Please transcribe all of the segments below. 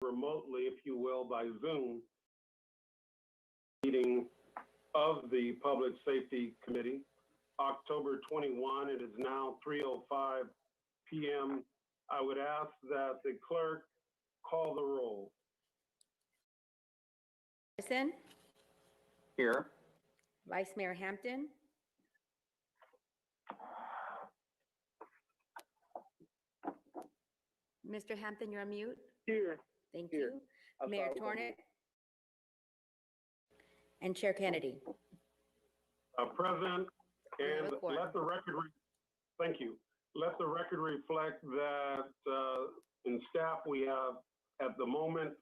remotely, if you will, by Zoom meeting of the Public Safety Committee, October 21. It is now 3:05 p.m. I would ask that the clerk call the roll. Madison, Here. Vice Mayor Hampton, Mr. Hampton, you're on mute. Here. Thank Here. you. Mayor Tornet and Chair Kennedy. Present, have and a quorum. let the record, thank you. Let the record reflect that in staff we have at the moment,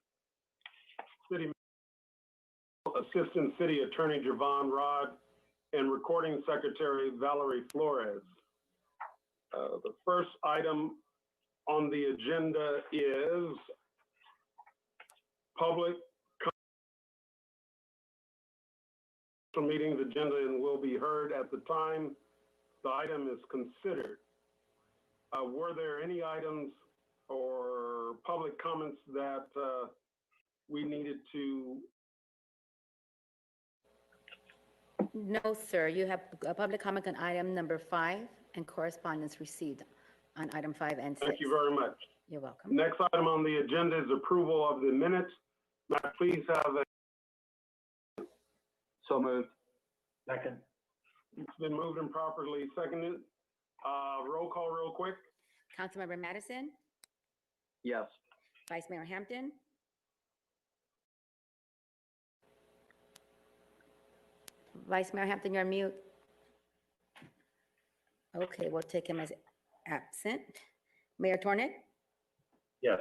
Assistant City Attorney Javon Rod and Recording Secretary Valerie Flores. The first item on the agenda is public meeting's agenda and will be heard at the time the item is considered. Were there any items or public comments that we needed to? No, sir. You have a public comment on item number 5 and correspondence received on item 5 and 6. Thank you very much. You're welcome. Next item on the agenda is approval of the minutes. May I please have a? So moved. Second. It's been moved and properly seconded. Roll call real quick. Councilmember Madison, Yes. Vice Mayor Hampton, Vice Mayor Hampton, you're on mute. Okay, we'll take him as absent. Mayor Tornet, Yes.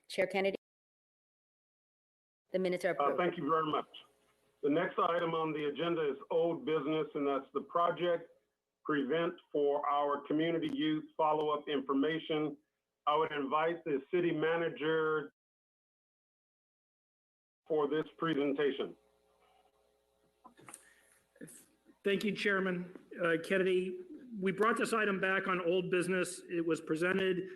Chair Kennedy. The minutes are approved. Thank you very much. The next item on the agenda is old business, and that's the project prevent for our community youth follow-up information. I would invite the city manager for this presentation. Thank you, Chairman Kennedy. We brought this item back on old business. It was presented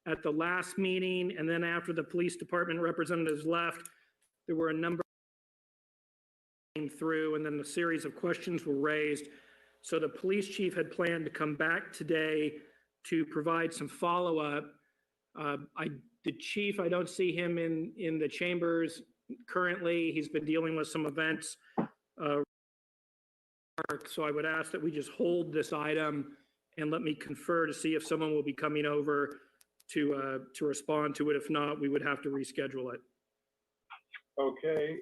at the last meeting, and then after the police department representatives left, there were a number came through, and then a series of questions were raised. So the police chief had planned to come back today to provide some follow-up. The chief, I don't see him in the chambers currently. He's been dealing with some events. So I would ask that we just hold this item and let me confer to see if someone will be coming over to respond to it. If not, we would have to reschedule it. Okay.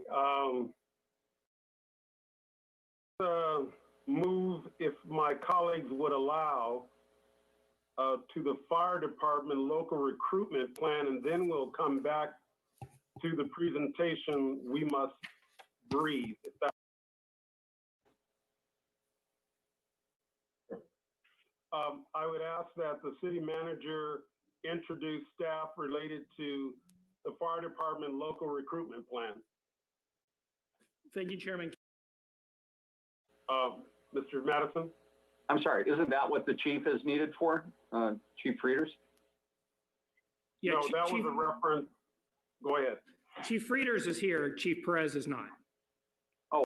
Move, if my colleagues would allow, to the fire department local recruitment plan, and then we'll come back to the presentation, We Must Breathe. If that I would ask that the city manager introduce staff related to the fire department local recruitment plan. Thank you, Chairman. Mr. Madison? I'm sorry, isn't that what the chief is needed for, Chief Frieders? Yeah, No, that was a reference. Go ahead. Chief Frieders is here. Chief Perez is not. Oh.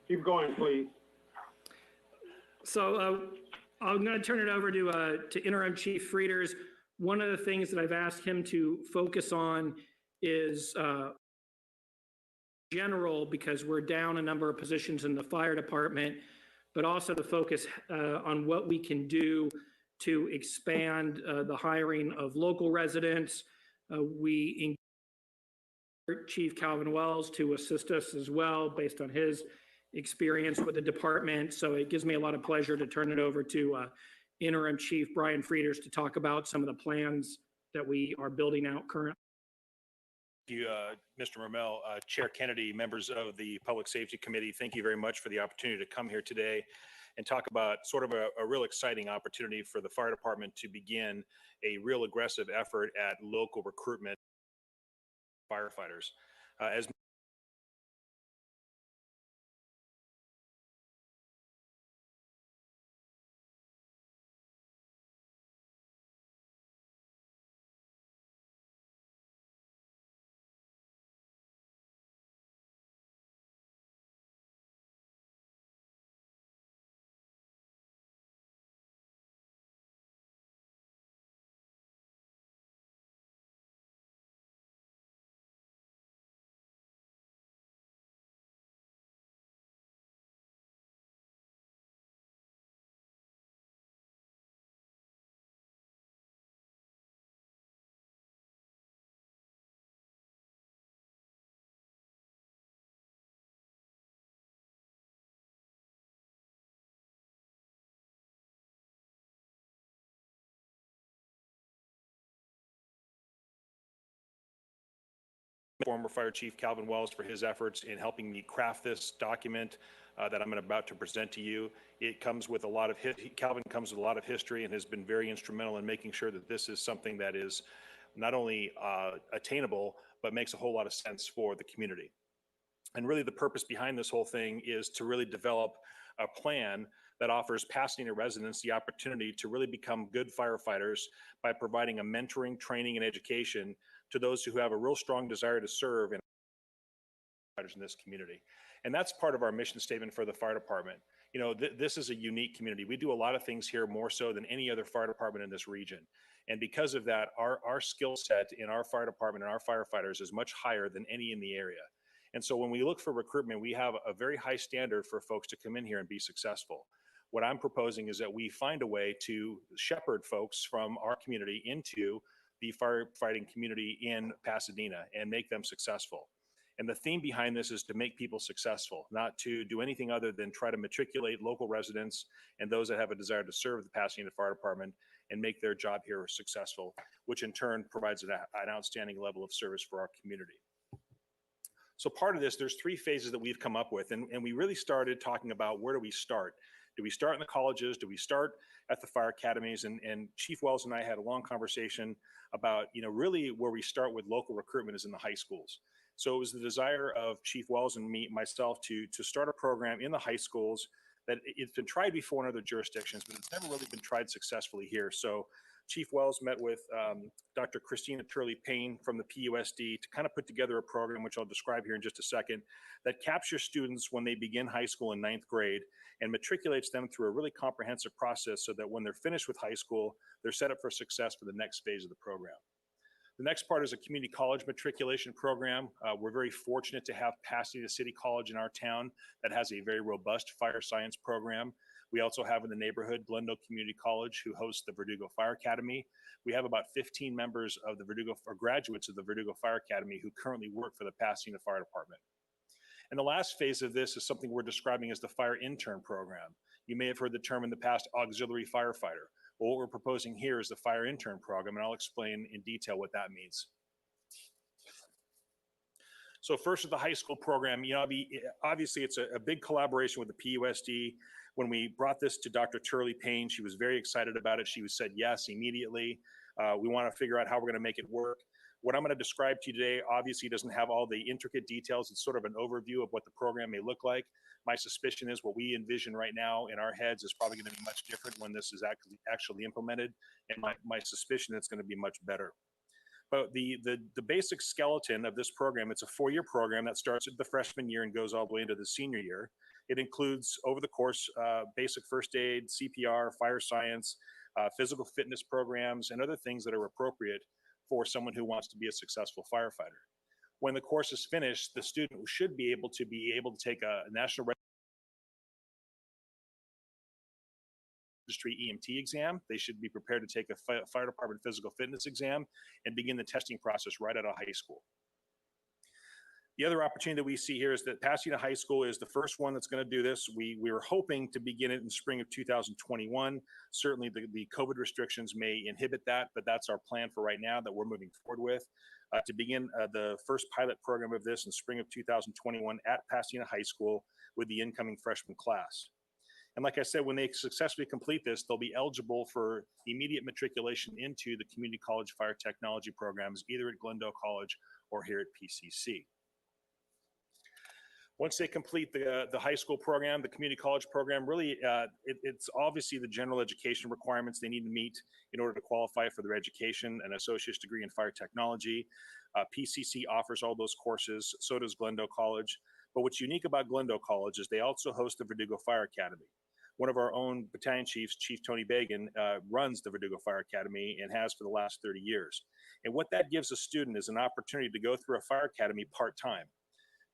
Keep going, please. So I'm going to turn it over to Interim Chief Frieders. One of the things that I've asked him to focus on is general, because we're down a number of positions in the fire department, but also to focus on what we can do to expand the hiring of local residents. We engaged Chief Calvin Wells to assist us as well based on his experience with the department. So it gives me a lot of pleasure to turn it over to Interim Chief Brian Frieders to talk about some of the plans that we are building out currently. Thank you, Mr. Mermel, Chair Kennedy, members of the Public Safety Committee. Thank you very much for the opportunity to come here today and talk about sort of a real exciting opportunity for the fire department to begin a real aggressive effort at local recruitment firefighters. As former Fire Chief Calvin Wells for his efforts in helping me craft this document that I'm about to present to you. It comes with a lot of, Calvin comes with a lot of history and has been very instrumental in making sure that this is something that is not only attainable, but makes a whole lot of sense for the community. And really the purpose behind this whole thing is to really develop a plan that offers Pasadena residents the opportunity to really become good firefighters by providing a mentoring, training, and education to those who have a real strong desire to serve and in this community. And that's part of our mission statement for the fire department. You know, this is a unique community. We do a lot of things here more so than any other fire department in this region. And because of that, our skill set in our fire department and our firefighters is much higher than any in the area. And so when we look for recruitment, we have a very high standard for folks to come in here and be successful. What I'm proposing is that we find a way to shepherd folks from our community into the firefighting community in Pasadena and make them successful. And the theme behind this is to make people successful, not to do anything other than try to matriculate local residents and those that have a desire to serve the Pasadena Fire Department and make their job here successful, which in turn provides an outstanding level of service for our community. So part of this, there's 3 phases that we've come up with, and we really started talking about where do we start? Do we start in the colleges? Do we start at the fire academies? And Chief Wells and I had a long conversation about, you know, really where we start with local recruitment is in the high schools. So it was the desire of Chief Wells and myself to start a program in the high schools that it's been tried before in other jurisdictions, but it's never really been tried successfully here. So Chief Wells met with Dr. Christina Turley-Payne from the PUSD to kind of put together a program, which I'll describe here in just a second, that captures students when they begin high school in 9th grade and matriculates them through a really comprehensive process so that when they're finished with high school, they're set up for success for the next phase of the program. The next part is a community college matriculation program. We're very fortunate to have Pasadena City College in our town that has a very robust fire science program. We also have in the neighborhood Glendale Community College, who hosts the Verdugo Fire Academy. We have about 15 members of the Verdugo, or graduates of the Verdugo Fire Academy, who currently work for the Pasadena Fire Department. And the last phase of this is something we're describing as the fire intern program. You may have heard the term in the past, auxiliary firefighter. Well, what we're proposing here is the fire intern program, and I'll explain in detail what that means. So first is the high school program. You know, obviously it's a big collaboration with the PUSD. When we brought this to Dr. Turley-Payne, she was very excited about it. She said yes immediately. We want to figure out how we're going to make it work. What I'm going to describe to you today obviously doesn't have all the intricate details. It's sort of an overview of what the program may look like. My suspicion is what we envision right now in our heads is probably going to be much different when this is actually implemented. And my suspicion it's going to be much better. But the basic skeleton of this program, it's a 4-year program that starts at the freshman year and goes all the way into the senior year. It includes over the course basic first aid, CPR, fire science, physical fitness programs, and other things that are appropriate for someone who wants to be a successful firefighter. When the course is finished, the student should be able to take a national registry EMT exam. They should be prepared to take a fire department physical fitness exam and begin the testing process right out of high school. The other opportunity that we see here is that Pasadena High School is the first one that's going to do this. We were hoping to begin it in spring of 2021. Certainly the COVID restrictions may inhibit that, but that's our plan for right now that we're moving forward with. To begin the first pilot program of this in spring of 2021 at Pasadena High School with the incoming freshman class. And like I said, when they successfully complete this, they'll be eligible for immediate matriculation into the community college fire technology programs, either at Glendale College or here at PCC. Once they complete the high school program, the community college program, really, it's obviously the general education requirements they need to meet in order to qualify for their education, an associate's degree in fire technology. PCC offers all those courses, so does Glendale College. But what's unique about Glendale College is they also host the Verdugo Fire Academy. One of our own battalion chiefs, Chief Tony Bagan, runs the Verdugo Fire Academy and has for the last 30 years. And what that gives a student is an opportunity to go through a fire academy part-time.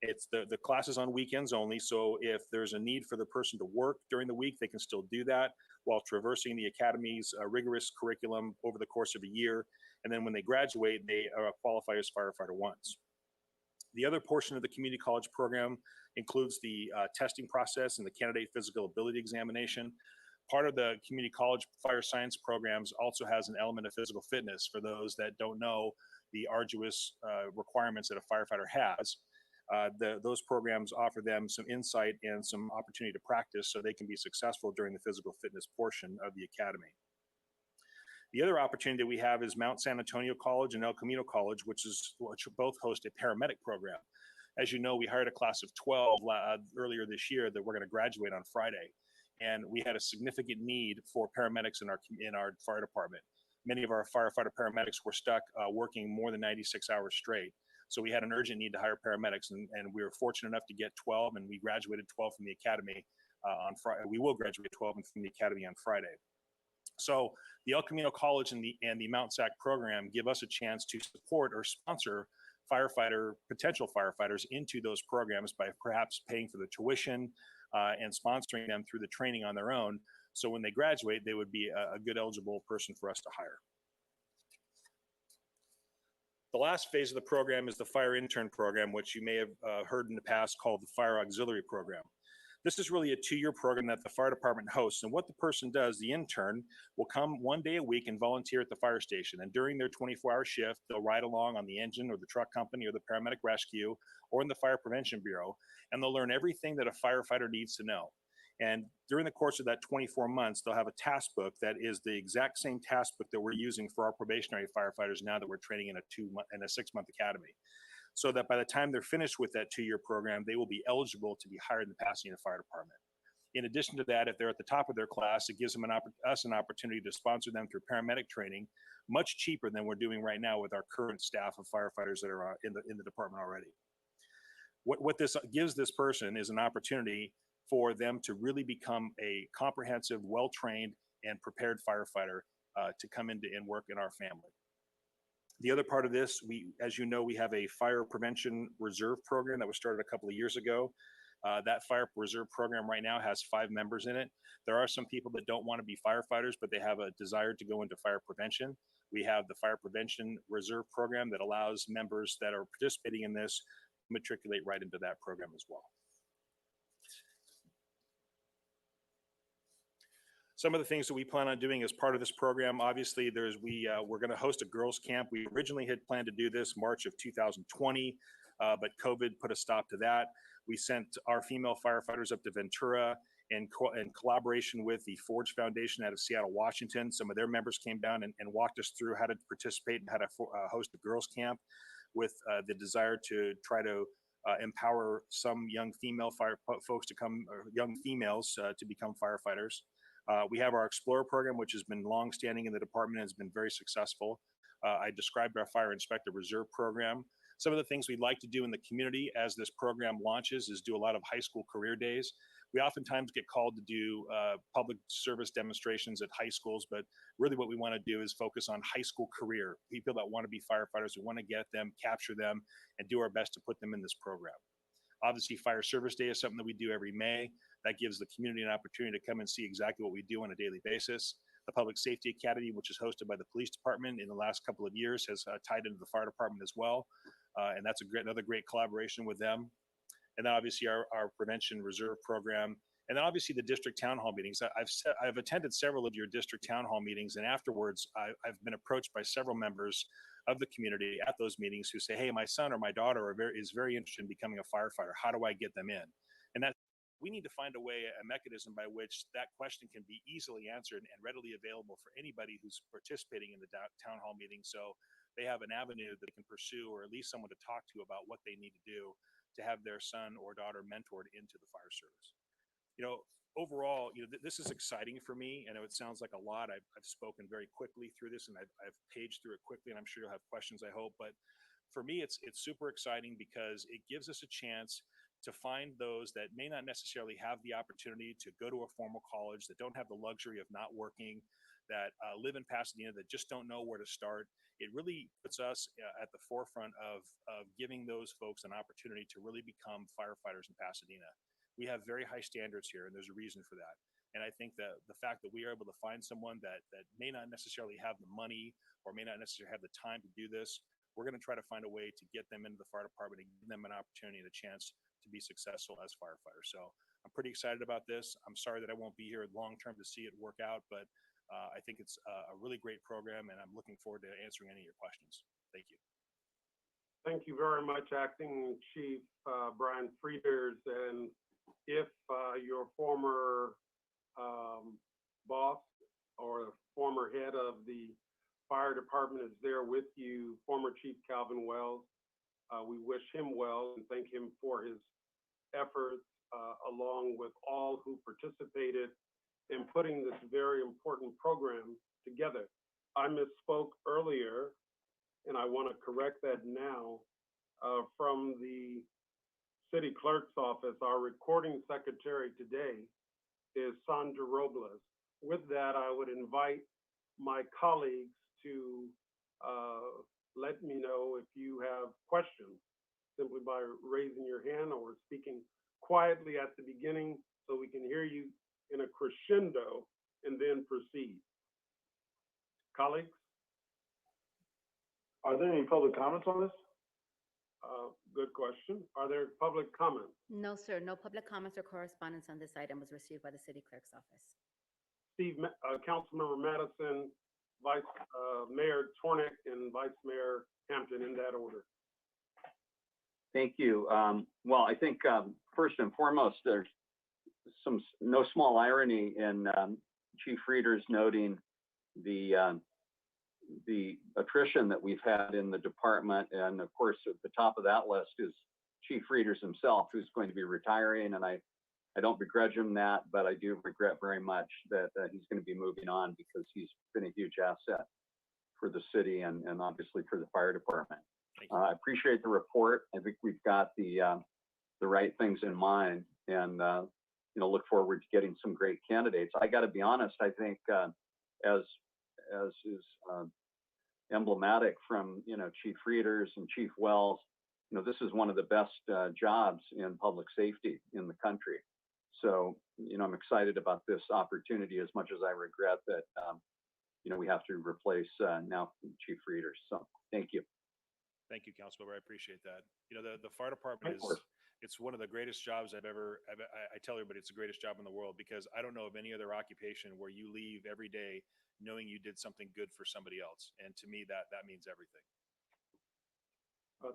It's the classes on weekends only, so if there's a need for the person to work during the week, they can still do that while traversing the academy's rigorous curriculum over the course of a year. And then when they graduate, they qualify as firefighter ones. The other portion of the community college program includes the testing process and the candidate physical ability examination. Part of the community college fire science programs also has an element of physical fitness for those that don't know the arduous requirements that a firefighter has. Those programs offer them some insight and some opportunity to practice so they can be successful during the physical fitness portion of the academy. The other opportunity that we have is Mount San Antonio College and El Camino College, which both host a paramedic program. As you know, we hired a class of 12 earlier this year that we're going to graduate on Friday. And we had a significant need for paramedics in our fire department. Many of our firefighter paramedics were stuck working more than 96 hours straight. So we had an urgent need to hire paramedics, and we were fortunate enough to get 12, and we graduated 12 from the academy on Friday. We will graduate 12 from the academy on Friday. So the El Camino College and the Mount SAC program give us a chance to support or sponsor potential firefighters into those programs by perhaps paying for the tuition and sponsoring them through the training on their own. So when they graduate, they would be a good eligible person for us to hire. The last phase of the program is the fire intern program, which you may have heard in the past called the fire auxiliary program. This is really a 2-year program that the fire department hosts. And what the person does, the intern, will come 1 day a week and volunteer at the fire station. And during their 24-hour shift, they'll ride along on the engine or the truck company or the paramedic rescue or in the fire prevention bureau. And they'll learn everything that a firefighter needs to know. And during the course of that 24 months, they'll have a task book that is the exact same task book that we're using for our probationary firefighters now that we're training in a 6-month academy. So that by the time they're finished with that 2-year program, they will be eligible to be hired in the Pasadena Fire Department. In addition to that, if they're at the top of their class, it gives them us an opportunity to sponsor them through paramedic training, much cheaper than we're doing right now with our current staff of firefighters that are in the department already. What this gives this person is an opportunity for them to really become a comprehensive, well-trained, and prepared firefighter to come into and work in our family. The other part of this, as you know, we have a fire prevention reserve program that was started a couple of years ago. That fire reserve program right now has 5 members in it. There are some people that don't want to be firefighters, but they have a desire to go into fire prevention. We have the fire prevention reserve program that allows members that are participating in this to matriculate right into that program as well. Some of the things that we plan on doing as part of this program, obviously, we're going to host a girls' camp. We originally had planned to do this March of 2020, but COVID put a stop to that. We sent our female firefighters up to Ventura in collaboration with the Forge Foundation out of Seattle, Washington. Some of their members came down and walked us through how to participate and how to host a girls' camp with the desire to try to empower some young female folks to come, or young females to become firefighters. We have our Explorer program, which has been longstanding in the department and has been very successful. I described our Fire Inspector Reserve program. Some of the things we'd like to do in the community as this program launches is do a lot of high school career days. We oftentimes get called to do public service demonstrations at high schools, but really what we want to do is focus on high school career, people that want to be firefighters. We want to get them, capture them, and do our best to put them in this program. Obviously, Fire Service Day is something that we do every May. That gives the community an opportunity to come and see exactly what we do on a daily basis. The Public Safety Academy, which is hosted by the police department in the last couple of years, has tied into the fire department as well. And that's another great collaboration with them. And then obviously our Prevention Reserve program. And then obviously the district town hall meetings. I've attended several of your district town hall meetings, and afterwards I've been approached by several members of the community at those meetings who say, hey, my son or my daughter is very interested in becoming a firefighter. How do I get them in? And we need to find a mechanism by which that question can be easily answered and readily available for anybody who's participating in the town hall meeting. So they have an avenue that they can pursue, or at least someone to talk to about what they need to do to have their son or daughter mentored into the fire service. Overall, this is exciting for me. I know it sounds like a lot. I've spoken very quickly through this, and I've paged through it quickly, and I'm sure you'll have questions, I hope. But for me, it's super exciting because it gives us a chance to find those that may not necessarily have the opportunity to go to a formal college, that don't have the luxury of not working, that live in Pasadena, that just don't know where to start. It really puts us at the forefront of giving those folks an opportunity to really become firefighters in Pasadena. We have very high standards here, and there's a reason for that. And I think that the fact that we are able to find someone that may not necessarily have the money or may not necessarily have the time to do this, we're going to try to find a way to get them into the fire department and give them an opportunity and a chance to be successful as firefighters. So I'm pretty excited about this. I'm sorry that I won't be here long term to see it work out, but I think it's a really great program, and I'm looking forward to answering any of your questions. Thank you. Thank you very much, Acting Chief Brian Frieders. And if your former boss or former head of the fire department is there with you, former Chief Calvin Wells, we wish him well and thank him for his efforts, along with all who participated in putting this very important program together. I misspoke earlier, and I want to correct that now. From the city clerk's office, our recording secretary today is Sandra Robles. With that, I would invite my colleagues to let me know if you have questions, simply by raising your hand or speaking quietly at the beginning so we can hear you in a crescendo and then proceed. Colleagues? Are there any public comments on this? Good question. Are there public comments? No, sir, no public comments or correspondence on this item was received by the city clerk's office. Councilmember Madison, Vice Mayor Tornick, and Vice Mayor Hampton, in that order. Thank you. Well, I think first and foremost, there's no small irony in Chief Frieders noting the attrition that we've had in the department. And of course, at the top of that list is Chief Frieders himself, who's going to be retiring. And I don't begrudge him that, but I do regret very much that he's going to be moving on, because he's been a huge asset for the city and obviously for the fire department. I appreciate the report. I think we've got the right things in mind, and look forward to getting some great candidates. I got to be honest. I think as is emblematic from Chief Frieders and Chief Wells, this is one of the best jobs in public safety in the country. So I'm excited about this opportunity, as much as I regret that we have to replace now Chief Frieders. So thank you. Thank you, Councilmember. I appreciate that. The fire department it's one of the greatest jobs I tell everybody it's the greatest job in the world, because I don't know of any other occupation where you leave every day knowing you did something good for somebody else. And to me, that means everything.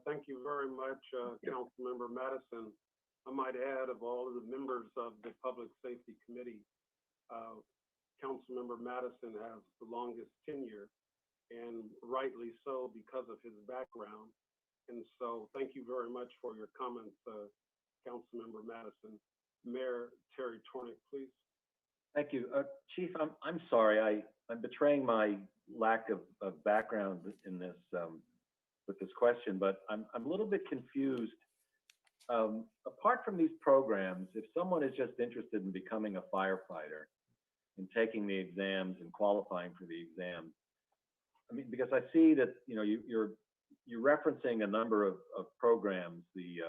Thank you very much, Councilmember Madison. I might add, of all of the members of the Public Safety Committee, Councilmember Madison has the longest tenure, and rightly so, because of his background. And so thank you very much for your comments, Councilmember Madison. Mayor Terry Tornick, please. Thank you. Chief, I'm sorry. I'm betraying my lack of background in this with this question, but I'm a little bit confused. Apart from these programs, if someone is just interested in becoming a firefighter and taking the exams and qualifying for the exams, I mean, because I see that you're referencing a number of programs, the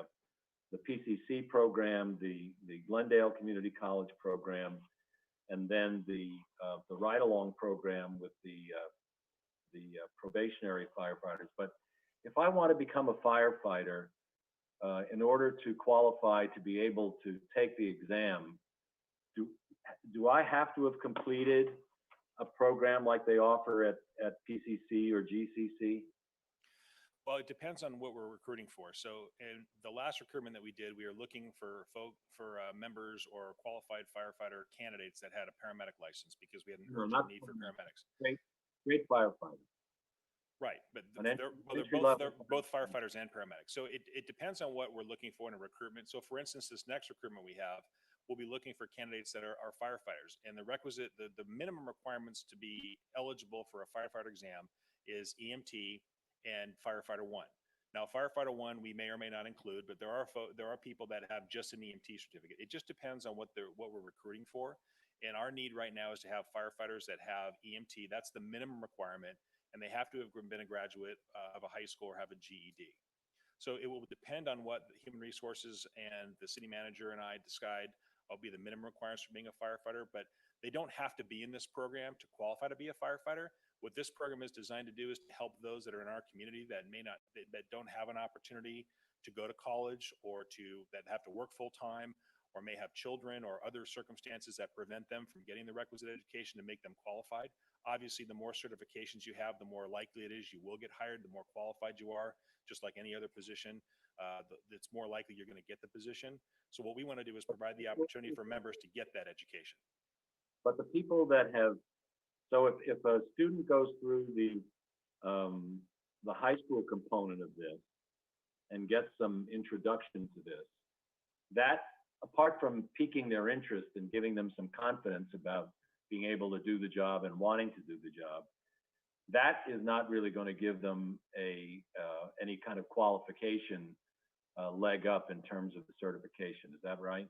PCC program, the Glendale Community College program, and then the ride-along program with the probationary firefighters. But if I want to become a firefighter, in order to qualify to be able to take the exam, do I have to have completed a program like they offer at PCC or GCC? Well, it depends on what we're recruiting for. So in the last recruitment that we did, we were looking for members or qualified firefighter candidates that had a paramedic license, because we had an urgent need for paramedics. Great firefighter. Right, but they're both firefighters and paramedics. So it depends on what we're looking for in a recruitment. So for instance, this next recruitment we have, we'll be looking for candidates that are firefighters. And the minimum requirements to be eligible for a firefighter exam is EMT and Firefighter 1. Now, Firefighter 1 we may or may not include, but there are people that have just an EMT certificate. It just depends on what we're recruiting for. And our need right now is to have firefighters that have EMT. That's the minimum requirement. And they have to have been a graduate of a high school or have a GED. So it will depend on what the human resources and the city manager and I decide will be the minimum requirements for being a firefighter, but they don't have to be in this program to qualify to be a firefighter. What this program is designed to do is to help those that are in our community that don't have an opportunity to go to college, or that have to work full time, or may have children or other circumstances that prevent them from getting the requisite education to make them qualified. Obviously, the more certifications you have, the more likely it is you will get hired, the more qualified you are, just like any other position. It's more likely you're going to get the position. So what we want to do is provide the opportunity for members to get that education. But the people that have, so if a student goes through the high school component of this and gets some introduction to this, that, apart from piquing their interest and giving them some confidence about being able to do the job and wanting to do the job, that is not really going to give them any kind of qualification leg up in terms of the certification. Is that right?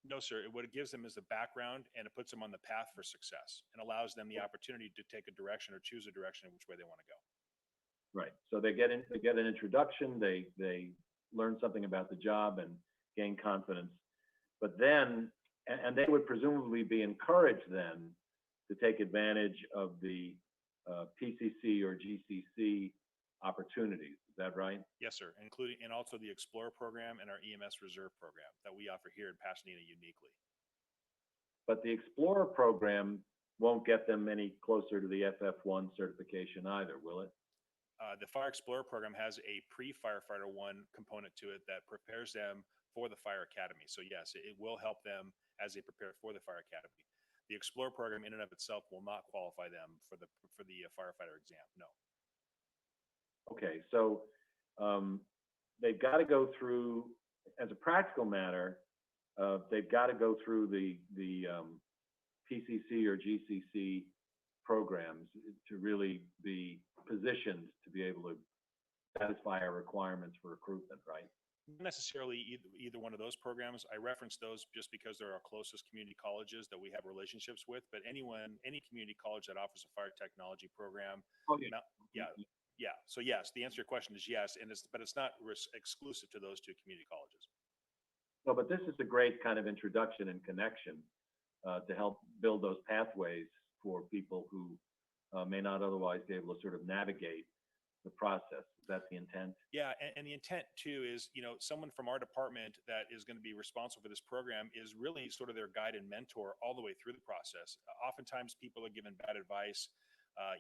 No, sir. What it gives them is the background, and it puts them on the path for success and allows them the opportunity to take a direction or choose a direction in which way they want to go. Right. So they get an introduction, they learn something about the job and gain confidence. But then, and they would presumably be encouraged then to take advantage of the PCC or GCC opportunities. Is that right? Yes, sir. Including, and also the Explorer program and our EMS Reserve program that we offer here in Pasadena uniquely. But the Explorer program won't get them any closer to the FF1 certification either, will it? The Fire Explorer program has a pre-Firefighter 1 component to it that prepares them for the Fire Academy. So yes, it will help them as they prepare for the Fire Academy. The Explorer program in and of itself will not qualify them for the firefighter exam. No. Okay, so they've got to go through, as a practical matter, they've got to go through the PCC or GCC programs to really be positioned to be able to satisfy our requirements for recruitment, right? Not necessarily either one of those programs. I reference those just because they're our closest community colleges that we have relationships with, but any community college that offers a fire technology program. Okay. Yeah. So yes, the answer to your question is yes, but it's not exclusive to those two community colleges. No, but this is a great kind of introduction and connection to help build those pathways for people who may not otherwise be able to sort of navigate the process. Is that the intent? Yeah, and the intent too is, someone from our department that is going to be responsible for this program is really sort of their guide and mentor all the way through the process. Oftentimes people are given bad advice.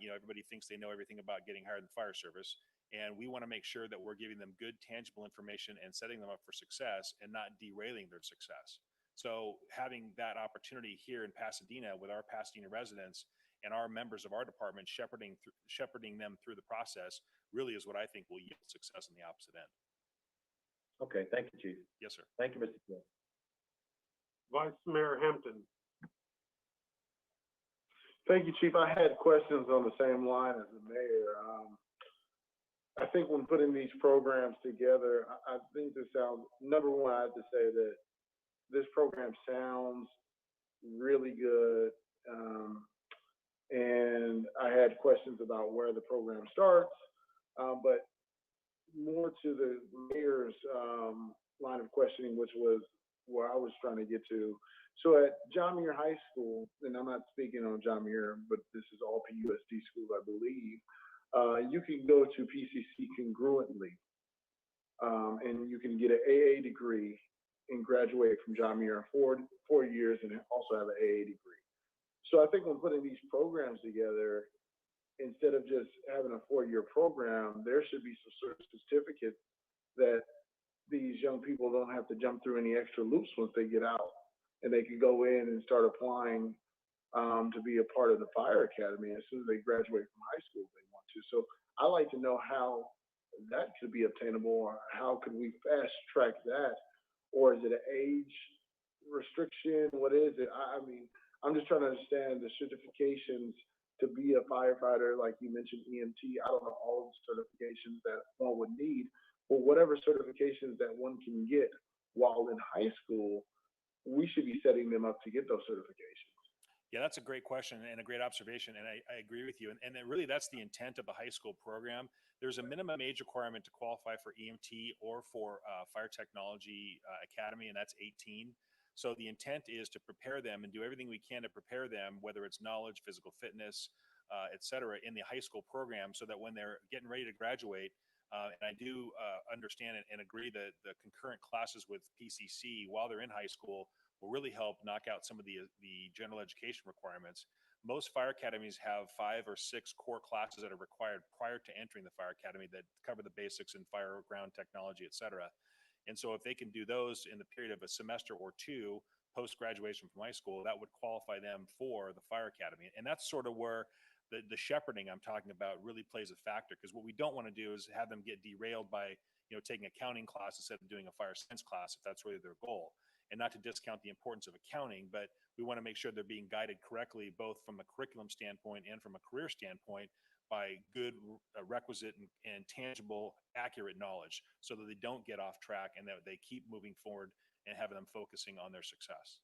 Everybody thinks they know everything about getting hired in the fire service. And we want to make sure that we're giving them good, tangible information and setting them up for success and not derailing their success. So having that opportunity here in Pasadena with our Pasadena residents and our members of our department shepherding them through the process really is what I think will yield success on the opposite end. Okay, thank you, Chief. Yes, sir. Thank you, Mr. Chair. Vice Mayor Hampton. Thank you, Chief. I had questions on the same line as the mayor. I think when putting these programs together, I think this sounds, number one, I have to say that this program sounds really good. And I had questions about where the program starts, but more to the mayor's line of questioning, which was where I was trying to get to. So at John Muir High School, and I'm not speaking on John Muir, but this is all PUSD schools, I believe, you can go to PCC congruently, and you can get an AA degree and graduate from John Muir in 4 years and also have an AA degree. So I think when putting these programs together, instead of just having a 4-year program, there should be some sort of certificate that these young people don't have to jump through any extra loops once they get out, and they can go in and start applying to be a part of the fire academy as soon as they graduate from high school if they want to. So I like to know how that could be obtainable, or how could we fast track that, or is it an age restriction? What is it? I mean, I'm just trying to understand the certifications to be a firefighter, like you mentioned, EMT. I don't know all the certifications that one would need, but whatever certifications that one can get while in high school, we should be setting them up to get those certifications. Yeah, that's a great question and a great observation. And I agree with you. And then really that's the intent of the high school program. There's a minimum age requirement to qualify for EMT or for Fire Technology Academy, and that's 18. So the intent is to prepare them and do everything we can to prepare them, whether it's knowledge, physical fitness, et cetera, in the high school program, so that when they're getting ready to graduate, and I do understand and agree that the concurrent classes with PCC while they're in high school will really help knock out some of the general education requirements. Most fire academies have 5 or 6 core classes that are required prior to entering the fire academy that cover the basics in fire, ground technology, et cetera. And so if they can do those in the period of a semester or 2 post-graduation from high school, that would qualify them for the fire academy. And that's sort of where the shepherding I'm talking about really plays a factor, because what we don't want to do is have them get derailed by, taking accounting class instead of doing a fire science class, if that's really their goal. And not to discount the importance of accounting, but we want to make sure they're being guided correctly, both from a curriculum standpoint and from a career standpoint, by good, requisite, and tangible, accurate knowledge, so that they don't get off track and that they keep moving forward and having them focusing on their success.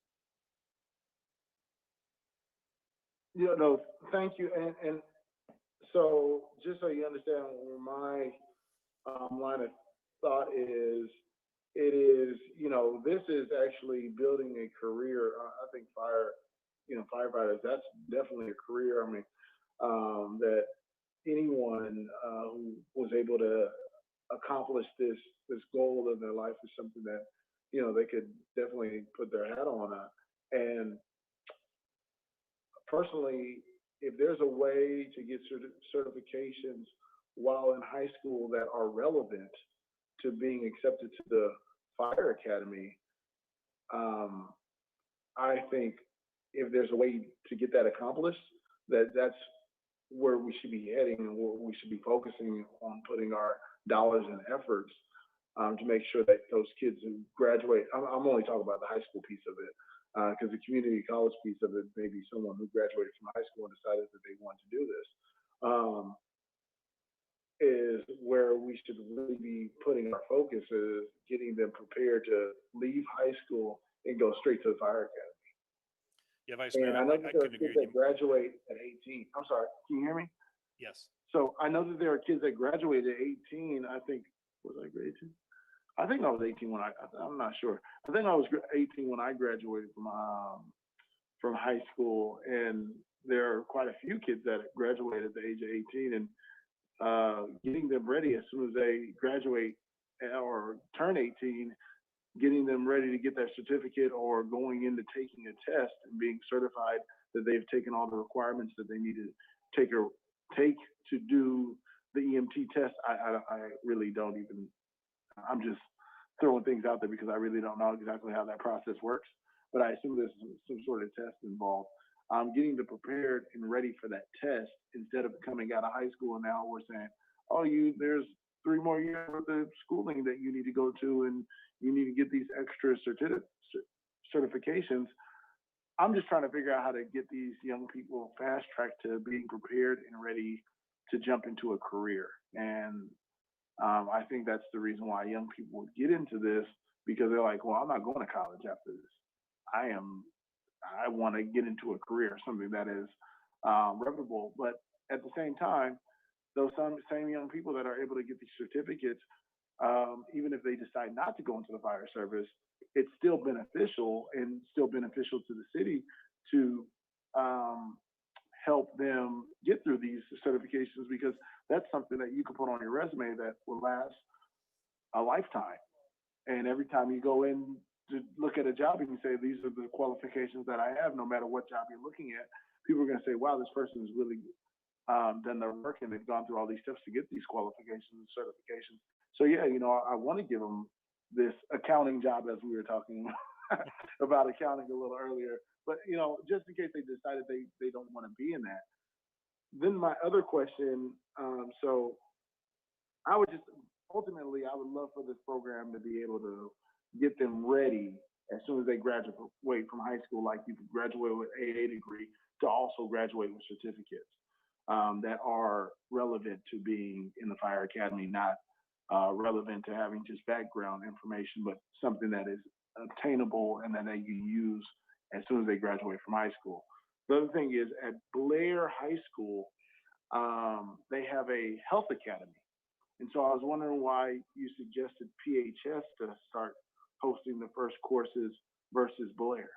Yeah, no, thank you. And so just so you understand where my line of thought is, it is, this is actually building a career. I think firefighters, that's definitely a career. I mean, that anyone who was able to accomplish this goal in their life is something that, they could definitely put their hat on. And personally, if there's a way to get certifications while in high school that are relevant to being accepted to the fire academy, I think if there's a way to get that accomplished, that's where we should be heading and where we should be focusing on putting our dollars and efforts to make sure that those kids who graduate, I'm only talking about the high school piece of it, because the community college piece of it may be someone who graduated from high school and decided that they want to do this, is where we should really be putting our focus, is getting them prepared to leave high school and go straight to the fire academy. Yeah, Vice And Mayor, I know I that there are couldn't kids agree that with you. graduate at 18. I'm sorry, can you hear me? Yes. So I know that there are kids that graduated at 18. I think, was I grade 2? I think I was 18 when I'm not sure. I think I was 18 when I graduated from high school, and there are quite a few kids that graduated at the age of 18, and getting them ready as soon as they graduate or turn 18, getting them ready to get their certificate or going into taking a test and being certified that they've taken all the requirements that they need to take to do the EMT test. I really don't even, I'm just throwing things out there because I really don't know exactly how that process works, but I assume there's some sort of test involved. Getting them prepared and ready for that test instead of coming out of high school and now we're saying, oh, there's 3 more years of the schooling that you need to go to and you need to get these extra certifications. I'm just trying to figure out how to get these young people fast tracked to being prepared and ready to jump into a career. And I think that's the reason why young people would get into this, because they're like, well, I'm not going to college after this. I want to get into a career, something that is reputable. But at the same time, those same young people that are able to get these certificates, even if they decide not to go into the fire service, it's still beneficial to the city to help them get through these certifications, because that's something that you can put on your resume that will last a lifetime. And every time you go in to look at a job, you can say, these are the qualifications that I have, no matter what job you're looking at. People are going to say, wow, this person has really done their work and they've gone through all these steps to get these qualifications and certifications. So yeah, I want to give them this accounting job, as we were talking about accounting a little earlier. But, just in case they decided they don't want to be in that. Then my other question, so I would love for this program to be able to get them ready as soon as they graduate from high school, like you could graduate with AA degree, to also graduate with certificates that are relevant to being in the fire academy, not relevant to having just background information, but something that is obtainable and that they can use as soon as they graduate from high school. The other thing is, at Blair High School, they have a health academy. And so I was wondering why you suggested PHS to start hosting the first courses versus Blair.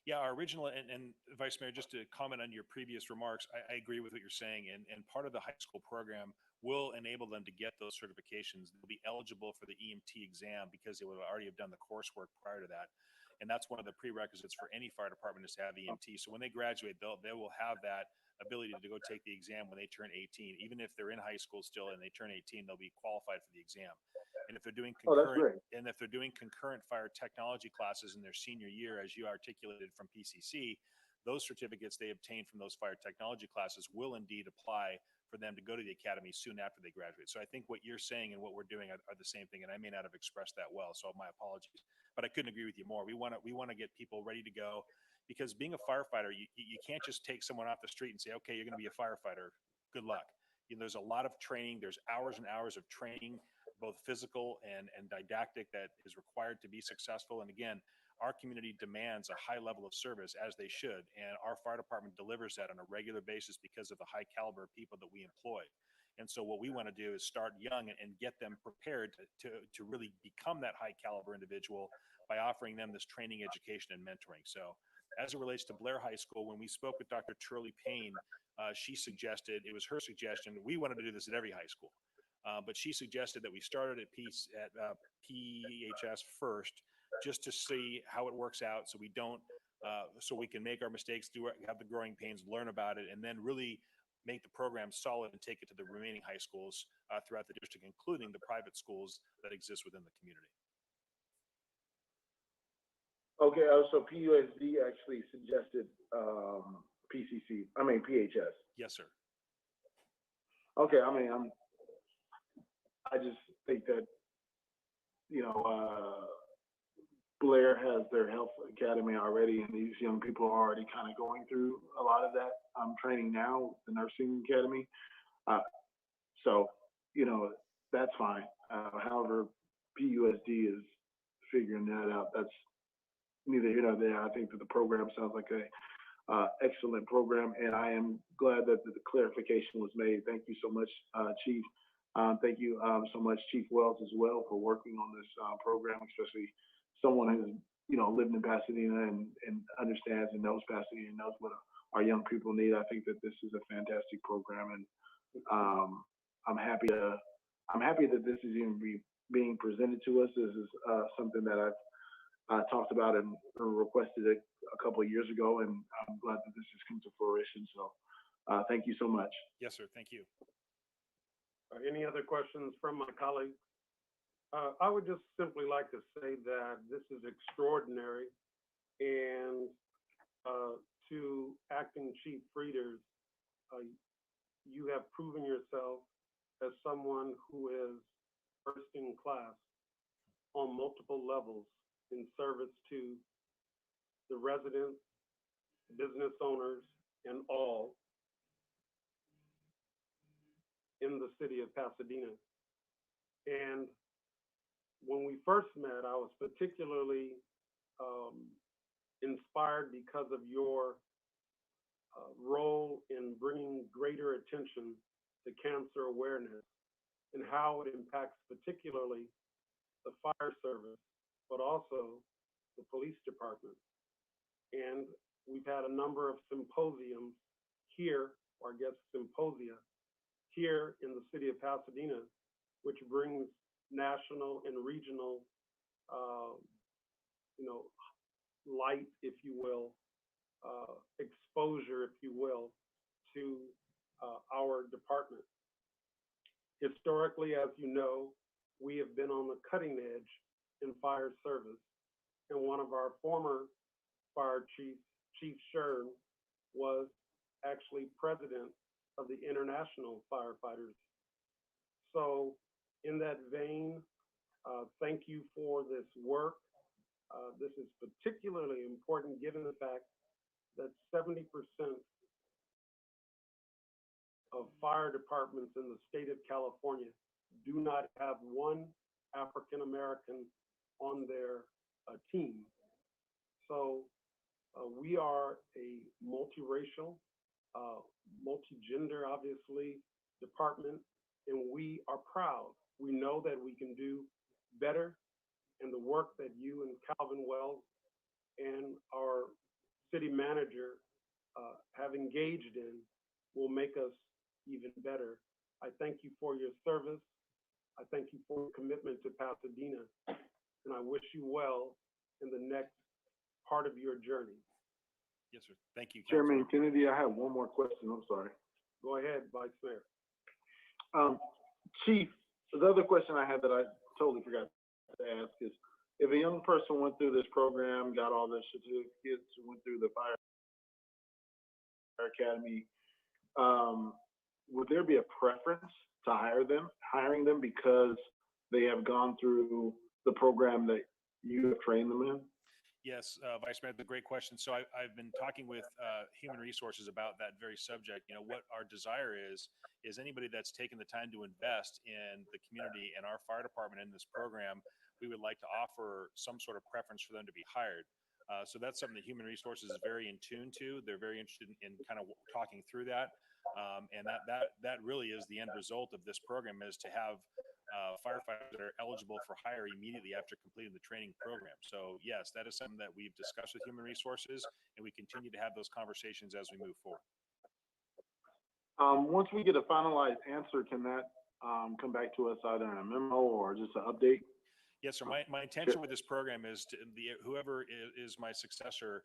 Yeah, our original, and Vice Mayor, just to comment on your previous remarks, I agree with what you're saying. And part of the high school program will enable them to get those certifications. They'll be eligible for the EMT exam because they will already have done the coursework prior to that. And that's one of the prerequisites for any fire department is to have EMT. So when they graduate, they will have that ability to go take the exam when they turn 18. Even if they're in high school still and they turn 18, they'll be qualified for the exam. And if they're doing Oh, that's concurrent, great. and if they're doing concurrent fire technology classes in their senior year, as you articulated from PCC, those certificates they obtain from those fire technology classes will indeed apply for them to go to the academy soon after they graduate. So I think what you're saying and what we're doing are the same thing, and I may not have expressed that well, so my apologies. But I couldn't agree with you more. We want to get people ready to go, because being a firefighter, you can't just take someone off the street and say, okay, you're going to be a firefighter. Good luck. You know, there's a lot of training. There's hours and hours of training, both physical and didactic, that is required to be successful. And again, our community demands a high level of service, as they should, and our fire department delivers that on a regular basis because of the high caliber of people that we employ. And so what we want to do is start young and get them prepared to really become that high caliber individual by offering them this training, education, and mentoring. So as it relates to Blair High School, when we spoke with Dr. Turley Payne, she suggested, it was her suggestion, we wanted to do this at every high school. But she suggested that we started at PHS first, just to see how it works out, so we don't, so we can make our mistakes, have the growing pains, learn about it, and then really make the program solid and take it to the remaining high schools throughout the district, including the private schools that exist within the community. Okay, so PUSD actually suggested PHS. Yes, sir. Okay, I mean, I just think that, you know, Blair has their health academy already, and these young people are already kind of going through a lot of that training now, the nursing academy. So, you know, that's fine. However, PUSD is figuring that out. That's neither here nor there. I think that the program sounds like a excellent program, and I am glad that the clarification was made. Thank you so much, Chief. Thank you so much, Chief Wells, as well, for working on this program, especially someone who's, you know, lived in Pasadena and understands and knows Pasadena and knows what our young people need. I think that this is a fantastic program, and I'm happy that this is even being presented to us. This is something that I've talked about and requested a couple of years ago, and I'm glad that this has come to fruition. So thank you so much. Yes, sir. Thank you. Any other questions from my colleagues? I would just simply like to say that this is extraordinary, and to Acting Chief Frieders, you have proven yourself as someone who is first in class on multiple levels in service to the residents, business owners, and all in the city of Pasadena. And when we first met, I was particularly inspired because of your role in bringing greater attention to cancer awareness and how it impacts particularly the fire service, but also the police department. And we've had a number of symposiums here, or I guess symposia, here in the city of Pasadena, which brings national and regional, you know, light, if you will, exposure, if you will, to our department. Historically, as you know, we have been on the cutting edge in fire service, and one of our former fire chiefs, Chief Shern, was actually president of the International Firefighters. So in that vein, thank you for this work. This is particularly important given the fact that 70% of fire departments in the state of California do not have one African American on their team. So we are a multiracial, multi-gender, obviously, department, and we are proud. We know that we can do better, and the work that you and Calvin Wells and our city manager have engaged in will make us even better. I thank you for your service. I thank you for your commitment to Pasadena, and I wish you well in the next part of your journey. Yes, sir. Thank you, Councilman. Chairman Kennedy, I have one more question. I'm sorry. Go ahead, Vice Mayor. Chief, the other question I had that I totally forgot to ask is, if a young person went through this program, got all their certificates, went through the fire academy, would there be a preference to hiring them because they have gone through the program that you have trained them in? Yes, Vice Mayor, the great question. So I've been talking with Human Resources about that very subject. You know, what our desire is anybody that's taken the time to invest in the community and our fire department in this program, we would like to offer some sort of preference for them to be hired. So that's something that Human Resources is very in tune to. They're very interested in kind of talking through that. And that really is the end result of this program, is to have firefighters that are eligible for hire immediately after completing the training program. So yes, that is something that we've discussed with Human Resources, and we continue to have those conversations as we move forward. Once we get a finalized answer, can that come back to us either in a memo or just an update? Yes, sir. My intention with this program is to whoever is my successor.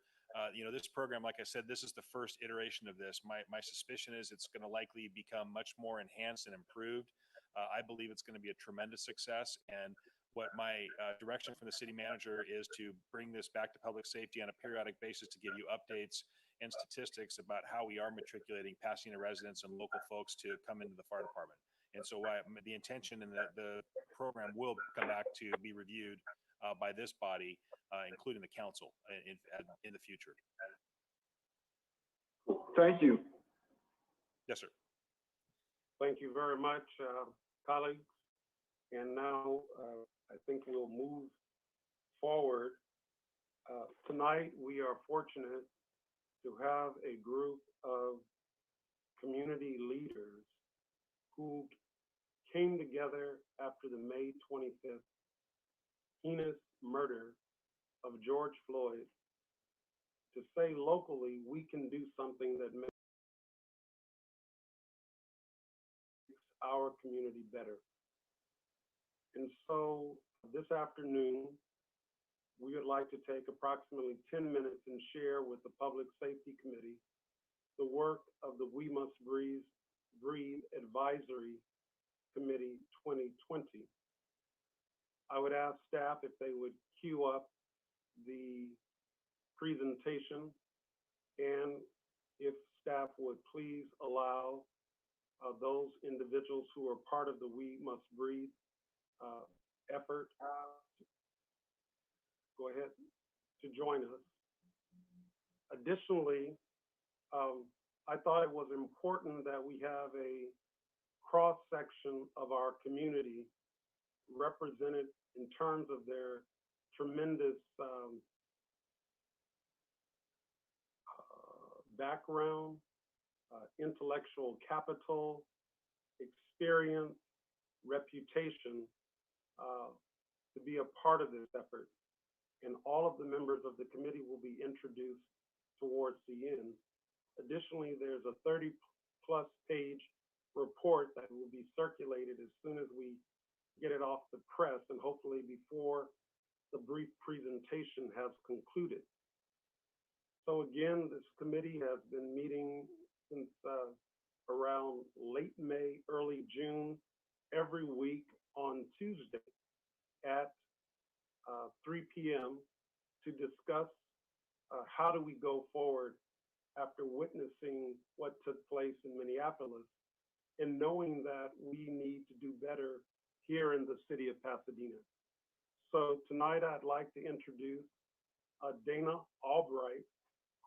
You know, this program, like I said, this is the first iteration of this. My suspicion is it's going to likely become much more enhanced and improved. I believe it's going to be a tremendous success. And what my direction from the city manager is to bring this back to public safety on a periodic basis to give you updates and statistics about how we are matriculating Pasadena residents and local folks to come into the fire department. And so the intention and the program will come back to be reviewed by this body, including the council in the future. Thank you. Yes, sir. Thank you very much, colleagues. And now I think we'll move forward. Tonight, we are fortunate to have a group of community leaders who came together after the May 25th heinous murder of George Floyd to say locally we can do something that makes our community better. And so this afternoon, we would like to take approximately 10 minutes and share with the Public Safety Committee the work of the We Must Breathe Advisory Committee 2020. I would ask staff if they would queue up the presentation, and if staff would please allow those individuals who are part of the We Must Breathe effort, go ahead, to join us. Additionally, I thought it was important that we have a cross-section of our community represented in terms of their tremendous background, intellectual capital, experience, reputation, to be a part of this effort. And all of the members of the committee will be introduced towards the end. Additionally, there's a 30-plus page report that will be circulated as soon as we get it off the press, and hopefully before the brief presentation has concluded. So again, this committee has been meeting since around late May, early June, every week on Tuesday at 3 p.m. to discuss how do we go forward after witnessing what took place in Minneapolis, and knowing that we need to do better here in the city of Pasadena. So tonight I'd like to introduce Dana Albright,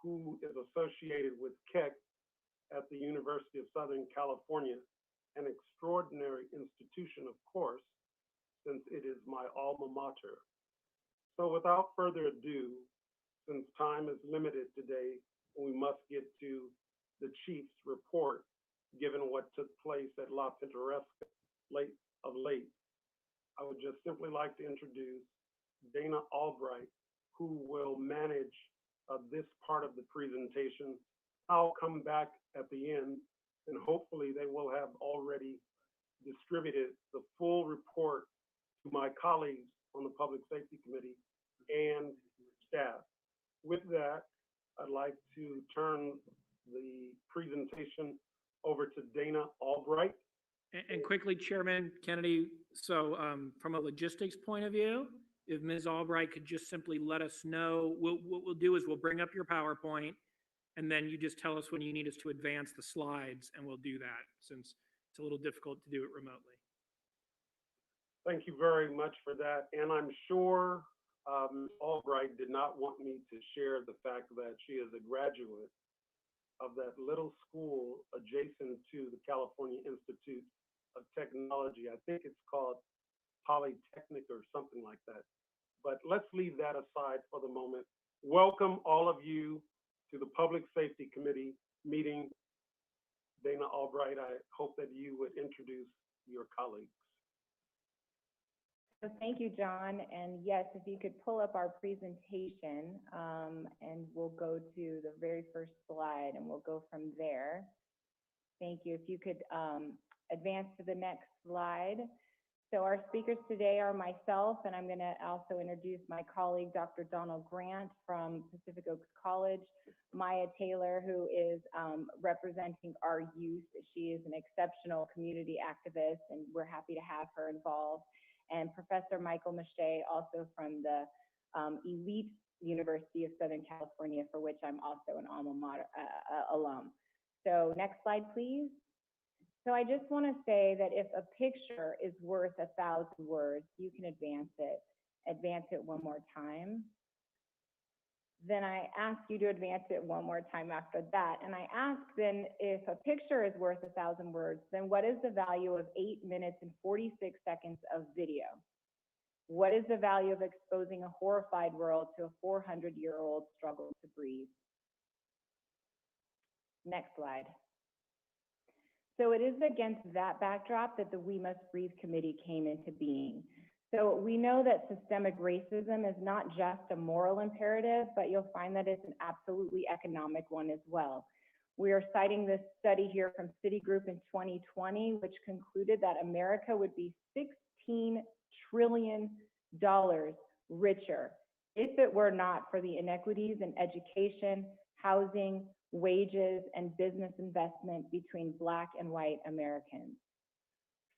who is associated with Keck at the University of Southern California, an extraordinary institution, of course, since it is my alma mater. So without further ado, since time is limited today, we must get to the chief's report, given what took place at La Pintoresca late. I would just simply like to introduce Dana Albright, who will manage this part of the presentation. I'll come back at the end, and hopefully they will have already distributed the full report to my colleagues on the Public Safety Committee and staff. With that, I'd like to turn the presentation over to Dana Albright. And quickly, Chairman Kennedy, so from a logistics point of view, if Ms. Albright could just simply let us know, what we'll do is we'll bring up your PowerPoint, and then you just tell us when you need us to advance the slides, and we'll do that, since it's a little difficult to do it remotely. Thank you very much for that. And I'm sure Ms. Albright did not want me to share the fact that she is a graduate of that little school adjacent to the California Institute of Technology. I think it's called Polytechnic or something like that. But let's leave that aside for the moment. Welcome all of you to the Public Safety Committee meeting. Dana Albright, I hope that you would introduce your colleagues. So thank you, John. And yes, if you could pull up our presentation, and we'll go to the very first slide and we'll go from there. Thank you. If you could advance to the next slide. So our speakers today are myself, and I'm going to also introduce my colleague, Dr. Donald Grant from Pacific Oaks College, Maya Taylor, who is representing our youth. She is an exceptional community activist, and we're happy to have her involved. And Professor Michael Mache, also from the elite University of Southern California, for which I'm also an alma mater alum. So next slide, please. So I just want to say that if a picture is worth 1,000 words, you can advance it. Advance it one more time. Then I ask you to advance it one more time after that. And I ask then, if a picture is worth 1,000 words, then what is the value of 8 minutes and 46 seconds of video? What is the value of exposing a horrified world to a 400-year-old struggle to breathe? Next slide. So it is against that backdrop that the We Must Breathe Committee came into being. So we know that systemic racism is not just a moral imperative, but you'll find that it's an absolutely economic one as well. We are citing this study here from Citigroup in 2020, which concluded that America would be $16 trillion richer if it were not for the inequities in education, housing, wages, and business investment between Black and white Americans.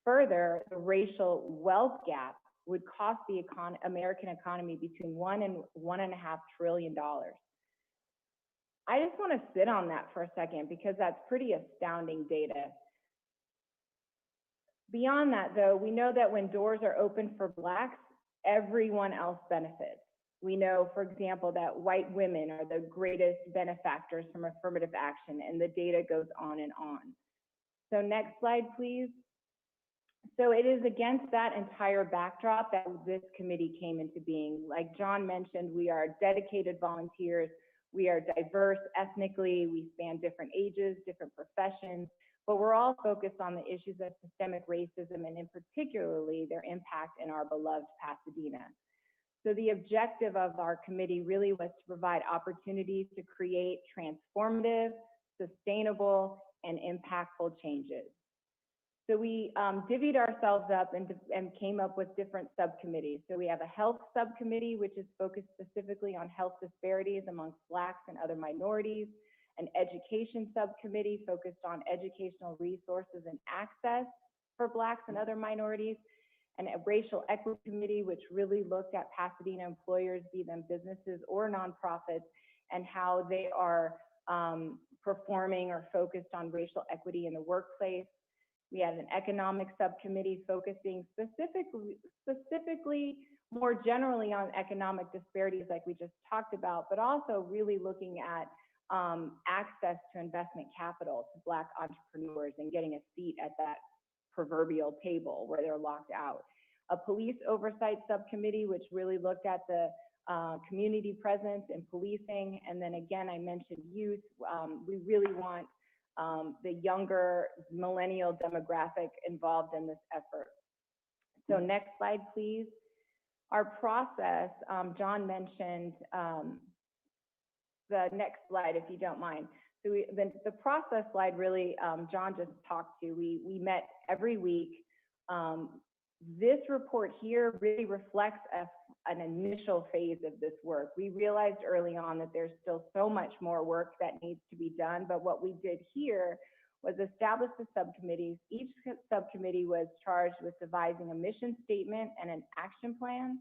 Further, the racial wealth gap would cost the American economy between $1 and $1.5 trillion. I just want to sit on that for a second because that's pretty astounding data. Beyond that, though, we know that when doors are open for Blacks, everyone else benefits. We know, for example, that white women are the greatest benefactors from affirmative action, and the data goes on and on. So next slide, please. So it is against that entire backdrop that this committee came into being. Like John mentioned, we are dedicated volunteers. We are diverse ethnically. We span different ages, different professions, but we're all focused on the issues of systemic racism and in particularly their impact in our beloved Pasadena. So the objective of our committee really was to provide opportunities to create transformative, sustainable, and impactful changes. So we divvied ourselves up and came up with different subcommittees. So we have a health subcommittee, which is focused specifically on health disparities amongst Blacks and other minorities, an education subcommittee focused on educational resources and access for Blacks and other minorities, and a racial equity committee, which really looked at Pasadena employers, be them businesses or nonprofits, and how they are performing or focused on racial equity in the workplace. We had an economic subcommittee focusing specifically more generally on economic disparities like we just talked about, but also really looking at access to investment capital to Black entrepreneurs and getting a seat at that proverbial table where they're locked out. A police oversight subcommittee, which really looked at the community presence in policing. And then again, I mentioned youth. We really want the younger millennial demographic involved in this effort. So next slide, please. Our process, John mentioned the next slide, if you don't mind. So the process slide really, John just talked to, we met every week. This report here really reflects an initial phase of this work. We realized early on that there's still so much more work that needs to be done, but what we did here was establish the subcommittees. Each subcommittee was charged with devising a mission statement and an action plan.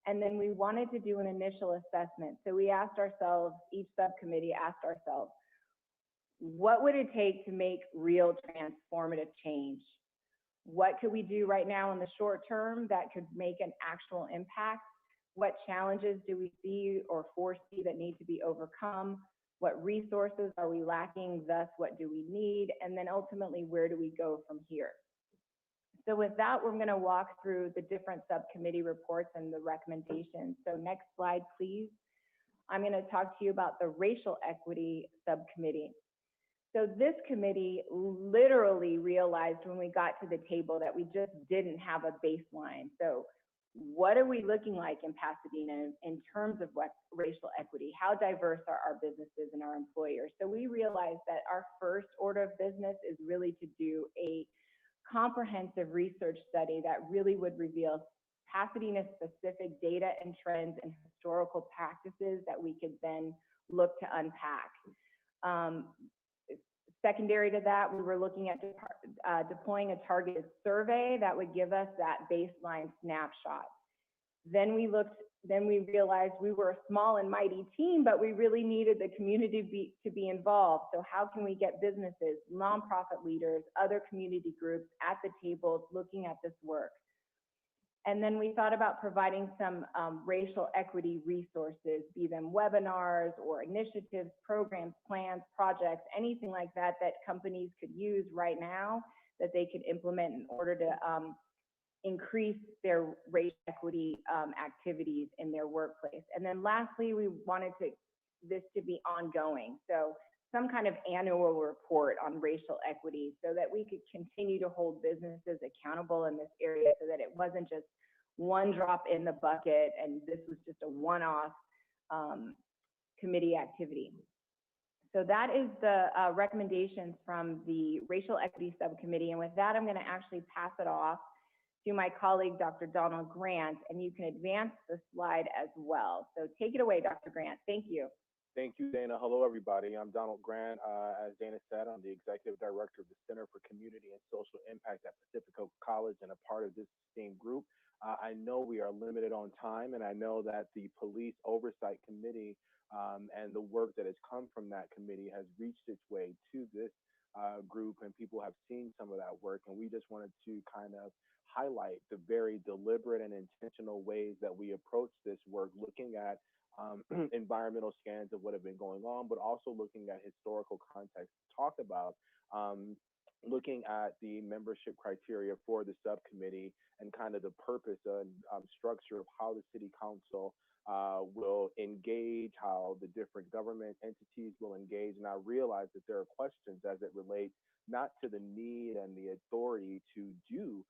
And then we wanted to do an initial assessment. So we asked ourselves, each subcommittee asked ourselves, what would it take to make real transformative change? What could we do right now in the short term that could make an actual impact? What challenges do we see or foresee that need to be overcome? What resources are we lacking? Thus, what do we need? And then ultimately, where do we go from here? So with that, we're going to walk through the different subcommittee reports and the recommendations. So next slide, please. I'm going to talk to you about the racial equity subcommittee. So this committee literally realized when we got to the table that we just didn't have a baseline. So what are we looking like in Pasadena in terms of what racial equity? How diverse are our businesses and our employers? So we realized that our first order of business is really to do a comprehensive research study that really would reveal Pasadena-specific data and trends and historical practices that we could then look to unpack. Secondary to that, we were looking at deploying a targeted survey that would give us that baseline snapshot. Then we realized we were a small and mighty team, but we really needed the community to be involved. So how can we get businesses, nonprofit leaders, other community groups at the table looking at this work? And then we thought about providing some racial equity resources, be them webinars or initiatives, programs, plans, projects, anything like that that companies could use right now that they could implement in order to increase their racial equity activities in their workplace. And then lastly, we wanted this to be ongoing. So some kind of annual report on racial equity so that we could continue to hold businesses accountable in this area so that it wasn't just one drop in the bucket and this was just a one-off committee activity. So that is the recommendations from the Racial Equity Subcommittee. And with that, I'm going to actually pass it off to my colleague, Dr. Donald Grant, and you can advance the slide as well. So take it away, Dr. Grant. Thank you. Thank you, Dana. Hello, everybody. I'm Donald Grant. As Dana said, I'm the Executive Director of the Center for Community and Social Impact at Pacifica College and a part of this esteemed group. I know we are limited on time, and I know that the Police Oversight Committee and the work that has come from that committee has reached its way to this group, and people have seen some of that work. And we just wanted to kind of highlight the very deliberate and intentional ways that we approach this work, looking at environmental scans of what have been going on, but also looking at historical context. Talk about looking at the membership criteria for the subcommittee and kind of the purpose and structure of how the city council will engage, how the different government entities will engage. And I realize that there are questions as it relates not to the need and the authority to do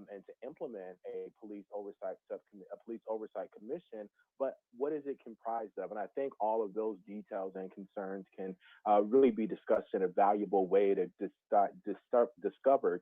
and to implement a police oversight subcommittee, a police oversight commission, but what is it comprised of? And I think all of those details and concerns can really be discussed in a valuable way to discover,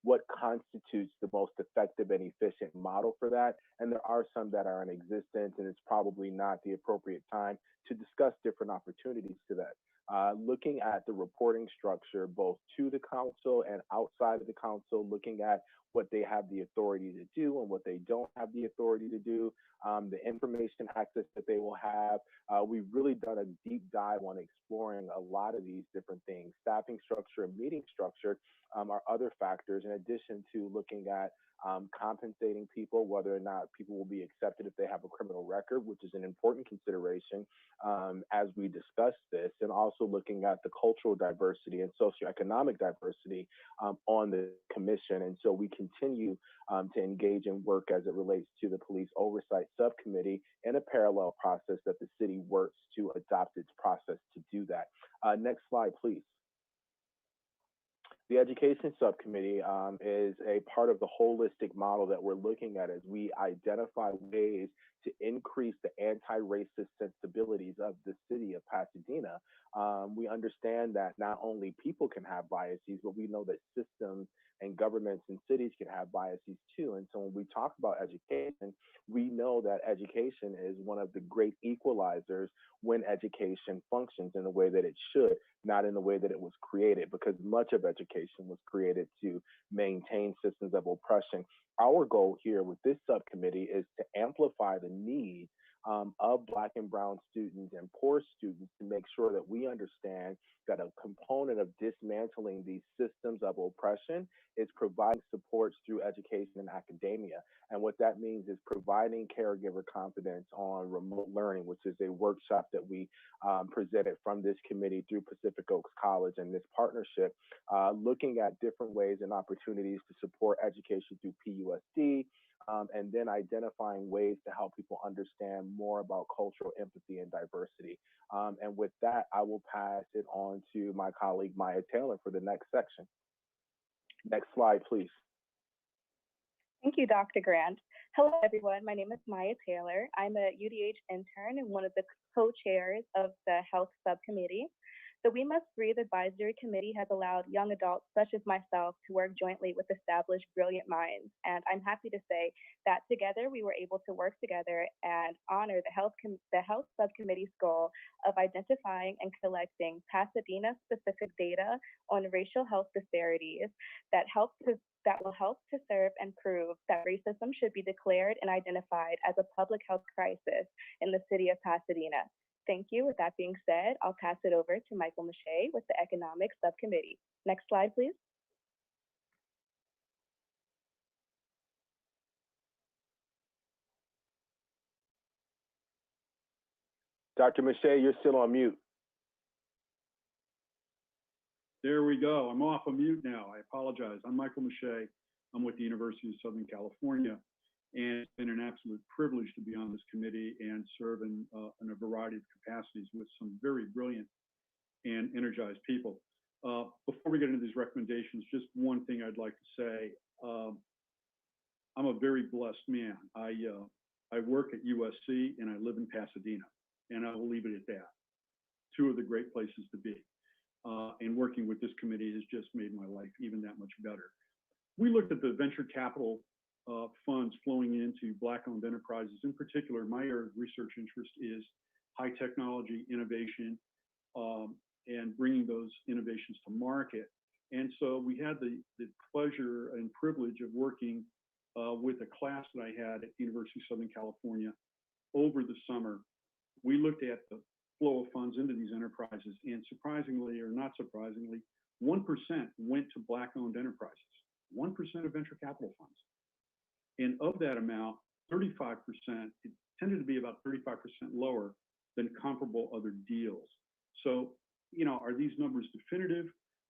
what constitutes the most effective and efficient model for that. And there are some that are in existence, and it's probably not the appropriate time to discuss different opportunities to that. Looking at the reporting structure, both to the council and outside of the council, looking at what they have the authority to do and what they don't have the authority to do, the information access that they will have. We've really done a deep dive on exploring a lot of these different things. Staffing structure and meeting structure are other factors, in addition to looking at compensating people, whether or not people will be accepted if they have a criminal record, which is an important consideration as we discuss this, and also looking at the cultural diversity and socioeconomic diversity on the commission. And so we continue to engage and work as it relates to the Police Oversight Subcommittee in a parallel process that the city works to adopt its process to do that. Next slide, please. The education subcommittee is a part of the holistic model that we're looking at as we identify ways to increase the anti-racist sensibilities of the city of Pasadena. We understand that not only people can have biases, but we know that systems and governments and cities can have biases too. And so when we talk about education, we know that education is one of the great equalizers when education functions in the way that it should, not in the way that it was created, because much of education was created to maintain systems of oppression. Our goal here with this subcommittee is to amplify the needs of Black and Brown students and poor students to make sure that we understand that a component of dismantling these systems of oppression is providing supports through education and academia. And what that means is providing caregiver confidence on remote learning, which is a workshop that we presented from this committee through Pacific Oaks College and this partnership, looking at different ways and opportunities to support education through PUSD, and then identifying ways to help people understand more about cultural empathy and diversity. And with that, I will pass it on to my colleague, Maya Taylor, for the next section. Next slide, please. Thank you, Dr. Grant. Hello, everyone. My name is Maya Taylor. I'm a UDH intern and one of the co-chairs of the Health Subcommittee. The We Must Breathe Advisory Committee has allowed young adults such as myself to work jointly with established brilliant minds. And I'm happy to say that together we were able to work together and honor the Health Subcommittee's goal of identifying and collecting Pasadena-specific data on racial health disparities that will help to serve and prove that racism should be declared and identified as a public health crisis in the city of Pasadena. Thank you. With that being said, I'll pass it over to Michael Mache with the Economic Subcommittee. Next slide, please. Dr. Mache, you're still on mute. There we go. I'm off of mute now. I apologize. I'm Michael Mache. I'm with the University of Southern California. And it's been an absolute privilege to be on this committee and serve in a variety of capacities with some very brilliant and energized people. Before we get into these recommendations, just one thing I'd like to say. I'm a very blessed man. I work at USC and I live in Pasadena, and I will leave it at that. Two of the great places to be. And working with this committee has just made my life even that much better. We looked at the venture capital funds flowing into Black-owned enterprises. In particular, my area of research interest is high technology innovation and bringing those innovations to market. And so we had the pleasure and privilege of working with a class that I had at the University of Southern California over the summer. We looked at the flow of funds into these enterprises, and surprisingly or not surprisingly, 1% went to Black-owned enterprises, 1% of venture capital funds. And of that amount, 35%, it tended to be about 35% lower than comparable other deals. So, are these numbers definitive?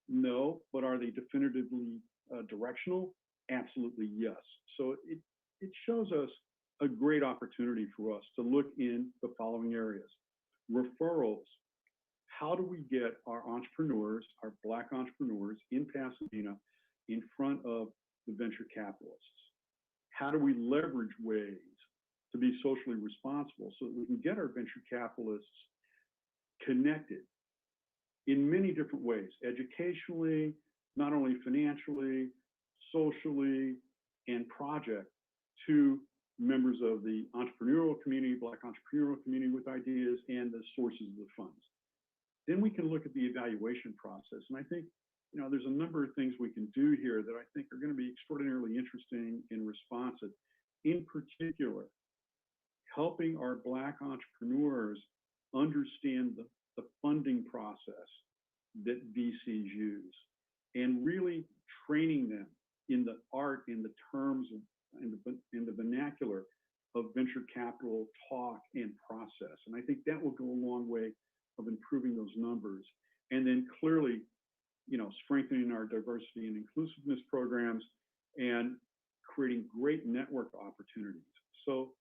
No, but are they definitively directional? Absolutely yes. So it shows us a great opportunity for us to look in the following areas. Referrals. How do we get our entrepreneurs, our Black entrepreneurs in Pasadena in front of the venture capitalists? How do we leverage ways to be socially responsible so that we can get our venture capitalists connected in many different ways, educationally, not only financially, socially, and project to members of the entrepreneurial community, Black entrepreneurial community with ideas and the sources of the funds. Then we can look at the evaluation process. And I think, there's a number of things we can do here that I think are going to be extraordinarily interesting and responsive. In particular, helping our Black entrepreneurs understand the funding process that VCs use and really training them in the art, in the terms, in the vernacular of venture capital talk and process. And I think that will go a long way of improving those numbers. And then clearly, strengthening our diversity and inclusiveness programs and creating great network opportunities. So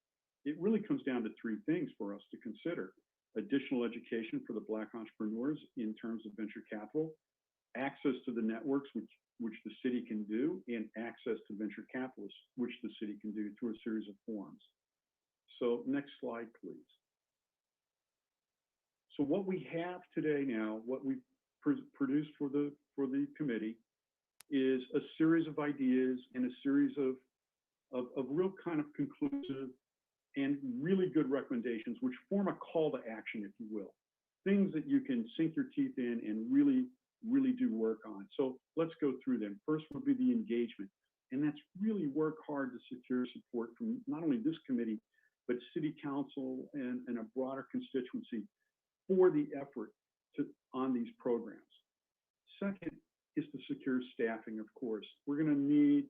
it really comes down to three things for us to consider. Additional education for the Black entrepreneurs in terms of venture capital, access to the networks, which the city can do, and access to venture capitalists, which the city can do through a series of forums. So next slide, please. So what we have today now, what we've produced for the committee is a series of ideas and a series of real kind of conclusive and really good recommendations, which form a call to action, if you will. Things that you can sink your teeth in and really do work on. So let's go through them. First would be the engagement. And that's really work hard to secure support from not only this committee, but city council and a broader constituency for the effort on these programs. Second is to secure staffing, of course. We're going to need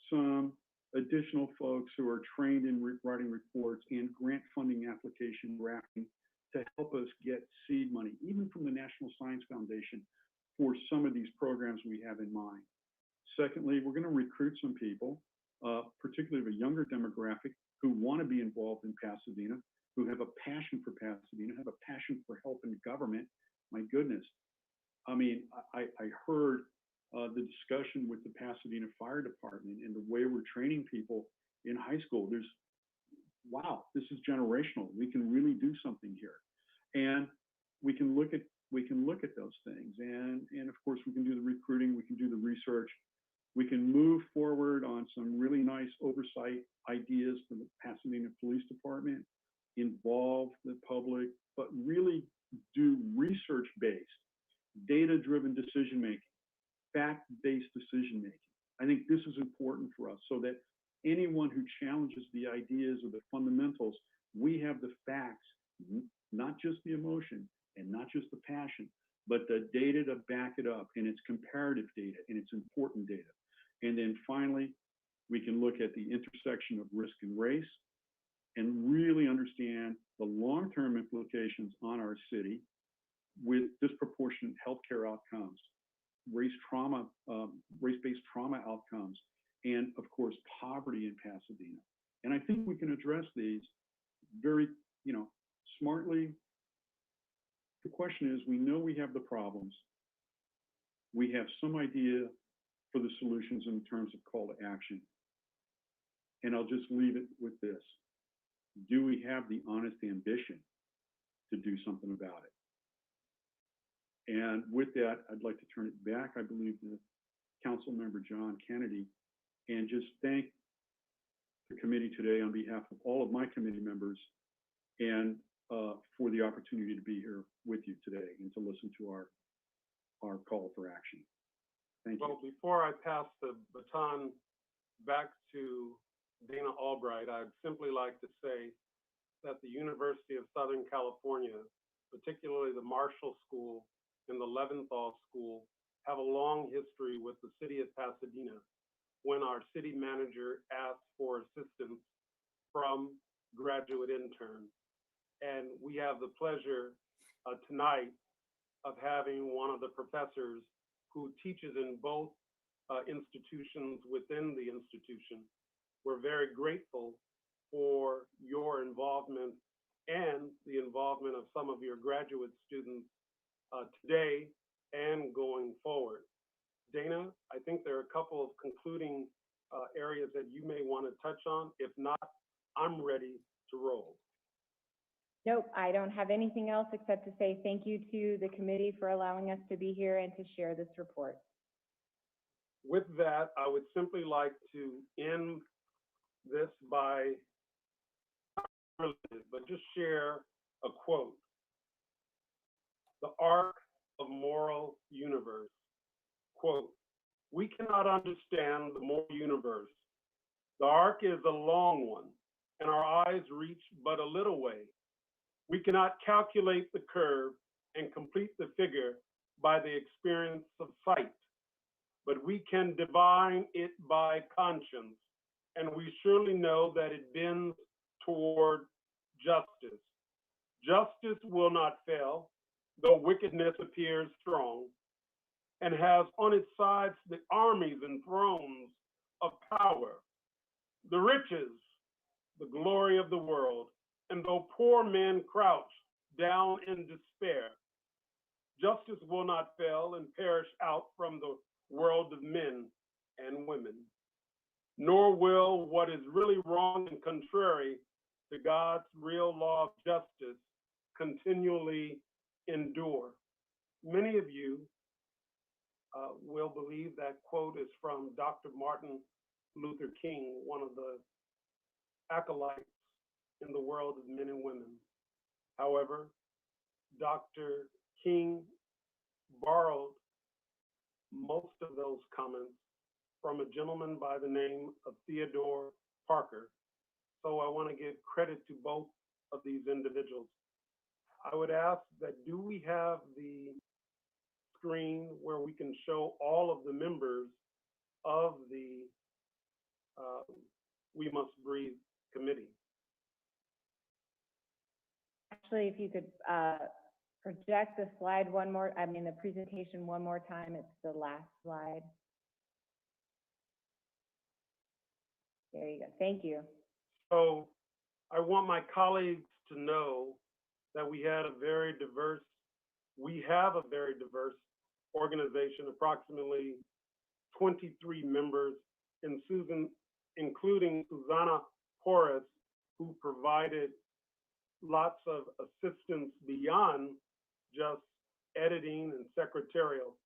some additional folks who are trained in writing reports and grant funding application drafting to help us get seed money, even from the National Science Foundation, for some of these programs we have in mind. Secondly, we're going to recruit some people, particularly of a younger demographic, who want to be involved in Pasadena, who have a passion for Pasadena, have a passion for helping government. My goodness. I mean, I heard the discussion with the Pasadena Fire Department and the way we're training people in high school. Wow, this is generational. We can really do something here. And we can look at those things. And of course, we can do the recruiting, we can do the research. We can move forward on some really nice oversight ideas for the Pasadena Police Department, involve the public, but really do research-based, data-driven decision-making, fact-based decision-making. I think this is important for us so that anyone who challenges the ideas or the fundamentals, we have the facts, not just the emotion and not just the passion, but the data to back it up, and it's comparative data and it's important data. And then finally, we can look at the intersection of risk and race and really understand the long-term implications on our city with disproportionate healthcare outcomes, race-based trauma outcomes, and of course, poverty in Pasadena. And I think we can address these very, smartly. The question is, we know we have the problems. We have some idea for the solutions in terms of call to action. And I'll just leave it with this. Do we have the honest ambition to do something about it? And with that, I'd like to turn it back, I believe, to Council Member John Kennedy, and just thank the committee today on behalf of all of my committee members and for the opportunity to be here with you today and to listen to our call for action. Thank you. Well, before I pass the baton back to Dana Albright, I'd simply like to say that the University of Southern California, particularly the Marshall School and the Leventhal School, have a long history with the city of Pasadena when our city manager asked for assistance from graduate interns. And we have the pleasure tonight of having one of the professors who teaches in both institutions within the institution. We're very grateful for your involvement and the involvement of some of your graduate students today and going forward. Dana, I think there are a couple of concluding areas that you may want to touch on. If not, I'm ready to roll. Nope, I don't have anything else except to say thank you to the committee for allowing us to be here and to share this report. With that, I would simply like to end this by, but just share a quote. The arc of moral universe, quote, "We cannot understand the moral universe. The arc is a long one, and our eyes reach but a little way. We cannot calculate the curve and complete the figure by the experience of sight, but we can divine it by conscience, and we surely know that it bends toward justice. Justice will not fail, though wickedness appears strong, and has on its sides the armies and thrones of power, the riches, the glory of the world, and though poor men crouch down in despair, justice will not fail and perish out from the world of men and women, nor will what is really wrong and contrary to God's real law of justice continually endure. Many of you will believe that quote is from Dr. Martin Luther King, one of the acolytes in the world of men and women. However, Dr. King borrowed most of those comments from a gentleman by the name of Theodore Parker. So I want to give credit to both of these individuals. I would ask that, do we have the screen where we can show all of the members of the We Must Breathe committee? Actually, if you could project the slide the presentation one more time, it's the last slide. There you go, thank you. So I want my colleagues to know that we have a very diverse organization, approximately 23 members, including Susanna Perez, who provided lots of assistance beyond just editing and secretarial.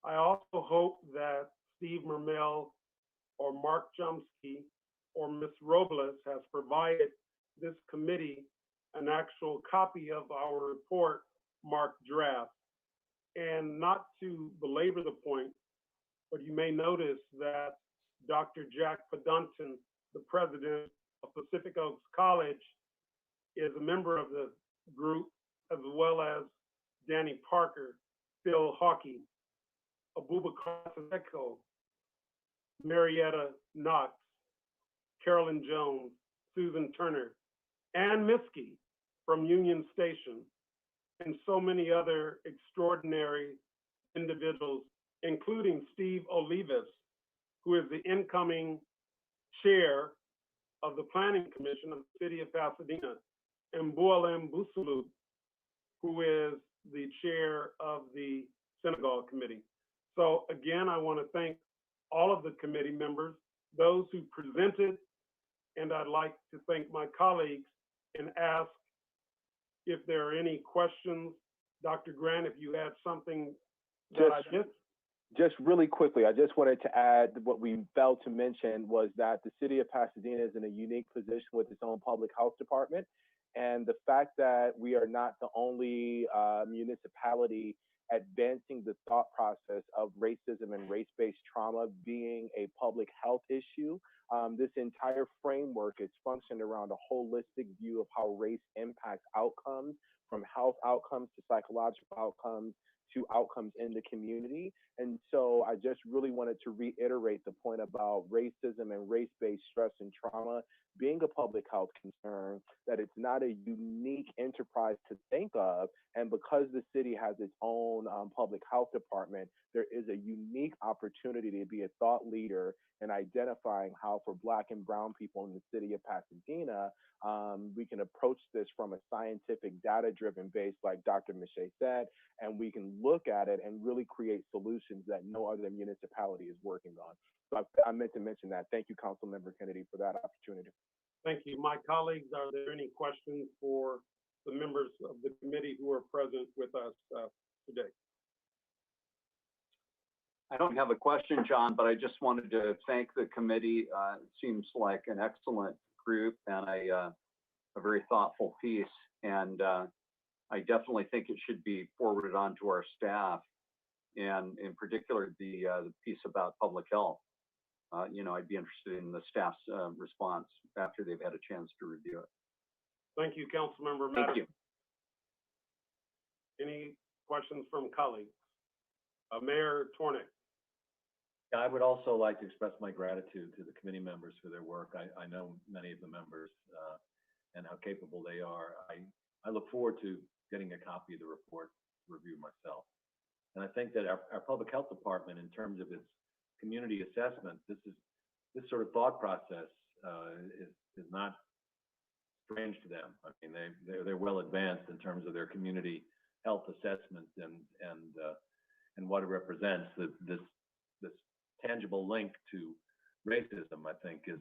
I also hope that Steve Mermel or Mark Chomsky or Ms. Robles has provided this committee an actual copy of our report marked draft. And not to belabor the point, but you may notice that Dr. Jack Pedunton, the president of Pacific Oaks College, is a member of the group, as well as Danny Parker, Phil Hockey, Abubakar Seko, Marietta Knox, Carolyn Jones, Susan Turner, and Miskey from Union Station, and so many other extraordinary individuals, including Steve Olivas, who is the incoming chair of the Planning Commission of the City of Pasadena, and Boalem Busulu, who is the chair of the Synagogue Committee. So again, I want to thank all of the committee members, those who presented, and I'd like to thank my colleagues and ask if there are any questions. Dr. Grant, if you had something that I missed. Just really quickly, I just wanted to add what we failed to mention was that the city of Pasadena is in a unique position with its own public health department. And the fact that we are not the only municipality advancing the thought process of racism and race-based trauma being a public health issue. This entire framework is functioned around a holistic view of how race impacts outcomes, from health outcomes to psychological outcomes to outcomes in the community. And so I just really wanted to reiterate the point about racism and race-based stress and trauma being a public health concern, that it's not a unique enterprise to think of. And because the city has its own public health department, there is a unique opportunity to be a thought leader in identifying how for Black and Brown people in the city of Pasadena, we can approach this from a scientific, data-driven base, like Dr. Miche said, and we can look at it and really create solutions that no other municipality is working on. So I meant to mention that. Thank you, Councilmember Kennedy, for that opportunity. Thank you. My colleagues, are there any questions for the members of the committee who are present with us today? I don't have a question, John, but I just wanted to thank the committee. It seems like an excellent group and a very thoughtful piece. And I definitely think it should be forwarded on to our staff, and in particular, the piece about public health. I'd be interested in the staff's response after they've had a chance to review it. Thank you, Councilmember. Thank you. Any questions from colleagues? Mayor Tornick. I would also like to express my gratitude to the committee members for their work. I know many of the members and how capable they are. I look forward to getting a copy of the report to review myself. And I think that our public health department, in terms of its community assessment, this sort of thought process is not strange to them. I mean, they're well advanced in terms of their community health assessment and what it represents. This tangible link to racism, I think, is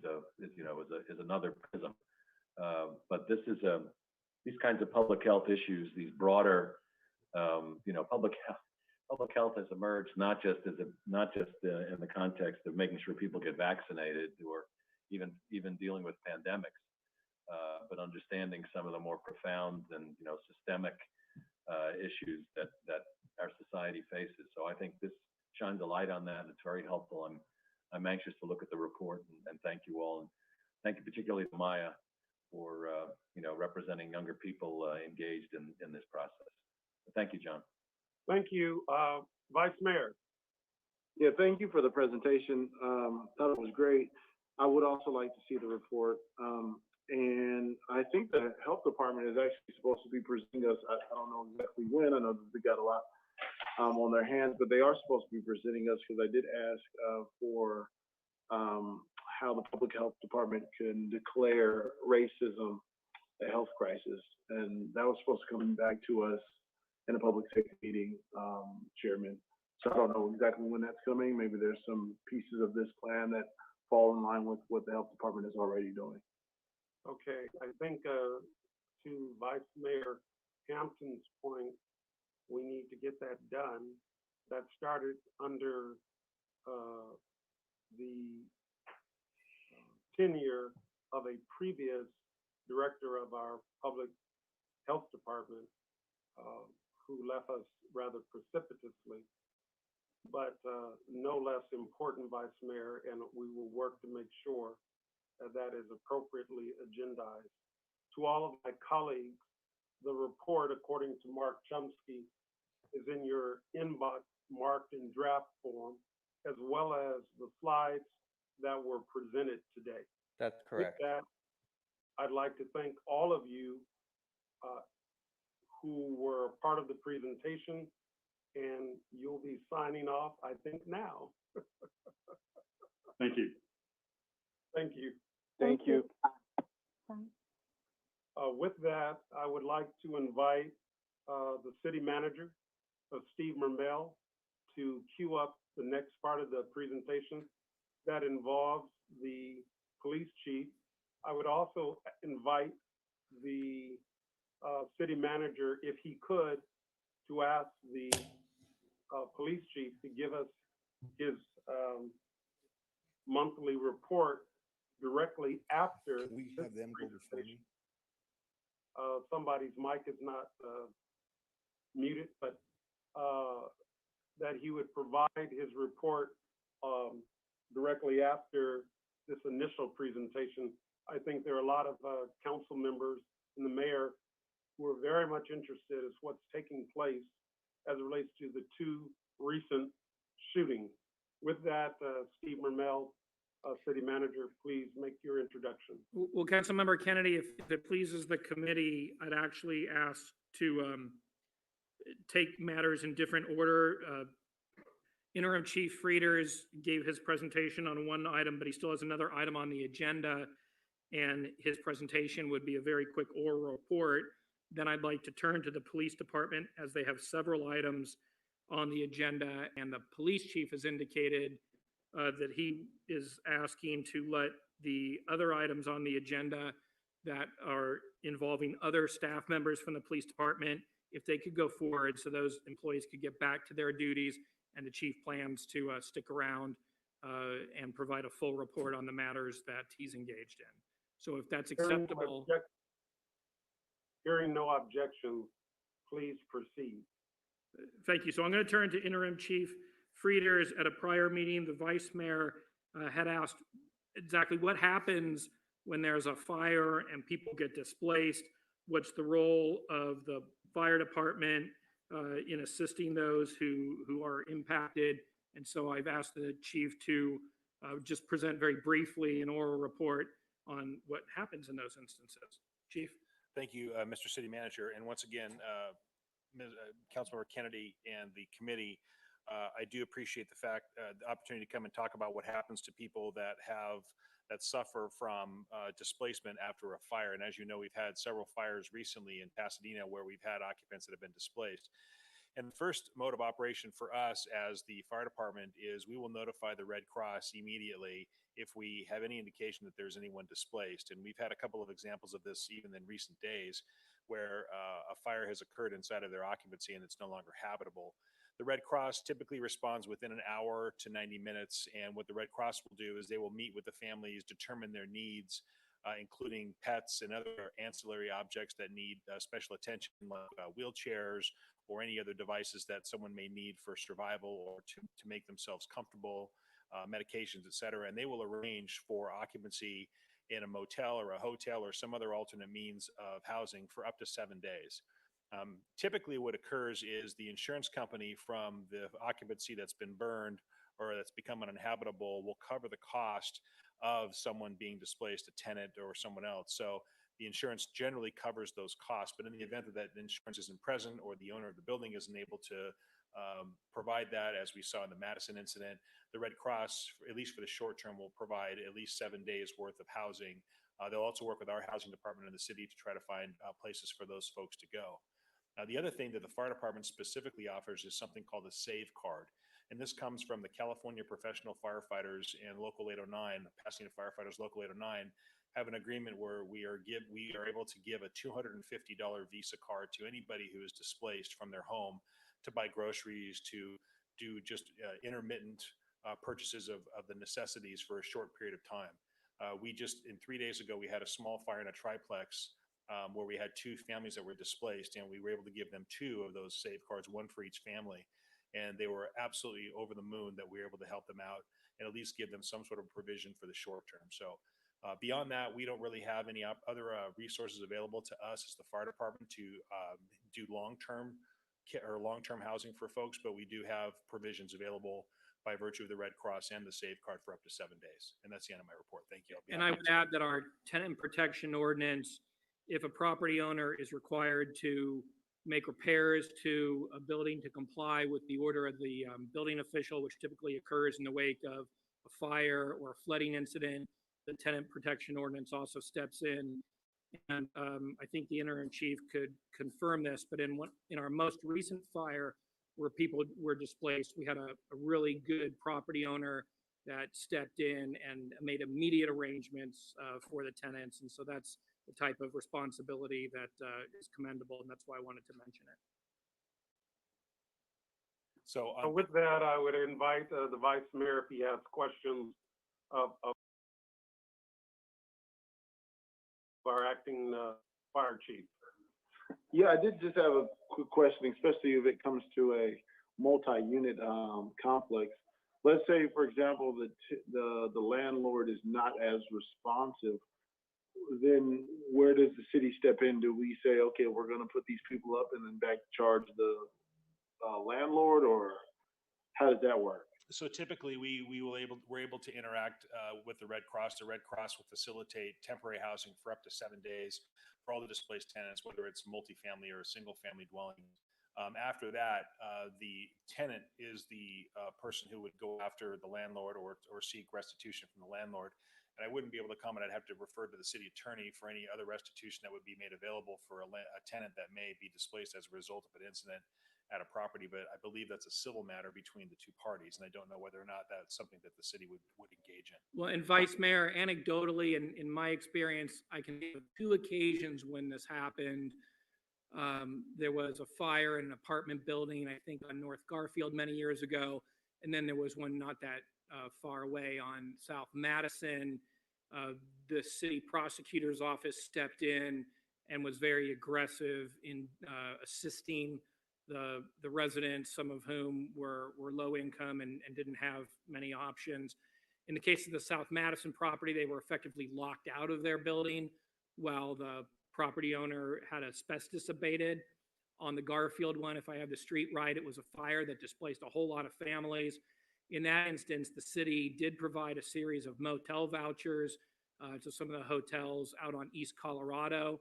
another prism. But these kinds of public health issues, these broader, public health has emerged not just in the context of making sure people get vaccinated or even dealing with pandemics, but understanding some of the more profound and systemic issues that our society faces. So I think this shines a light on that, and it's very helpful. I'm anxious to look at the report and thank you all, and thank you particularly to Maya for representing younger people engaged in this process. Thank you, John. Thank you, Vice Mayor. Yeah, thank you for the presentation. Thought it was great. I would also like to see the report. And I think the health department is actually supposed to be presenting us, I don't know exactly when, I know that they got a lot on their hands, but they are supposed to be presenting us, because I did ask for how the public health department can declare racism a health crisis. And that was supposed to come back to us in a public safety meeting, Chairman. So I don't know exactly when that's coming. Maybe there's some pieces of this plan that fall in line with what the health department is already doing. Okay, I think to Vice Mayor Hampton's point, we need to get that done. That started under the tenure of a previous director of our public health department, who left us rather precipitously, but no less important, Vice Mayor, and we will work to make sure that is appropriately agendized. To all of my colleagues, the report, according to Mark Chomsky, is in your inbox, marked in draft form, as well as the slides that were presented today. That's correct. With that, I'd like to thank all of you who were part of the presentation, and you'll be signing off, I think, now. Thank you. Thank you. Thank you. With that, I would like to invite the city manager, Steve Mermel, to queue up the next part of the presentation that involves the police chief. I would also invite the city manager, if he could, to ask the police chief to give us his monthly report directly after. Can we have them go before me? Somebody's mic is not muted, but that he would provide his report directly after this initial presentation. I think there are a lot of council members and the mayor who are very much interested in what's taking place as it relates to the two recent shootings. With that, Steve Mermel, City Manager, please make your introduction. Well, Councilmember Kennedy, if it pleases the committee, I'd actually ask to take matters in different order. Interim Chief Frieders gave his presentation on one item, but he still has another item on the agenda, and his presentation would be a very quick oral report. Then I'd like to turn to the police department, as they have several items on the agenda, and the police chief has indicated that he is asking to let the other items on the agenda that are involving other staff members from the police department, if they could go forward so those employees could get back to their duties, and the chief plans to stick around and provide a full report on the matters that he's engaged in. So if that's acceptable. Hearing no objection, please proceed. Thank you. So I'm going to turn to Interim Chief Frieders. At a prior meeting, the Vice Mayor had asked exactly what happens when there's a fire and people get displaced. What's the role of the fire department in assisting those who are impacted? And so I've asked the chief to just present very briefly an oral report on what happens in those instances. Chief. Thank you, Mr. City Manager. And once again, Councilmember Kennedy and the committee, I do appreciate the opportunity to come and talk about what happens to people that that suffer from displacement after a fire. And as you know, we've had several fires recently in Pasadena where we've had occupants that have been displaced. And the first mode of operation for us as the fire department is we will notify the Red Cross immediately if we have any indication that there's anyone displaced. And we've had a couple of examples of this even in recent days where a fire has occurred inside of their occupancy and it's no longer habitable. The Red Cross typically responds within an hour to 90 minutes. And what the Red Cross will do is they will meet with the families, determine their needs, including pets and other ancillary objects that need special attention, like wheelchairs or any other devices that someone may need for survival or to make themselves comfortable, medications, et cetera. And they will arrange for occupancy in a motel or a hotel or some other alternate means of housing for up to 7 days. Typically what occurs is the insurance company from the occupancy that's been burned or that's become uninhabitable will cover the cost of someone being displaced, a tenant or someone else. So the insurance generally covers those costs, but in the event that that insurance isn't present or the owner of the building isn't able to provide that, as we saw in the Madison incident, the Red Cross, at least for the short term, will provide at least 7 days worth of housing. They'll also work with our housing department in the city to try to find places for those folks to go. Now, the other thing that the fire department specifically offers is something called a Save Card. And this comes from the California Professional Firefighters and Local 809, Pasadena Firefighters Local 809, have an agreement where we are able to give a $250 Visa card to anybody who is displaced from their home to buy groceries, to do just intermittent purchases of the necessities for a short period of time. In 3 days ago, we had a small fire in a triplex where we had 2 families that were displaced, and we were able to give them 2 of those Save Cards, 1 for each family. And they were absolutely over the moon that we were able to help them out and at least give them some sort of provision for the short term. So beyond that, we don't really have any other resources available to us as the fire department to do long-term housing for folks, but we do have provisions available by virtue of the Red Cross and the Save Card for up to 7 days. And that's the end of my report. Thank you. And I would add that our tenant protection ordinance, if a property owner is required to make repairs to a building to comply with the order of the building official, which typically occurs in the wake of a fire or a flooding incident, the tenant protection ordinance also steps in. And I think the interim chief could confirm this, but in our most recent fire where people were displaced, we had a really good property owner that stepped in and made immediate arrangements for the tenants. And so that's the type of responsibility that is commendable, and that's why I wanted to mention it. So with that, I would invite the vice mayor if he has questions of our acting fire chief. Yeah, I did just have a quick question, especially if it comes to a multi-unit complex. Let's say, for example, the landlord is not as responsive. Then where does the city step in? Do we say, okay, we're going to put these people up and then back charge the landlord, or how does that work? So typically, we're able to interact with the Red Cross. The Red Cross will facilitate temporary housing for up to 7 days for all the displaced tenants, whether it's multifamily or a single-family dwelling. After that, the tenant is the person who would go after the landlord or seek restitution from the landlord. And I wouldn't be able to comment. I'd have to refer to the city attorney for any other restitution that would be made available for a tenant that may be displaced as a result of an incident at a property. But I believe that's a civil matter between the 2 parties. And I don't know whether or not that's something that the city would engage in. Well, and Vice Mayor, anecdotally, in my experience, I can think of 2 occasions when this happened. There was a fire in an apartment building, I think on North Garfield many years ago. And then there was one not that far away on South Madison. The city prosecutor's office stepped in and was very aggressive in assisting the residents, some of whom were low income and didn't have many options. In the case of the South Madison property, they were effectively locked out of their building while the property owner had asbestos abated. On the Garfield one, if I have the street right, it was a fire that displaced a whole lot of families. In that instance, the city did provide a series of motel vouchers to some of the hotels out on East Colorado,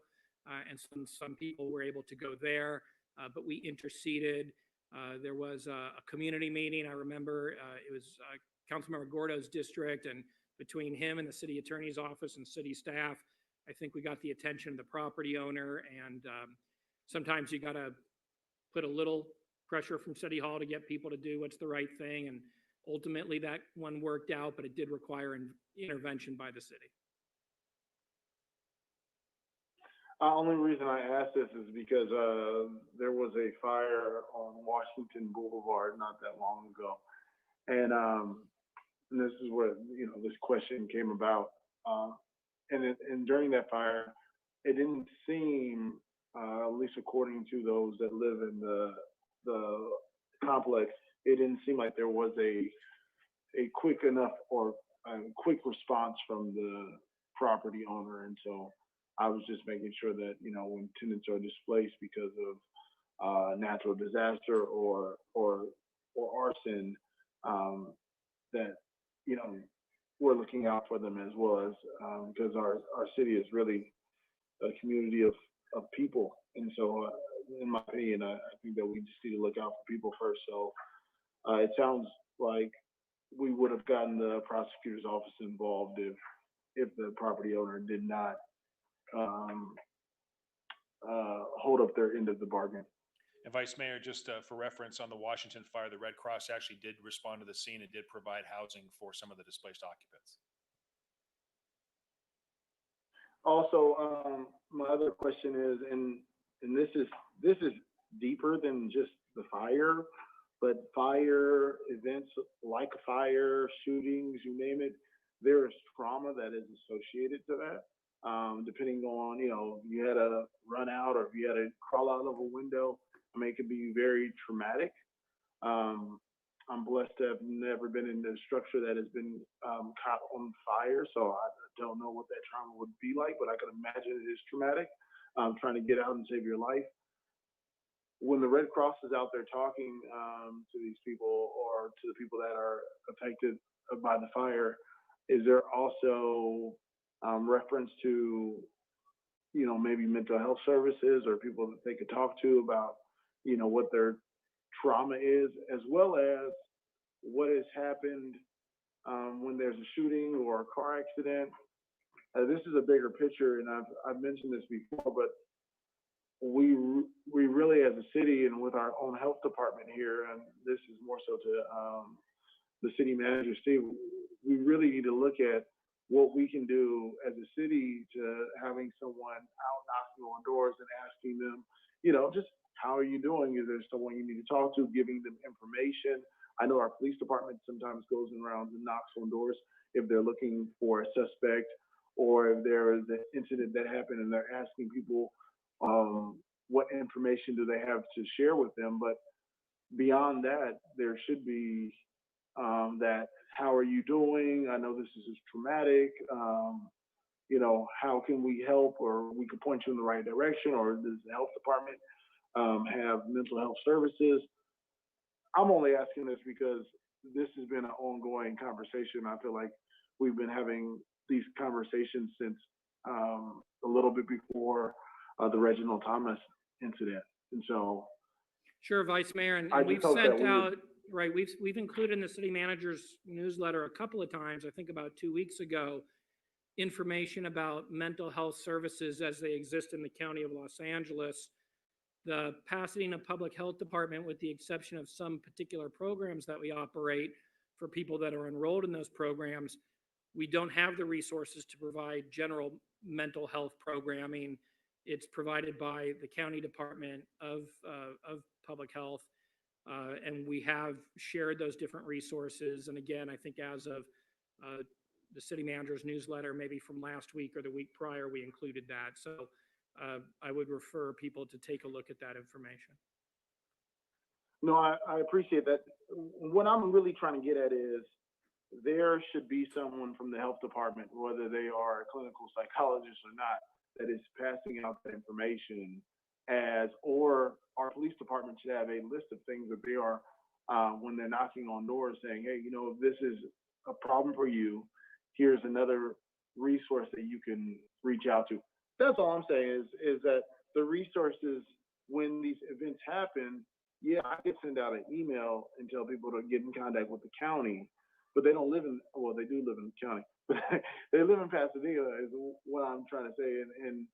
and some people were able to go there, but we interceded. There was a community meeting. I remember it was Councilmember Gordo's district, and between him and the city attorney's office and city staff, I think we got the attention of the property owner, and sometimes you got to put a little pressure from City Hall to get people to do what's the right thing, and ultimately that one worked out, but it did require intervention by the city. Only reason I asked this is because there was a fire on Washington Boulevard not that long ago, and this is where this question came about. And during that fire, it didn't seem, at least according to those that live in the complex, it didn't seem like there was a quick enough or a quick response from the property owner. And so I was just making sure that, when tenants are displaced because of natural disaster or arson, that, we're looking out for them as well, as because our city is really a community of people. And so, in my opinion, I think that we just need to look out for people first. So it sounds like we would have gotten the prosecutor's office involved if the property owner did not hold up their end of the bargain. And Vice Mayor, just for reference on the Washington fire, the Red Cross actually did respond to the scene and did provide housing for some of the displaced occupants. Also, my other question is, and this is deeper than just the fire, but fire events like fire, shootings, you name it, there is trauma that is associated to that. Depending on, you had to run out or if you had to crawl out of a window, it could be very traumatic. I'm blessed to have never been in a structure that has been caught on fire, so I don't know what that trauma would be like, but I can imagine it is traumatic, trying to get out and save your life. When the Red Cross is out there talking to these people or to the people that are affected by the fire, is there also reference to, maybe mental health services or people that they could talk to about, what their trauma is, as well as what has happened when there's a shooting or a car accident? This is a bigger picture, and I've mentioned this before, but we really, as a city and with our own health department here, and this is more so to the city manager, Steve, we really need to look at what we can do as a city to having someone out knocking on doors and asking them, just how are you doing? Is there someone you need to talk to, giving them information? I know our police department sometimes goes around and knocks on doors if they're looking for a suspect or if there is an incident that happened and they're asking people what information do they have to share with them. But beyond that, there should be that, how are you doing? I know this is traumatic. How can we help, or we could point you in the right direction, or does the health department have mental health services? I'm only asking this because this has been an ongoing conversation. I feel like we've been having these conversations since a little bit before the Reginald Thomas incident. And so. Sure, Vice Mayor, and we've sent out, right, we've included in the city manager's newsletter a couple of times, I think about 2 weeks ago, information about mental health services as they exist in the county of Los Angeles. The Pasadena Public Health Department, with the exception of some particular programs that we operate for people that are enrolled in those programs, we don't have the resources to provide general mental health programming. It's provided by the County Department of Public Health, and we have shared those different resources. And again, I think as of the city manager's newsletter, maybe from last week or the week prior, we included that. So I would refer people to take a look at that information. No, I appreciate that. What I'm really trying to get at is there should be someone from the health department, whether they are a clinical psychologist or not, that is passing out that information or our police department should have a list of things that they are, when they're knocking on doors saying, hey, if this is a problem for you, here's another resource that you can reach out to. That's all I'm saying is that the resources, when these events happen, yeah, I could send out an email and tell people to get in contact with the county, but they don't live in, well, they do live in the county, they live in Pasadena is what I'm trying to say. And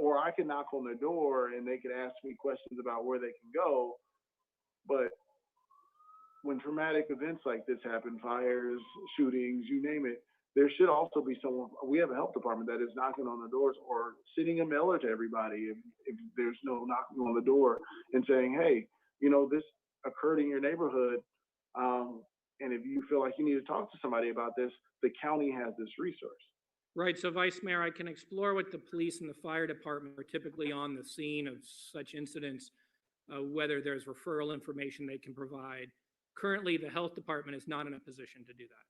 or I can knock on their door and they can ask me questions about where they can go. But when traumatic events like this happen, fires, shootings, you name it, there should also be someone, we have a health department that is knocking on the doors or sending a mailer to everybody if there's no knocking on the door and saying, hey, you know, this occurred in your neighborhood. And if you feel like you need to talk to somebody about this, the county has this resource. Right, so Vice Mayor, I can explore what the police and the fire department are typically on the scene of such incidents, whether there's referral information they can provide. Currently, the health department is not in a position to do that.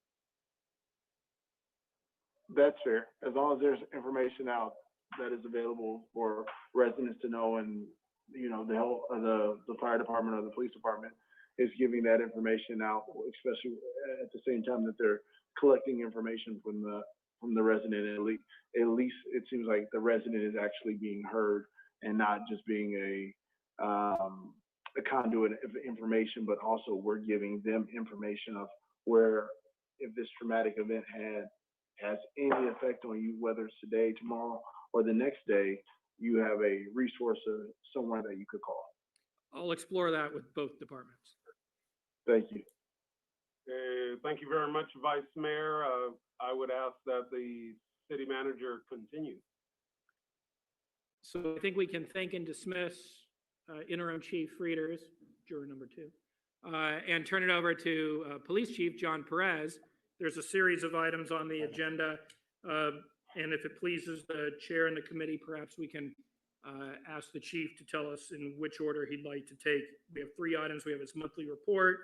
That's fair, as long as there's information out that is available for residents to know, and you know the fire department or the police department is giving that information out, especially at the same time that they're collecting information from the resident. At least it seems like the resident is actually being heard and not just being a conduit of information, but also we're giving them information of where, if this traumatic event has any effect on you, whether it's today, tomorrow, or the next day, you have a resource of somewhere that you could call. I'll explore that with both departments. Thank you. Thank you very much, Vice Mayor. I would ask that the city manager continue. So I think we can thank and dismiss Interim Chief Frieders, juror number 2, and turn it over to Police Chief John Perez. There's a series of items on the agenda, and if it pleases the chair and the committee, perhaps we can ask the chief to tell us in which order he'd like to take. We have 3 items. We have his monthly report.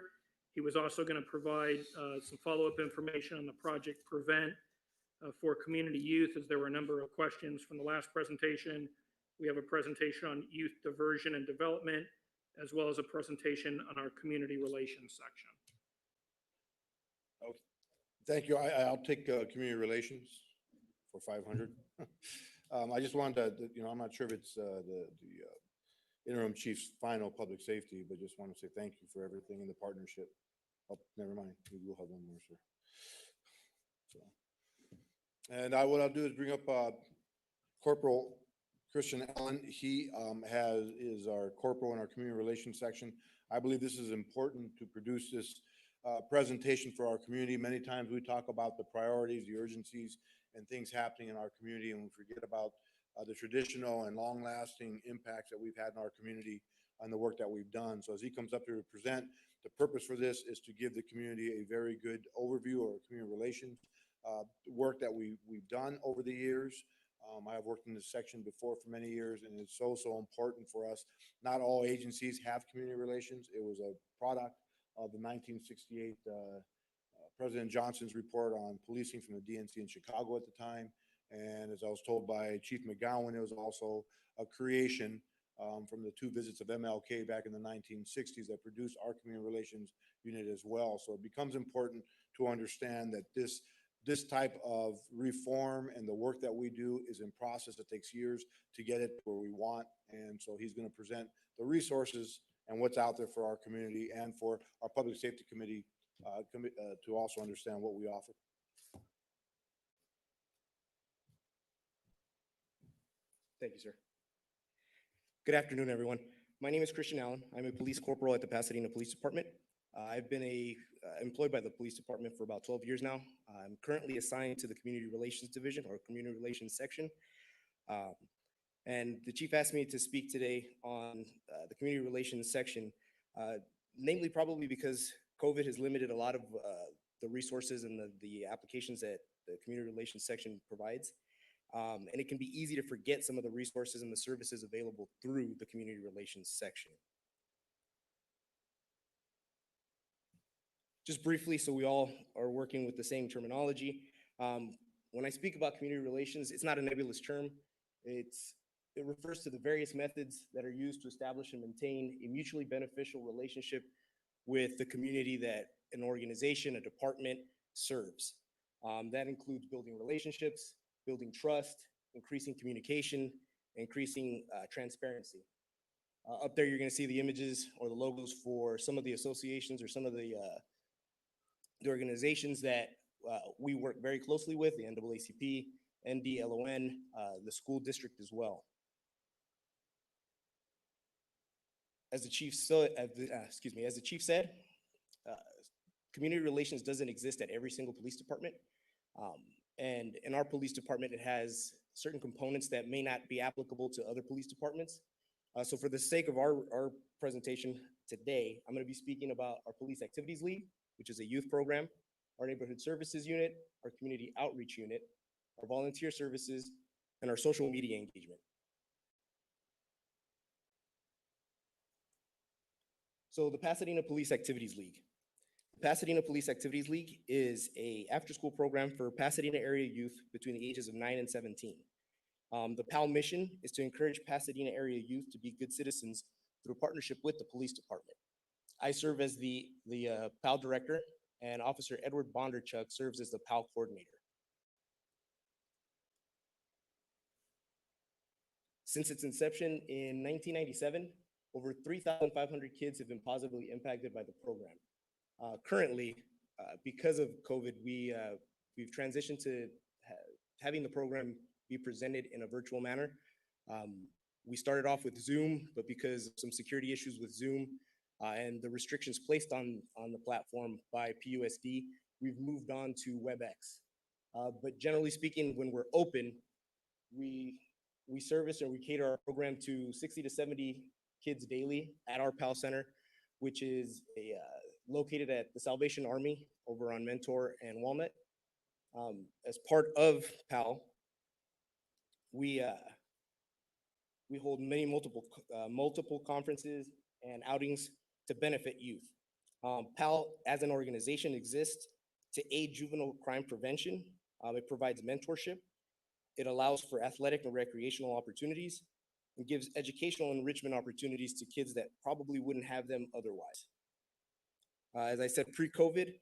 He was also going to provide some follow-up information on the Project Prevent for community youth, as there were a number of questions from the last presentation. We have a presentation on youth diversion and development, as well as a presentation on our community relations section. Thank you. I'll take community relations for 500. I just wanted to, I'm not sure if it's the interim chief's final public safety, but just want to say thank you for everything in the partnership. Oh, never mind. We will have one more, sir. So, and what I'll do is bring up Corporal Christian Allen. He is our corporal in our community relations section. I believe this is important to produce this presentation for our community. Many times we talk about the priorities, the urgencies, and things happening in our community, and we forget about the traditional and long-lasting impacts that we've had in our community and the work that we've done. So as he comes up here to present, the purpose for this is to give the community a very good overview of community relations work that we've done over the years. I have worked in this section before for many years, and it's so important for us. Not all agencies have community relations. It was a product of the 1968 President Johnson's report on policing from the DNC in Chicago at the time. And as I was told by Chief McGowan, it was also a creation from the 2 visits of MLK back in the 1960s that produced our community relations unit as well. So it becomes important to understand that this type of reform and the work that we do is in process. It takes years to get it where we want. And so he's going to present the resources and what's out there for our community and for our public safety committee to also understand what we offer. Thank you, sir. Good afternoon, everyone. My name is Christian Allen. I'm a police corporal at the Pasadena Police Department. I've been employed by the police department for about 12 years now. I'm currently assigned to the Community Relations Division or Community Relations Section. And the chief asked me to speak today on the Community Relations Section, namely probably because COVID has limited a lot of the resources and the applications that the Community Relations Section provides. And it can be easy to forget some of the resources and the services available through the Community Relations Section. Just briefly, so we all are working with the same terminology. When I speak about community relations, it's not a nebulous term. It refers to the various methods that are used to establish and maintain a mutually beneficial relationship with the community that an organization, a department serves. That includes building relationships, building trust, increasing communication, increasing transparency. Up there, you're going to see the images or the logos for some of the associations or some of the organizations that we work very closely with, the NAACP, NDLON, the school district as well. As the chief said, community relations doesn't exist at every single police department. And in our police department, it has certain components that may not be applicable to other police departments. So for the sake of our presentation today, I'm going to be speaking about our Police Activities League, which is a youth program, our Neighborhood Services Unit, our Community Outreach Unit, our Volunteer Services, and our social media engagement. So the Pasadena Police Activities League. The Pasadena Police Activities League is a after-school program for Pasadena area youth between the ages of 9 and 17. The PAL mission is to encourage Pasadena area youth to be good citizens through partnership with the police department. I serve as the PAL director, and Officer Edward Bondarchuk serves as the PAL coordinator. Since its inception in 1997, over 3,500 kids have been positively impacted by the program. Currently, because of COVID, we've transitioned to having the program be presented in a virtual manner. We started off with Zoom, but because of some security issues with Zoom and the restrictions placed on the platform by PUSD, we've moved on to WebEx. But generally speaking, when we're open, we service and we cater our program to 60 to 70 kids daily at our PAL Center, which is located at the Salvation Army over on Mentor and Walnut. As part of PAL, we hold multiple conferences and outings to benefit youth. PAL as an organization exists to aid juvenile crime prevention. It provides mentorship. It allows for athletic and recreational opportunities and gives educational enrichment opportunities to kids that probably wouldn't have them otherwise. As I said, pre-COVID,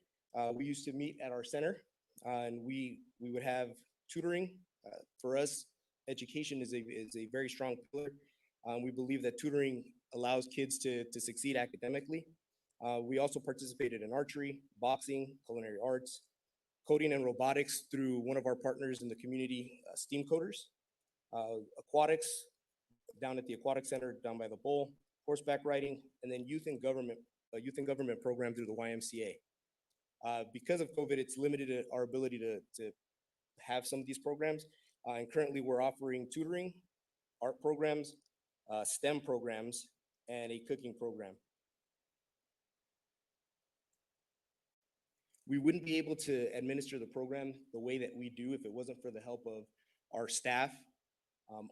we used to meet at our center and we would have tutoring. For us, education is a very strong pillar. We believe that tutoring allows kids to succeed academically. We also participated in archery, boxing, culinary arts, coding and robotics through one of our partners in the community, STEAM Coders, aquatics down at the Aquatic Center down by the bowl, horseback riding, and then youth and government program through the YMCA. Because of COVID, it's limited our ability to have some of these programs. And currently we're offering tutoring, art programs, STEM programs, and a cooking program. We wouldn't be able to administer the program the way that we do if it wasn't for the help of our staff.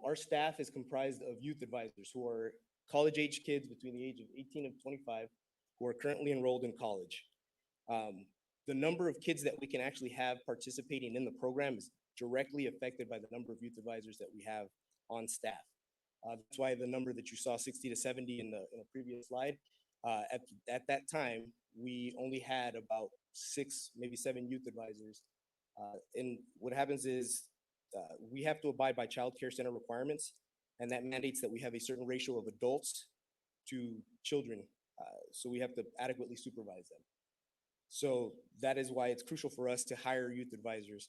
Our staff is comprised of youth advisors who are college-age kids between the age of 18 and 25 who are currently enrolled in college. The number of kids that we can actually have participating in the program is directly affected by the number of youth advisors that we have on staff. That's why the number that you saw, 60 to 70 in the previous slide, at that time, we only had about 6, maybe 7 youth advisors. And what happens is we have to abide by child care center requirements, and that mandates that we have a certain ratio of adults to children. So we have to adequately supervise them. So that is why it's crucial for us to hire youth advisors.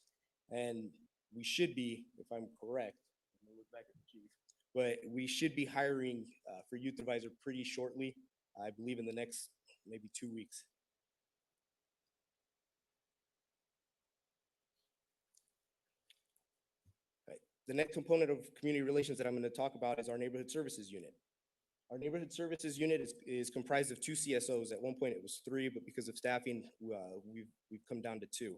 And we should be, if I'm correct, I'm gonna look back at the chief, but we should be hiring for youth advisor pretty shortly, I believe in the next maybe 2 weeks. Right. The next component of community relations that I'm going to talk about is our Neighborhood Services Unit. Our Neighborhood Services Unit is comprised of 2 CSOs. At one point it was 3, but because of staffing, we've come down to 2.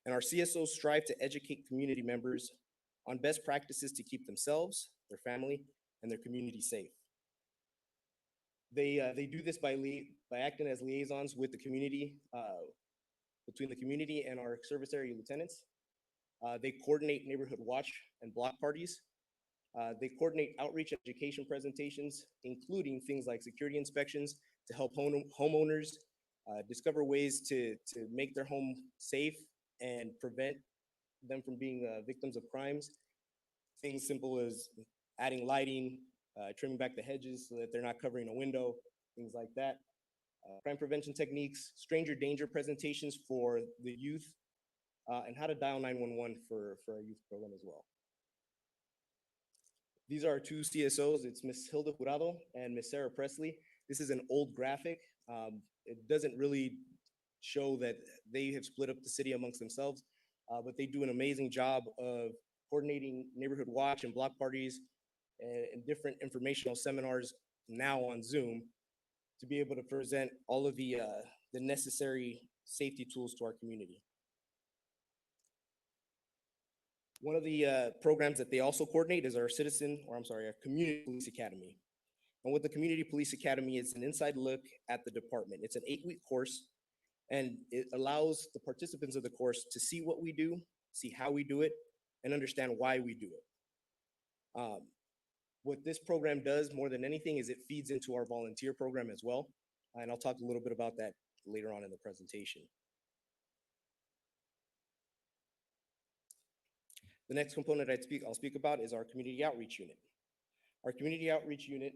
And our CSOs strive to educate community members on best practices to keep themselves, their family, and their community safe. They do this by acting as liaisons with the community, between the community and our service area lieutenants. They coordinate neighborhood watch and block parties. They coordinate outreach education presentations, including things like security inspections to help homeowners discover ways to make their home safe and prevent them from being victims of crimes. Things simple as adding lighting, trimming back the hedges so that they're not covering a window, things like that. Crime prevention techniques, stranger danger presentations for the youth, and how to dial 911 for our youth program as well. These are our two CSOs. It's Ms. Hilda Jurado and Ms. Sarah Presley. This is an old graphic. It doesn't really show that they have split up the city amongst themselves, but they do an amazing job of coordinating neighborhood watch and block parties and different informational seminars now on Zoom to be able to present all of the necessary safety tools to our community. One of the programs that they also coordinate is our our Community Police Academy. And what the Community Police Academy is an inside look at the department. It's an 8-week course, and it allows the participants of the course to see what we do, see how we do it, and understand why we do it. What this program does more than anything is it feeds into our volunteer program as well. And I'll talk a little bit about that later on in the presentation. The next component I'll speak about is our community outreach unit. Our community outreach unit,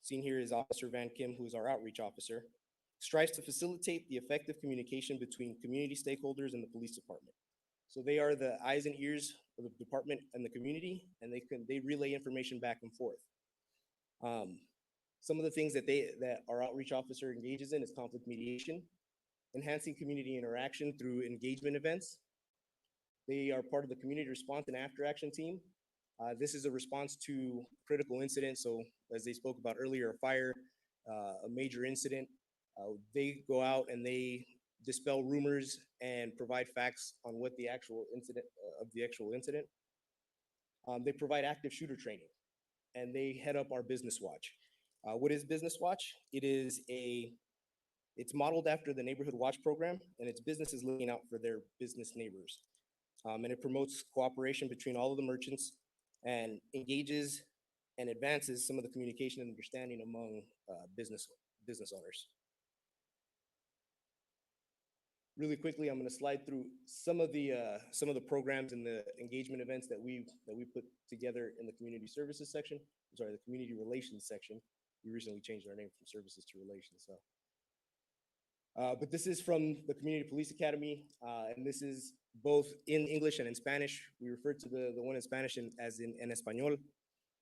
seen here is Officer Van Kim, who is our outreach officer, strives to facilitate the effective communication between community stakeholders and the police department. So they are the eyes and ears of the department and the community, and they relay information back and forth. Some of the things that our outreach officer engages in is conflict mediation, enhancing community interaction through engagement events. They are part of the community response and after action team. This is a response to critical incidents. So as they spoke about earlier, a fire, a major incident, they go out and they dispel rumors and provide facts on what the actual incident they provide active shooter training, and they head up our business watch. What is business watch? It's modeled after the neighborhood watch program, and its business is looking out for their business neighbors. And it promotes cooperation between all of the merchants and engages and advances some of the communication and understanding among business owners. Really quickly, I'm going to slide through some of the programs and the engagement events that we put together in the community services section. I'm sorry, the community relations section. We recently changed our name from services to relations. So, but this is from the Community Police Academy, and this is both in English and in Spanish. We refer to the one in Spanish as in español.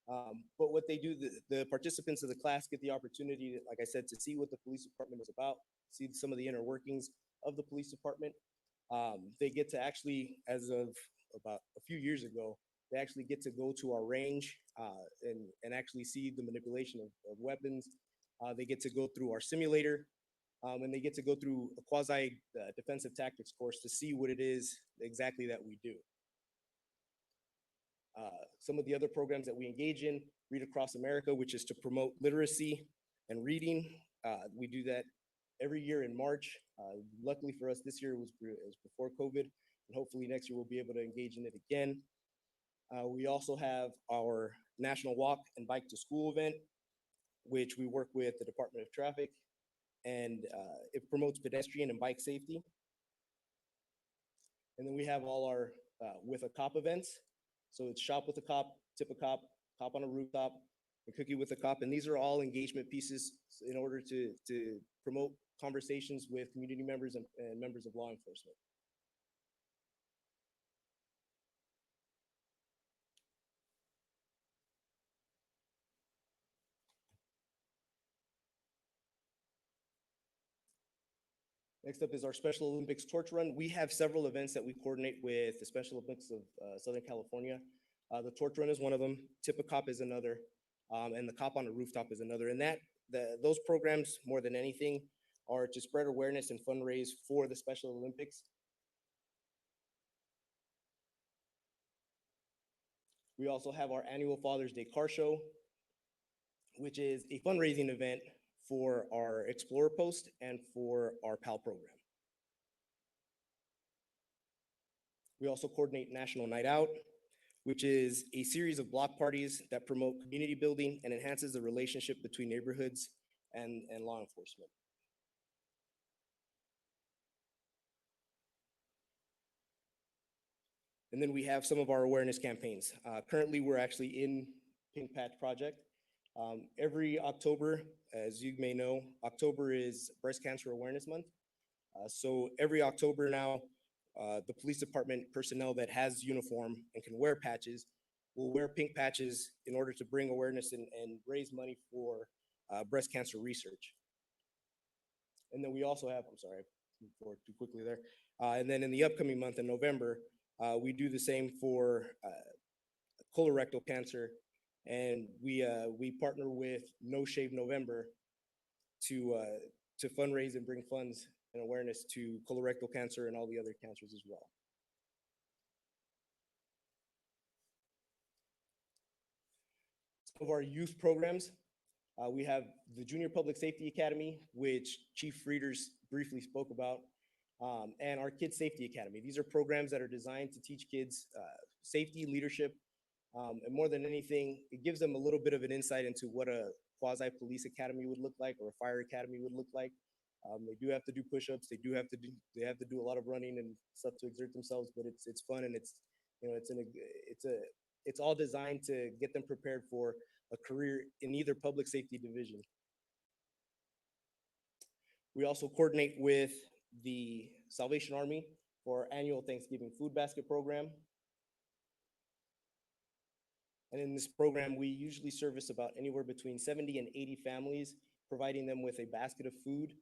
But what they do, the participants of the class get the opportunity, like I said, to see what the police department is about, see some of the inner workings of the police department. They get to actually, as of about a few years ago, they actually get to go to our range and actually see the manipulation of weapons. They get to go through our simulator, and they get to go through a quasi defensive tactics course to see what it is exactly that we do. Some of the other programs that we engage in, Read Across America, which is to promote literacy and reading. We do that every year in March. Luckily for us, this year was before COVID, and hopefully next year we'll be able to engage in it again. We also have our National Walk and Bike to School event, which we work with the Department of Traffic, and it promotes pedestrian and bike safety. And then we have all our With a Cop events. So it's Shop with a Cop, Tip a Cop, Cop on a Rooftop, and Cookie with a Cop. And these are all engagement pieces in order to promote conversations with community members and members of law enforcement. Next up is our Special Olympics Torch Run. We have several events that we coordinate with the Special Olympics of Southern California. The Torch Run is one of them, Tip a Cop is another, and the Cop on a Rooftop is another. And those programs, more than anything, are to spread awareness and fundraise for the Special Olympics. We also have our annual Father's Day Car Show, which is a fundraising event for our Explorer Post and for our PAL program. We also coordinate National Night Out, which is a series of block parties that promote community building and enhances the relationship between neighborhoods and law enforcement. And then we have some of our awareness campaigns. Currently, we're actually in Pink Patch Project. Every October, as you may know, October is Breast Cancer Awareness Month. So every October now, the police department personnel that has uniform and can wear patches will wear pink patches in order to bring awareness and raise money for breast cancer research. And then we also have, I'm sorry, I moved forward too quickly there. And then in the upcoming month in November, we do the same for colorectal cancer. And we partner with No Shave November to fundraise and bring funds and awareness to colorectal cancer and all the other cancers as well. Some of our youth programs, we have the Junior Public Safety Academy, which Chief Frieders briefly spoke about, and our Kids Safety Academy. These are programs that are designed to teach kids safety, leadership, and more than anything, it gives them a little bit of an insight into what a quasi-police academy would look like or a fire academy would look like. They do have to do push-ups. They have to do a lot of running and stuff to exert themselves, but it's fun, and it's all designed to get them prepared for a career in either public safety division. We also coordinate with the Salvation Army for our annual Thanksgiving food basket program. And in this program, we usually service about anywhere between 70 and 80 families, providing them with a basket of food.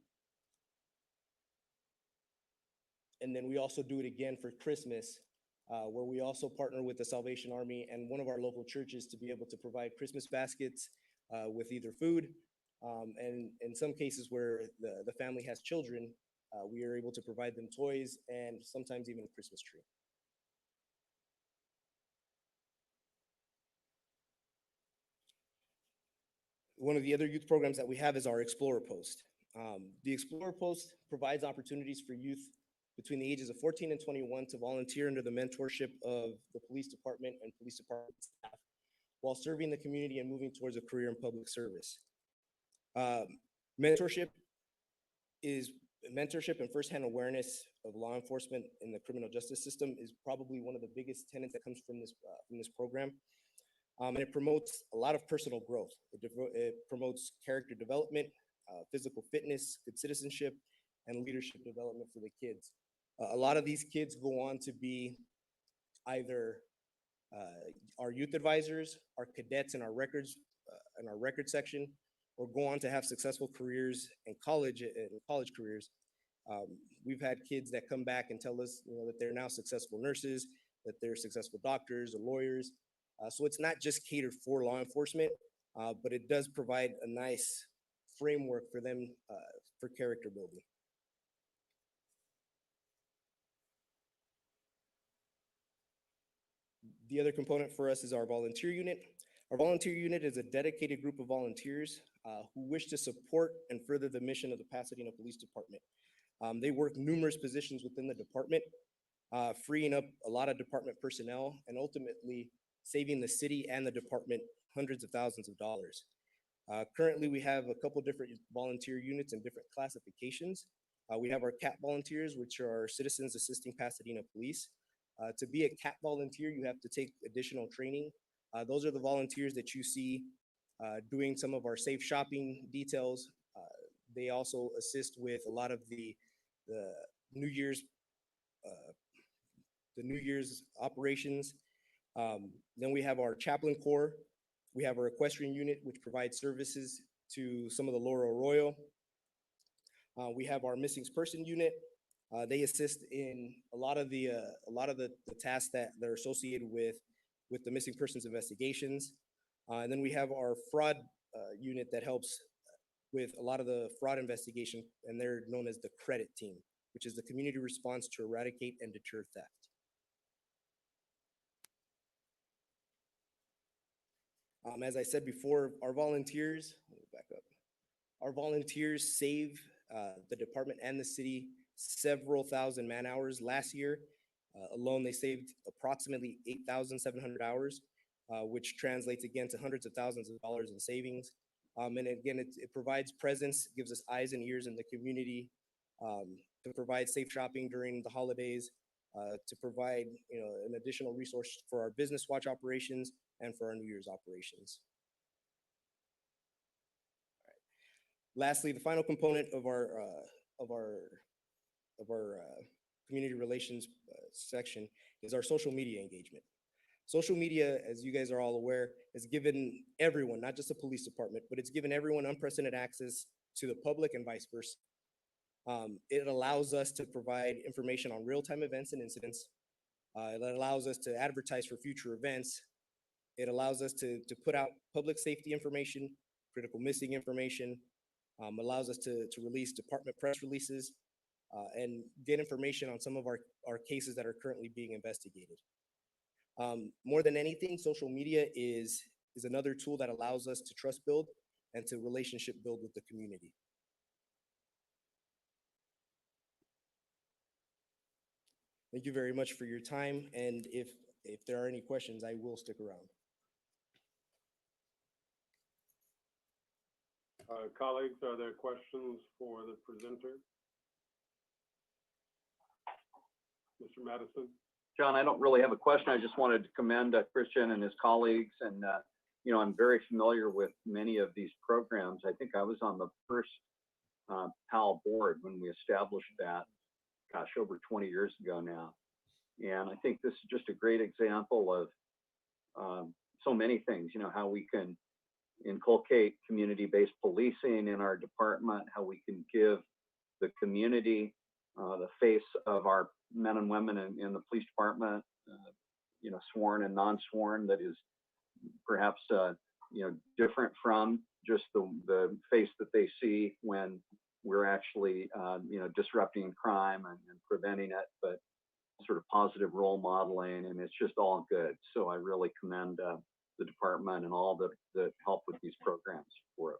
And then we also do it again for Christmas, where we also partner with the Salvation Army and one of our local churches to be able to provide Christmas baskets with either food, and in some cases where the family has children, we are able to provide them toys and sometimes even a Christmas tree. One of the other youth programs that we have is our Explorer Post. The Explorer Post provides opportunities for youth between the ages of 14 and 21 to volunteer under the mentorship of the police department and police department staff while serving the community and moving towards a career in public service. Mentorship and firsthand awareness of law enforcement in the criminal justice system is probably one of the biggest tenets that comes from this program. And it promotes a lot of personal growth. It promotes character development, physical fitness, good citizenship, and leadership development for the kids. A lot of these kids go on to be either our youth advisors, our cadets in our records section, or go on to have successful careers in college careers. We've had kids that come back and tell us, that they're now successful nurses, that they're successful doctors or lawyers. So it's not just catered for law enforcement, but it does provide a nice framework for them for character building. The other component for us is our volunteer unit. Our volunteer unit is a dedicated group of volunteers who wish to support and further the mission of the Pasadena Police Department. They work numerous positions within the department, freeing up a lot of department personnel and ultimately saving the city and the department hundreds of thousands of dollars. Currently, we have a couple different volunteer units and different classifications. We have our CAT volunteers, which are Citizens Assisting Pasadena Police. To be a CAT volunteer, you have to take additional training. Those are the volunteers that you see doing some of our safe shopping details. They also assist with a lot of the New Year's operations. Then we have our chaplain corps. We have our equestrian unit, which provides services to some of the Laurel Royal. We have our missing person unit. They assist in a lot of the tasks that are associated with the missing persons investigations. And then we have our fraud unit that helps with a lot of the fraud investigation, and they're known as the credit team, which is the community response to eradicate and deter theft. As I said before, our volunteers, let me back up. Our volunteers save the department and the city several thousand man hours. Last year alone, they saved approximately 8,700 hours, which translates again to hundreds of thousands of dollars in savings. And again, it provides presence, gives us eyes and ears in the community, to provide safe shopping during the holidays, to provide an additional resource for our business watch operations and for our New Year's operations. All right. Lastly, the final component of our community relations section is our social media engagement. Social media, as you guys are all aware, has given everyone, not just the police department, but it's given everyone unprecedented access to the public and vice versa. It allows us to provide information on real-time events and incidents. It allows us to advertise for future events. It allows us to put out public safety information, critical missing information, allows us to release department press releases, and get information on some of our cases that are currently being investigated. More than anything, social media is another tool that allows us to trust build and to relationship build with the community. Thank you very much for your time, and if there are any questions, I will stick around. Colleagues, are there questions for the presenter? Mr. Madison? John, I don't really have a question. I just wanted to commend Christian and his colleagues. And, you know, I'm very familiar with many of these programs. I think I was on the first PAL board when we established that, gosh, over 20 years ago now. And I think this is just a great example of so many things, you know, how we can inculcate community-based policing in our department, how we can give the community the face of our men and women in the police department, you know, sworn and non-sworn, that is perhaps, you know, different from just the face that they see when we're actually, you know, disrupting crime and preventing it, but sort of positive role modeling, and it's just all good. So I really commend the department and all that help with these programs for it.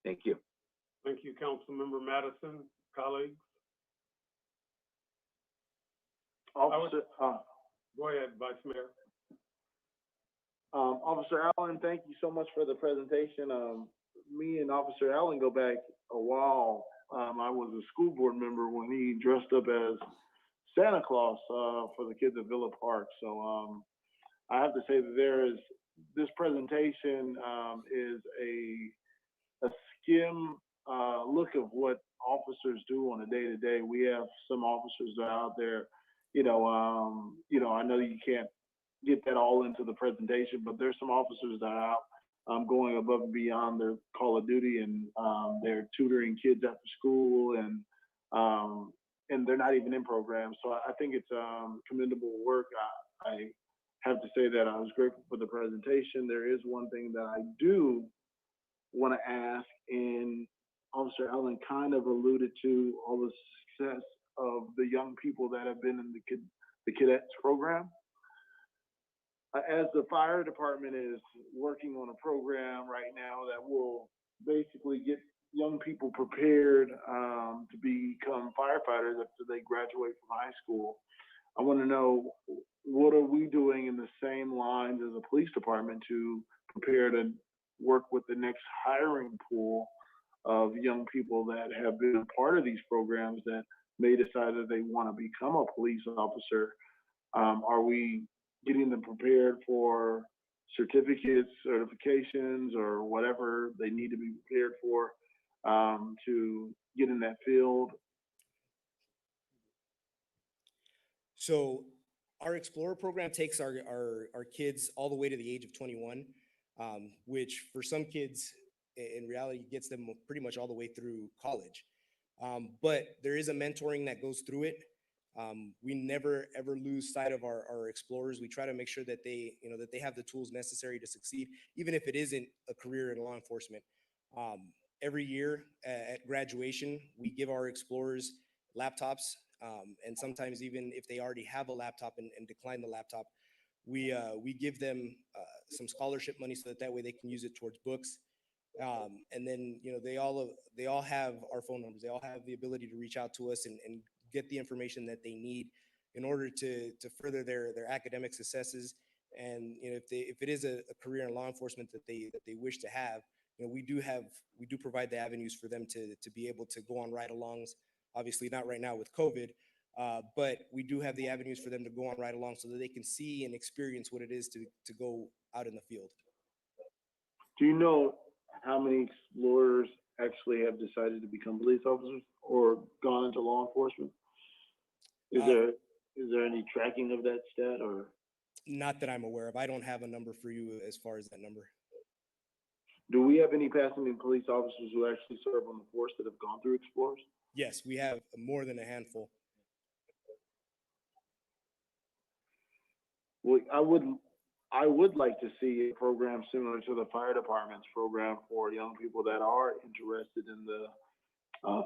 Thank you. Thank you, Councilmember Madison. Colleagues? Officer, Go ahead, Vice Mayor. Officer Allen, thank you so much for the presentation. Me and Officer Allen go back a while. I was a school board member when he dressed up as Santa Claus for the kids at Villa Park. So I have to say that this presentation is a skim look of what officers do on a day-to-day. We have some officers that are out there, you know, I know you can't get that all into the presentation, but there's some officers that are out going above and beyond their call of duty, and they're tutoring kids after school, and they're not even in programs. So I think it's commendable work. I have to say that I was grateful for the presentation. There is one thing that I do want to ask, and Officer Allen kind of alluded to all the success of the young people that have been in the cadets program. As the fire department is working on a program right now that will basically get young people prepared to become firefighters after they graduate from high school, I want to know, what are we doing in the same lines as a police department to prepare to work with the next hiring pool of young people that have been a part of these programs that may decide that they want to become a police officer? Are we getting them prepared for certificates, certifications, or whatever they need to be prepared for to get in that field? So our Explorer program takes our kids all the way to the age of 21, which for some kids in reality gets them pretty much all the way through college. But there is a mentoring that goes through it. We never ever lose sight of our explorers. We try to make sure that they have the tools necessary to succeed, even if it isn't a career in law enforcement. Every year at graduation, we give our explorers laptops, and sometimes even if they already have a laptop and decline the laptop, we give them some scholarship money so that way they can use it towards books. And then, you know, they all have our phone numbers. They all have the ability to reach out to us and get the information that they need in order to further their academic successes. And, you know, if it is a career in law enforcement that they wish to have, you know, we do provide the avenues for them to be able to go on ride-alongs. Obviously not right now with COVID, but we do have the avenues for them to go on ride-alongs so that they can see and experience what it is to go out in the field. Do you know how many explorers actually have decided to become police officers or gone into law enforcement? Is there any tracking of that stat or? Not that I'm aware of. I don't have a number for you as far as that number. Do we have any Pasadena police officers who actually serve on the force that have gone through Explorers? Yes, we have more than a handful. Well, I would like to see a program similar to the fire department's program for young people that are interested in the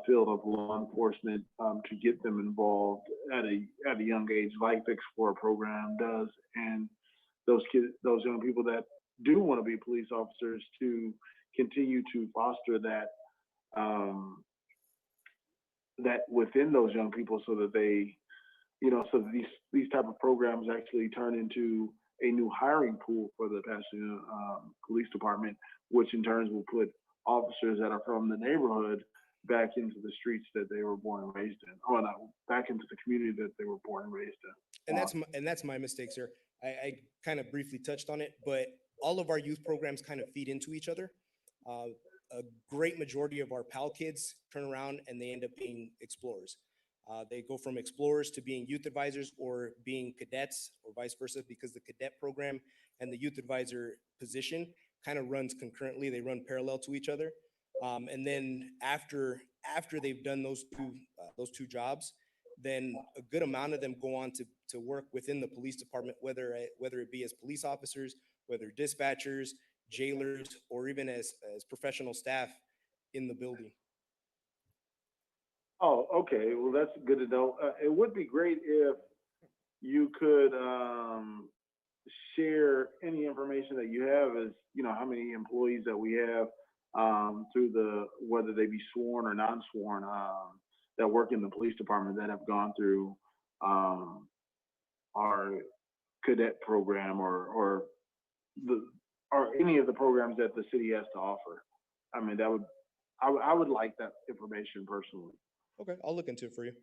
field of law enforcement, to get them involved at a young age, like the Explorer program does, and those young people that do want to be police officers to continue to foster that that within those young people, so that they, so that these type of programs actually turn into a new hiring pool for the Pasadena Police Department, which in turn will put officers that are from the neighborhood back into the streets that they were born and raised in, or not, back into the community that they were born and raised in. And that's my mistake, sir. I kind of briefly touched on it, but all of our youth programs kind of feed into each other. A great majority of our PAL kids turn around and they end up being explorers. They go from explorers to being youth advisors or being cadets or vice versa, because the cadet program and the youth advisor position kind of runs concurrently. They run parallel to each other. And then after they've done those two jobs, then a good amount of them go on to work within the police department, whether it be as police officers, whether dispatchers, jailers, or even as professional staff in the building. Oh, okay. Well, that's good to know. It would be great if you could share any information that you have, as how many employees that we have through whether they be sworn or non-sworn, that work in the police department that have gone through our cadet program or any of the programs that the city has to offer. I mean, I would like that information personally. Okay, I'll look into it for you.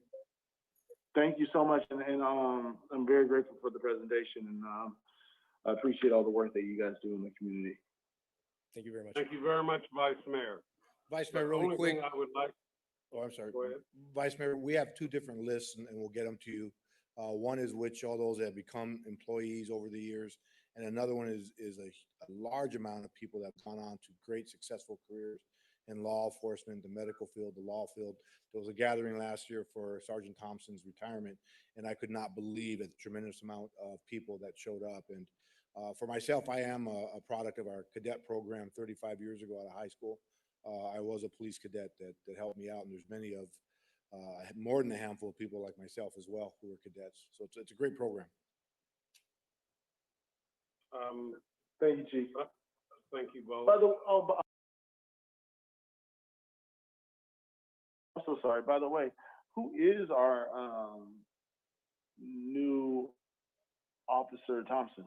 Thank you so much, and I'm very grateful for the presentation, and I appreciate all the work that you guys do in the community. Thank you very much. Thank you very much, Vice Mayor. Vice Mayor, The really only quick. thing I would like, Oh, I'm sorry. go ahead. Vice Mayor, we have two different lists and we'll get them to you. One is which all those that have become employees over the years. And another one is a large amount of people that have gone on to great successful careers in law enforcement, the medical field, the law field. There was a gathering last year for Sergeant Thompson's retirement, and I could not believe the tremendous amount of people that showed up. And for myself, I am a product of our cadet program 35 years ago out of high school. I was a police cadet that helped me out, and there's many of more than a handful of people like myself as well who are cadets. So it's a great program. Thank you, Chief. Thank you both. I'm so sorry. By the way, who is our new officer Thompson?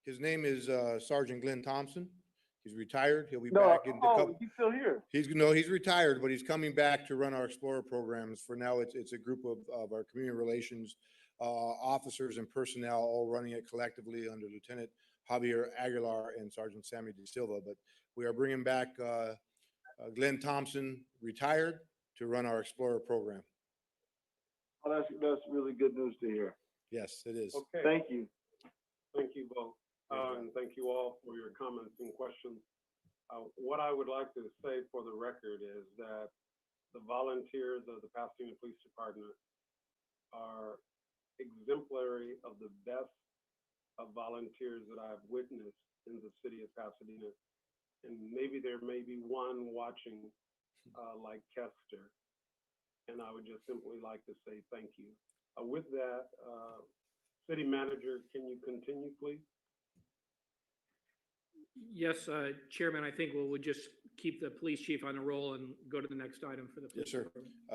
His name is Sergeant Glenn Thompson. He's retired. He'll be No, back in the couple. he's still here. He's retired, but he's coming back to run our Explorer programs. For now, it's a group of our community relations officers and personnel, all running it collectively under Lieutenant Javier Aguilar and Sergeant Sammy De Silva. But we are bringing back Glenn Thompson, retired, to run our Explorer program. Oh, that's really good news to hear. Yes, it is. Okay. Thank you. Thank you both. And thank you all for your comments and questions. What I would like to say for the record is that the volunteers of the Pasadena Police Department are exemplary of the best of volunteers that I've witnessed in the city of Pasadena. And maybe there may be one watching like Kester. And I would just simply like to say thank you. With that, City Manager, can you continue, please? Yes, Chairman, I think we'll just keep the police chief on the roll and go to the next item for the. Yes, sir.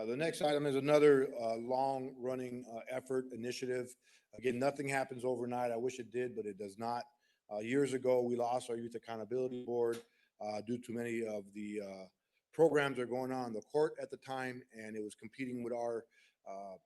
The next item is another long-running effort, initiative. Again, nothing happens overnight. I wish it did, but it does not. Years ago, we lost our Youth Accountability Board due to many of the programs that are going on in the court at the time, and it was competing with our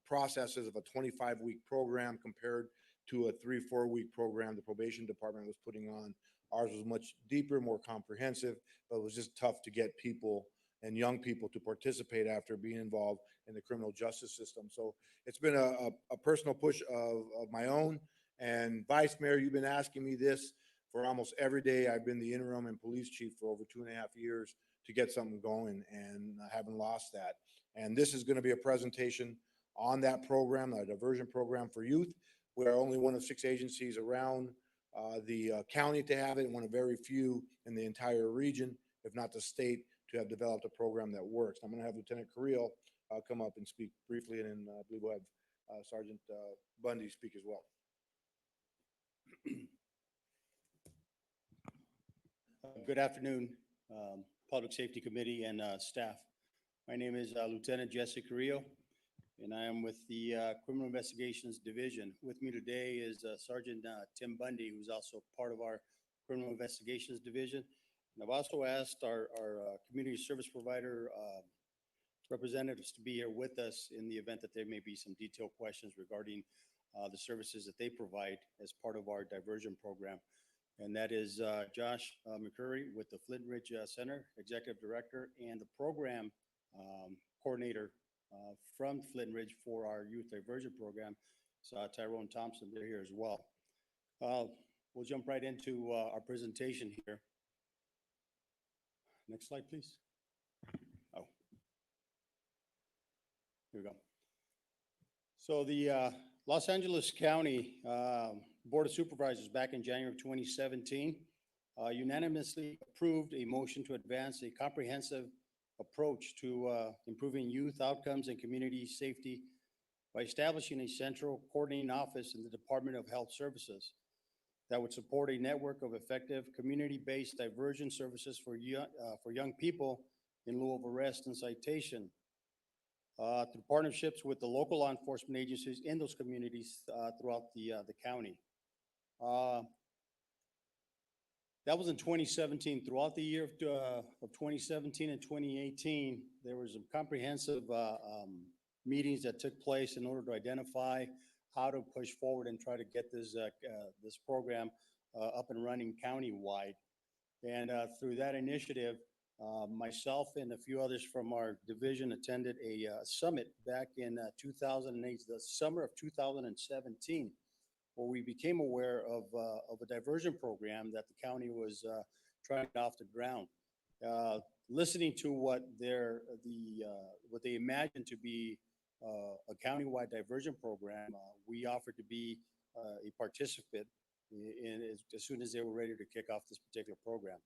processes of a 25-week program compared to a 3-4 week program the probation department was putting on. Ours was much deeper, more comprehensive, but it was just tough to get people and young people to participate after being involved in the criminal justice system. So it's been a personal push of my own. And Vice Mayor, you've been asking me this for almost every day. I've been the interim and police chief for over 2.5 years to get something going, and I haven't lost that. And this is going to be a presentation on that program, a diversion program for youth. We're only one of 6 agencies around the county to have it, and one of very few in the entire region, if not the state, to have developed a program that works. I'm going to have Lieutenant Carrillo come up and speak briefly, and then I believe we'll have Sergeant Bundy speak as well. Good afternoon, Public Safety Committee and staff. My name is Lieutenant Jesse Carrillo, and I am with the Criminal Investigations Division. With me today is Sergeant Tim Bundy, who's also part of our Criminal Investigations Division. And I've also asked our community service provider representatives to be here with us in the event that there may be some detailed questions regarding the services that they provide as part of our diversion program. And that is Josh McCurry with the Flint Ridge Center, Executive Director, and the program coordinator from Flint Ridge for our youth diversion program. So Tyrone Thompson, they're here as well. We'll jump right into our presentation here. Next slide, please. Oh, here we go. So the Los Angeles County Board of Supervisors back in January of 2017 unanimously approved a motion to advance a comprehensive approach to improving youth outcomes and community safety by establishing a central coordinating office in the Department of Health Services that would support a network of effective community-based diversion services for young people in lieu of arrest and citation. Through partnerships with the local law enforcement agencies in those communities throughout the county. That was in 2017. Throughout the year of 2017 and 2018, there was some comprehensive meetings that took place in order to identify how to push forward and try to get this program up and running countywide. And through that initiative, myself and a few others from our division attended a summit back in 2008, the summer of 2017, where we became aware of a diversion program that the county was trying to get off the ground. Listening to what they imagined to be a countywide diversion program, we offered to be a participant as soon as they were ready to kick off this particular program.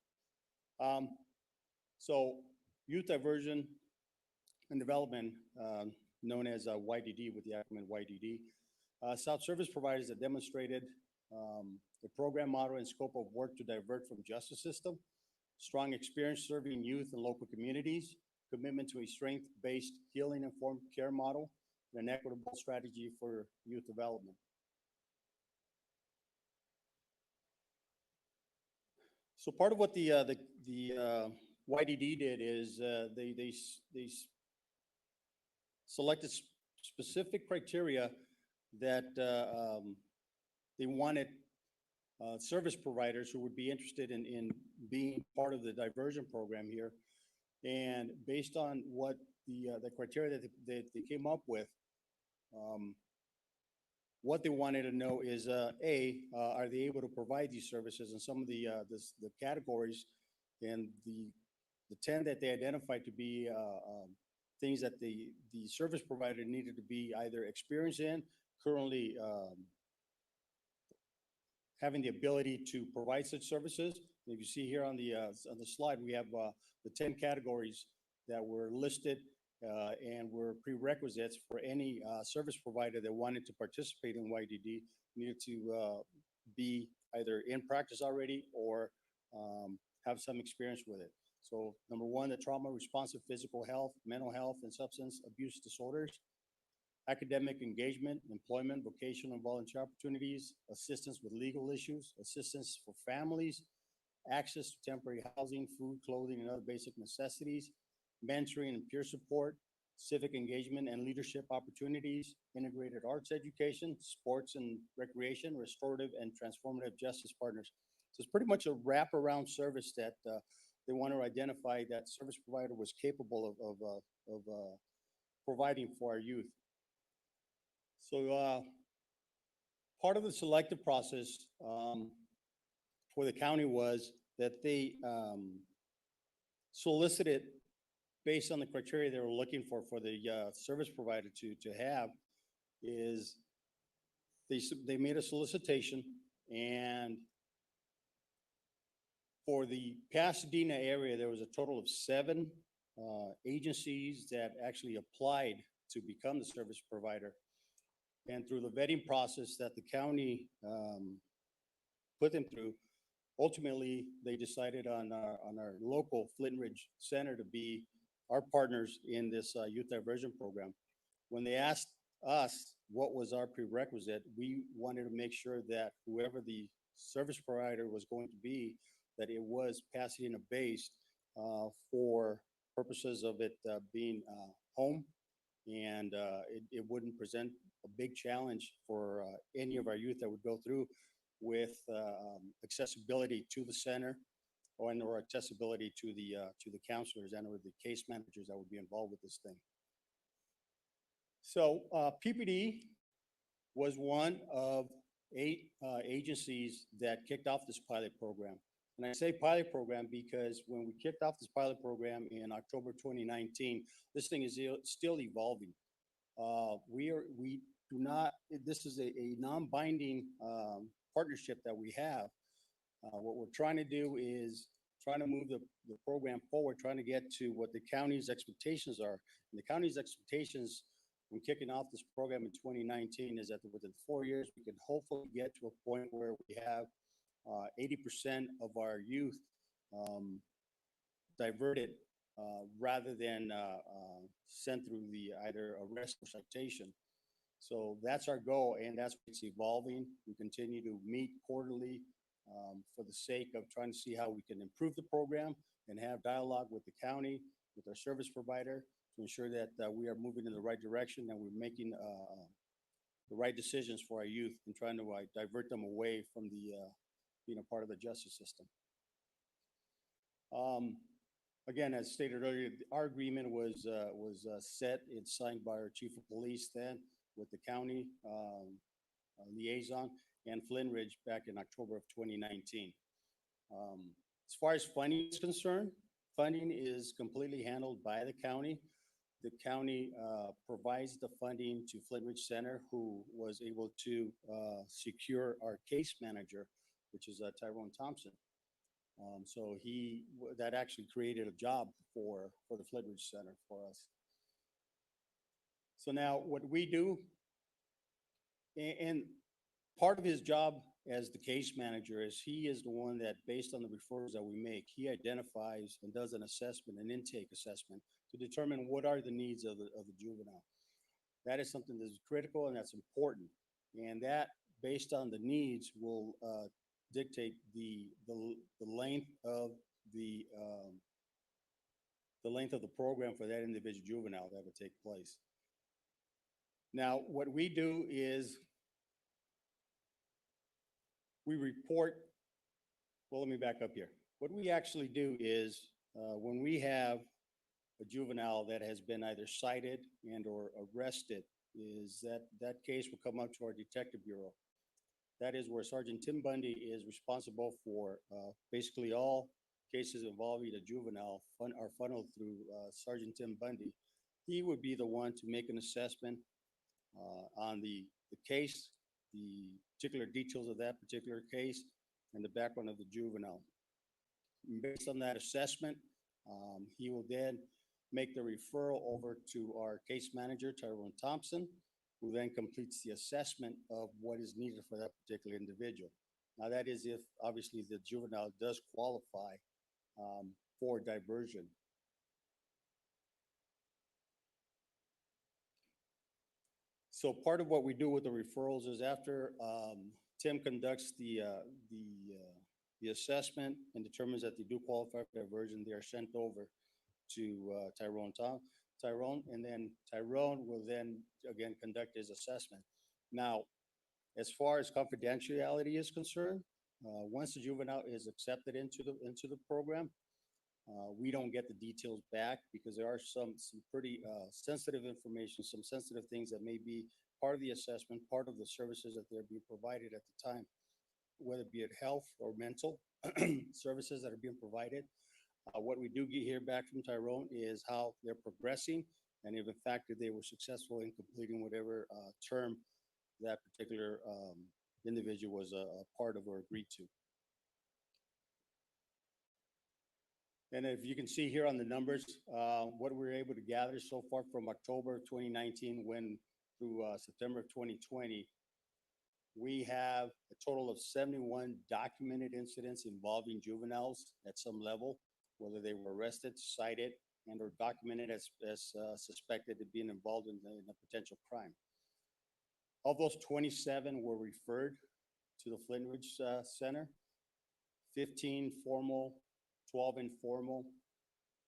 So youth diversion and development, known as YDD with the acronym YDD, South service providers that demonstrated the program model and scope of work to divert from justice system, strong experience serving youth and local communities, commitment to a strength-based healing informed care model, and an equitable strategy for youth development. So part of what the YDD did is they selected specific criteria that they wanted service providers who would be interested in being part of the diversion program here. And based on what the criteria that they came up with, what they wanted to know is, are they able to provide these services? And some of the categories and the 10 that they identified to be things that the service provider needed to be either experienced in, currently having the ability to provide such services. If you see here on the slide, we have the 10 categories that were listed and were prerequisites for any service provider that wanted to participate in YDD, needed to be either in practice already or have some experience with it. So number one, the trauma responsive physical health, mental health, and substance abuse disorders, academic engagement, employment, vocational and volunteer opportunities, assistance with legal issues, assistance for families, access to temporary housing, food, clothing, and other basic necessities, mentoring and peer support, civic engagement and leadership opportunities, integrated arts education, sports and recreation, restorative and transformative justice partners. So it's pretty much a wraparound service that they want to identify that service provider was capable of providing for our youth. So part of the selective process for the county was that they solicited based on the criteria they were looking for the service provider to have is they made a solicitation, and for the Pasadena area, there was a total of 7 agencies that actually applied to become the service provider. And through the vetting process that the county put them through, ultimately they decided on our local Flint Ridge Center to be our partners in this youth diversion program. When they asked us what was our prerequisite, we wanted to make sure that whoever the service provider was going to be, that it was Pasadena based for purposes of it being home, and it wouldn't present a big challenge for any of our youth that would go through with accessibility to the center or accessibility to the counselors and or the case managers that would be involved with this thing. So PPD was one of 8 agencies that kicked off this pilot program. And I say pilot program because when we kicked off this pilot program in October 2019, this thing is still evolving. This is a non-binding partnership that we have. What we're trying to do is trying to move the program forward, trying to get to what the county's expectations are. And the county's expectations when kicking off this program in 2019 is that within 4 years, we can hopefully get to a point where we have 80% of our youth diverted rather than sent through the either arrest or citation. So that's our goal, and that's what's evolving. We continue to meet quarterly for the sake of trying to see how we can improve the program and have dialogue with the county, with our service provider, to ensure that we are moving in the right direction and we're making the right decisions for our youth and trying to divert them away from the being a part of the justice system. Again, as stated earlier, our agreement was set and signed by our chief of police then with the county liaison and Flint Ridge back in October of 2019. As far as funding is concerned, funding is completely handled by the county. The county provides the funding to Flint Ridge Center, who was able to secure our case manager, which is Tyrone Thompson. So that actually created a job for the Flint Ridge Center for us. So now what we do, and part of his job as the case manager is he is the one that, based on the referrals that we make, he identifies and does an assessment, an intake assessment, to determine what are the needs of the juvenile. That is something that's critical and that's important. And that, based on the needs, will dictate the length of the program for that individual juvenile that would take place. Now, what we do is we report. Well, let me back up here. What we actually do is when we have a juvenile that has been either cited and or arrested, is that case will come up to our detective bureau. That is where Sergeant Tim Bundy is responsible for basically all cases involving a juvenile are funneled through Sergeant Tim Bundy. He would be the one to make an assessment on the case, the particular details of that particular case, and the background of the juvenile. And based on that assessment, he will then make the referral over to our case manager, Tyrone Thompson, who then completes the assessment of what is needed for that particular individual. Now, that is if, obviously, the juvenile does qualify for diversion. So part of what we do with the referrals is after Tim conducts the assessment and determines that they do qualify for diversion, they are sent over to Tyrone, and then Tyrone will then again conduct his assessment. Now, as far as confidentiality is concerned, once the juvenile is accepted into the program, We don't get the details back because there are some pretty sensitive information, some sensitive things that may be part of the assessment, part of the services that they're being provided at the time, whether it be it health or mental services that are being provided. What we do hear back from Tyrone is how they're progressing and if in fact that they were successful in completing whatever term that particular individual was a part of or agreed to. And if you can see here on the numbers, what we were able to gather so far from October 2019 through September of 2020, we have a total of 71 documented incidents involving juveniles at some level, whether they were arrested, cited, and or documented as suspected of being involved in a potential crime. Of those, 27 were referred to the Flint Ridge Center, 15 formal, 12 informal.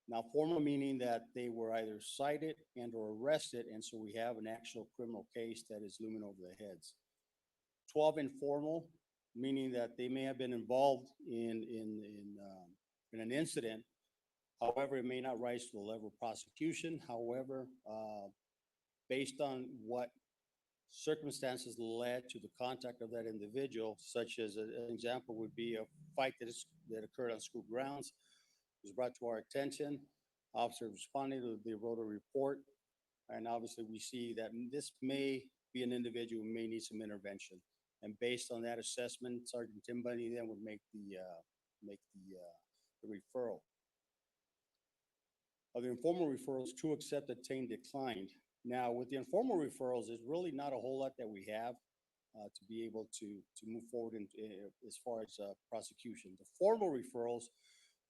Now, formal meaning that they were either cited and or arrested, and so we have an actual criminal case that is looming over their heads. 12 informal, meaning that they may have been involved in an incident. However, it may not rise to the level of prosecution. However, based on what circumstances led to the contact of that individual, such as an example would be a fight that occurred on school grounds, was brought to our attention. Officer responded, they wrote a report, and obviously we see that this may be an individual who may need some intervention. And based on that assessment, Sergeant Tim Bunny then would make the referral. Of the informal referrals, 2 accepted, 10 declined. Now, with the informal referrals, there's really not a whole lot that we have to be able to move forward as far as prosecution. The formal referrals,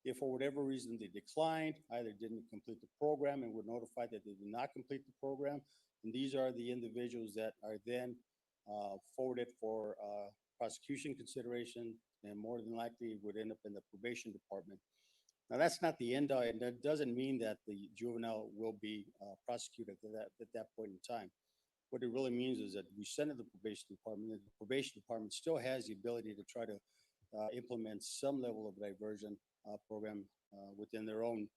if for whatever reason they declined, either didn't complete the program and were notified that they did not complete the program, and these are the individuals that are then forwarded for prosecution consideration, and more than likely would end up in the probation department. Now, that's not the end, and that doesn't mean that the juvenile will be prosecuted at that point in time. What it really means is that we send it to the probation department, and the probation department still has the ability to try to implement some level of diversion program within their own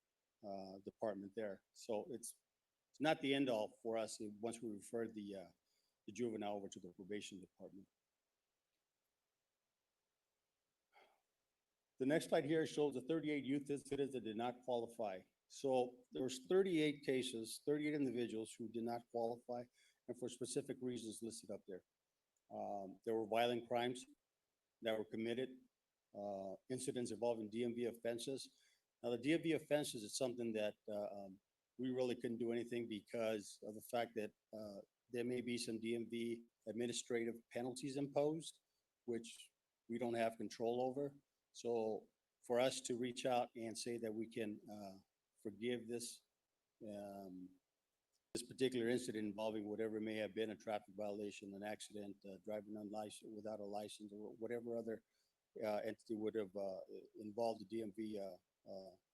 department there. So it's not the end all for us once we refer the juvenile over to the probation department. The next slide here shows the 38 youth incidents that did not qualify. So there was 38 cases, 38 individuals who did not qualify, and for specific reasons listed up there. There were violent crimes that were committed, incidents involving DMV offenses. Now, the DMV offenses is something that we really couldn't do anything because of the fact that there may be some DMV administrative penalties imposed, which we don't have control over. So for us to reach out and say that we can forgive this this particular incident involving whatever may have been a traffic violation, an accident, driving unlicensed without a license, or whatever other entity would have involved the DMV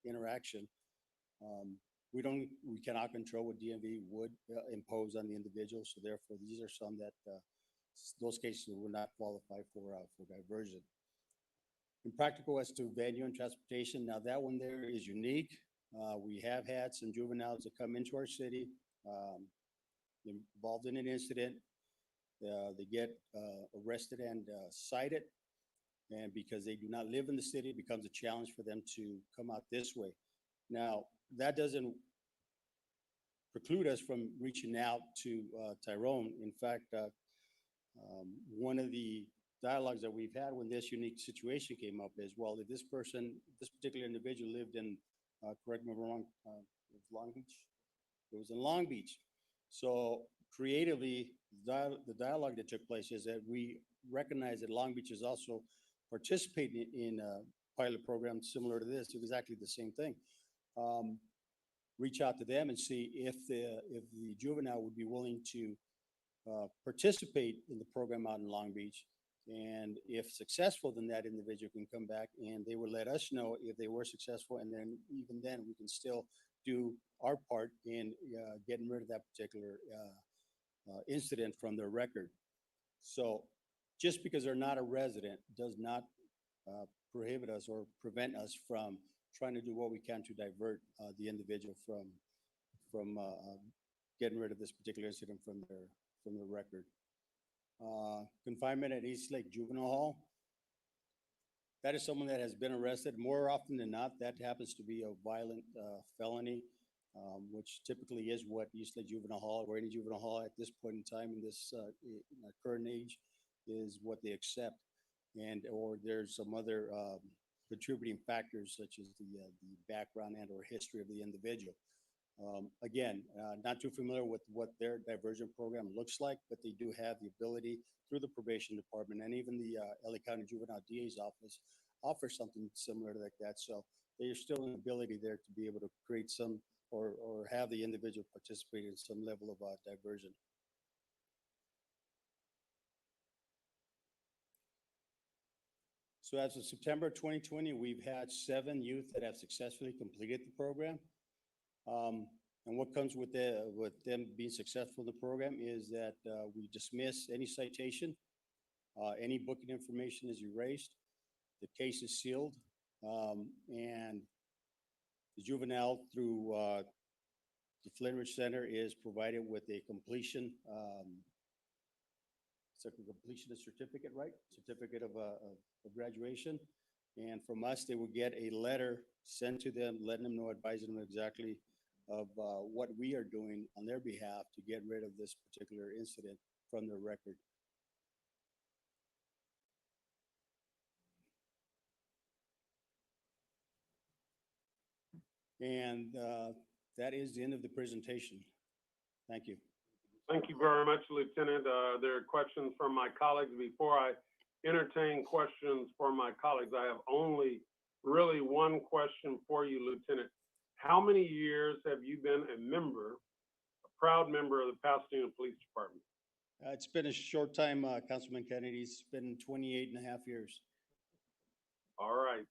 interaction. We cannot control what DMV would impose on the individual. So therefore, these are some that those cases will not qualify for diversion. In practical as to venue and transportation, now that one there is unique. We have had some juveniles that come into our city involved in an incident. They get arrested and cited. And because they do not live in the city, it becomes a challenge for them to come out this way. Now, that doesn't preclude us from reaching out to Tyrone. In fact, one of the dialogues that we've had when this unique situation came up is, well, if this particular individual lived in, correct me if I'm wrong, it was Long Beach? It was in Long Beach. So creatively, the dialogue that took place is that we recognize that Long Beach is also participating in a pilot program similar to this, exactly the same thing. Reach out to them and see if the juvenile would be willing to participate in the program out in Long Beach. And if successful, then that individual can come back and they will let us know if they were successful. And then even then we can still do our part in getting rid of that particular incident from their record. So just because they're not a resident does not prohibit us or prevent us from trying to do what we can to divert the individual from getting rid of this particular incident from their record. Confinement at East Lake Juvenile Hall. That is someone that has been arrested. More often than not, that happens to be a violent felony, which typically is what East Lake Juvenile Hall or any juvenile hall at this point in time in this in our current age is what they accept. And or there's some other contributing factors such as the background and or history of the individual. Again, not too familiar with what their diversion program looks like, but they do have the ability through the probation department and even the LA County Juvenile DA's office offer something similar like that. So there's still an ability there to be able to create some or have the individual participate in some level of diversion. So as of September 2020, we've had 7 youth that have successfully completed the program. And what comes with them being successful in the program is that we dismiss any citation, any booking information is erased, the case is sealed, and the juvenile through the Flintridge Center is provided with a completion, completion certificate, right? Certificate of graduation. And from us, they will get a letter sent to them, letting them know, advising them exactly of what we are doing on their behalf to get rid of this particular incident from their record. And that is the end of the presentation. Thank you. Thank you very much, Lieutenant. There are questions from my colleagues. Before I entertain questions for my colleagues, I have only really one question for you, Lieutenant. How many years have you been a member, a proud member of the Pasadena Police Department? It's been a short time, Councilman Kennedy. It's been 28 and a half years. All right.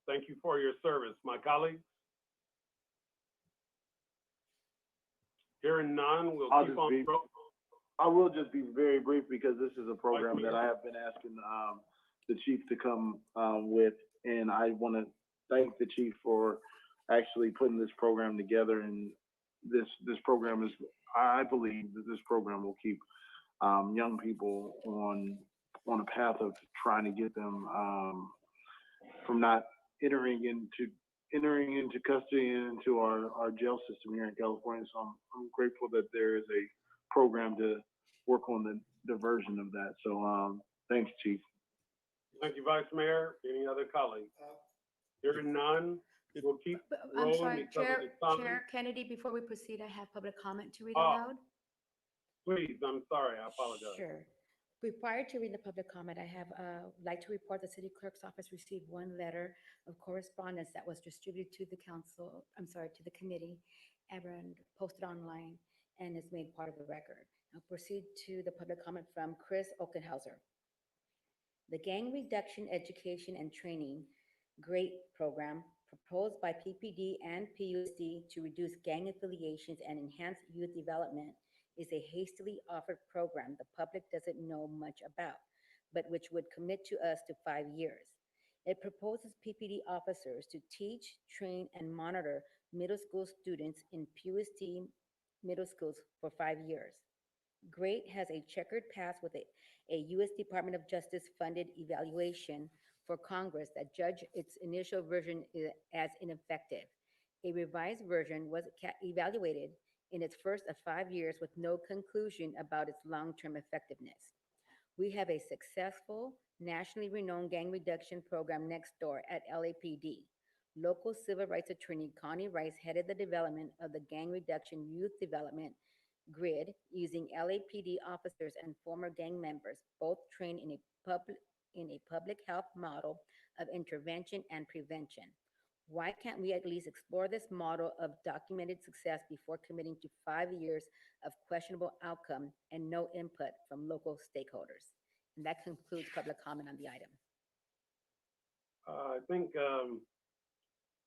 Thank you for your service. My colleagues? Hearing none, we'll keep on. I will just be very brief because this is a program that I have been asking the chief to come with, and I want to thank the chief for actually putting this program together. And this program is, I believe that this program will keep young people on a path of trying to get them from not entering into custody and into our jail system here in California. So I'm grateful that there is a program to work on the diversion of that. So thanks, Chief. Thank you, Vice Mayor. Any other colleagues? Hearing none, we'll keep I'm rolling sorry, because of the time. Chair Kennedy, before we proceed, I have public comment to read Oh. aloud. Please, I'm sorry, I apologize. Sure. Prior to reading the public comment, I have like to report the city clerk's office received one letter of correspondence that was distributed to the council, to the committee, and posted online and is made part of the record. I'll proceed to the public comment from Chris Okenhauser. The Gang Reduction Education and Training GREAT program proposed by PPD and PUSD to reduce gang affiliations and enhance youth development is a hastily offered program the public doesn't know much about, but which would commit to us to 5 years. It proposes PPD officers to teach, train, and monitor middle school students in PUSD middle schools for 5 years. GREAT has a checkered past with a U.S. Department of Justice funded evaluation for Congress that judged its initial version as ineffective. A revised version was evaluated in its first of 5 years with no conclusion about its long-term effectiveness. We have a successful, nationally renowned gang reduction program next door at LAPD. Local civil rights attorney Connie Rice headed the development of the Gang Reduction Youth Development Grid using LAPD officers and former gang members, both trained in a public health model of intervention and prevention. Why can't we at least explore this model of documented success before committing to 5 years of questionable outcome and no input from local stakeholders? And that concludes public comment on the item. I think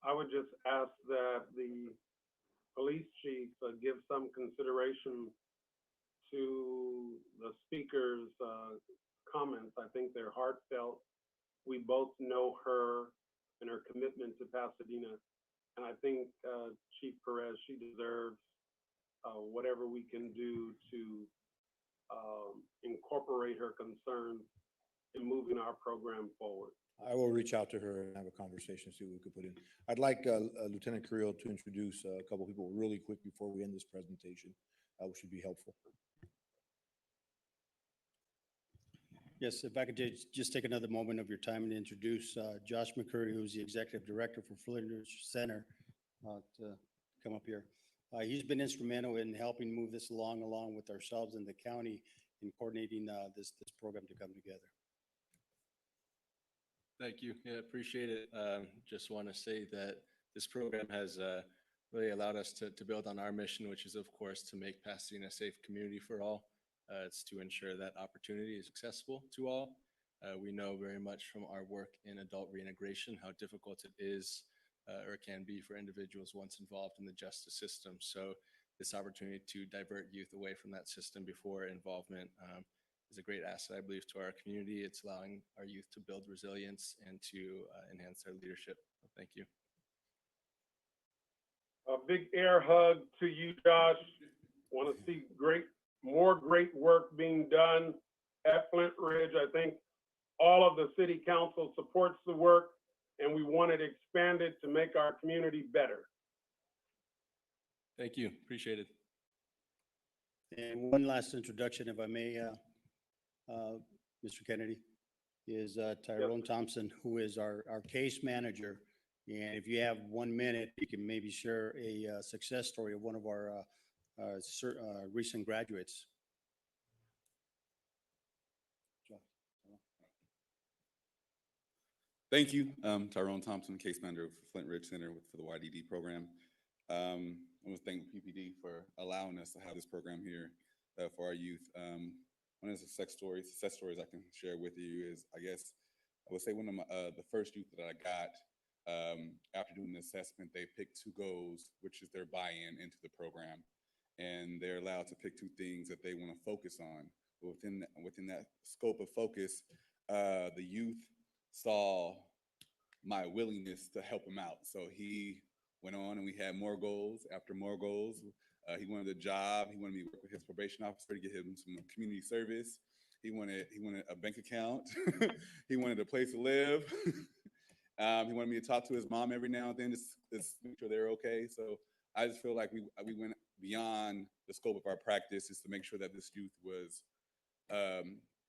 I would just ask that the police chief give some consideration to the speaker's comments. I think they're heartfelt. We both know her. and her commitment to Pasadena. And I think Chief Perez, she deserves whatever we can do to incorporate her concerns in moving our program forward. I will reach out to her and have a conversation, see what we could put in. I'd like Lieutenant Carrillo to introduce a couple people really quick before we end this presentation, which would be helpful. Yes, if I could just take another moment of your time and introduce Josh McCurdy, who's the Executive Director for Flint Ridge Center, to come up here. He's been instrumental in helping move this along with ourselves and the county in coordinating this program to come together. Thank you. Yeah, appreciate it. Just want to say that this program has really allowed us to build on our mission, which is, of course, to make Pasadena a safe community for all. It's to ensure that opportunity is accessible to all. We know very much from our work in adult reintegration how difficult it is or can be for individuals once involved in the justice system. So this opportunity to divert youth away from that system before involvement is a great asset, I believe, to our community. It's allowing our youth to build resilience and to enhance their leadership. Thank you. A big air hug to you, Josh. Want to see more great work being done at Flint Ridge. I think all of the city council supports the work, and we want it expanded to make our community better. Thank you. Appreciate it. And one last introduction, if I may, Mr. Kennedy, is Tyrone Thompson, who is our case manager. And if you have 1 minute, you can maybe share a success story of one of our recent graduates. Thank you. Tyrone Thompson, case manager for Flint Ridge Center for the YDD program. I want to thank PPD for allowing us to have this program here for our youth. One of the success stories I can share with you is, I guess, I would say one of the first youth that I got after doing the assessment, they picked 2 goals, which is their buy-in into the program. And they're allowed to pick 2 things that they want to focus on. Within that scope of focus, the youth saw my willingness to help him out. So he went on and we had more goals after more goals. He wanted a job. He wanted me to work with his probation officer to get him some community service. He wanted a bank account. He wanted a place to live. He wanted me to talk to his mom every now and then, just make sure they're okay. So I just feel like we went beyond the scope of our practice, just to make sure that this youth was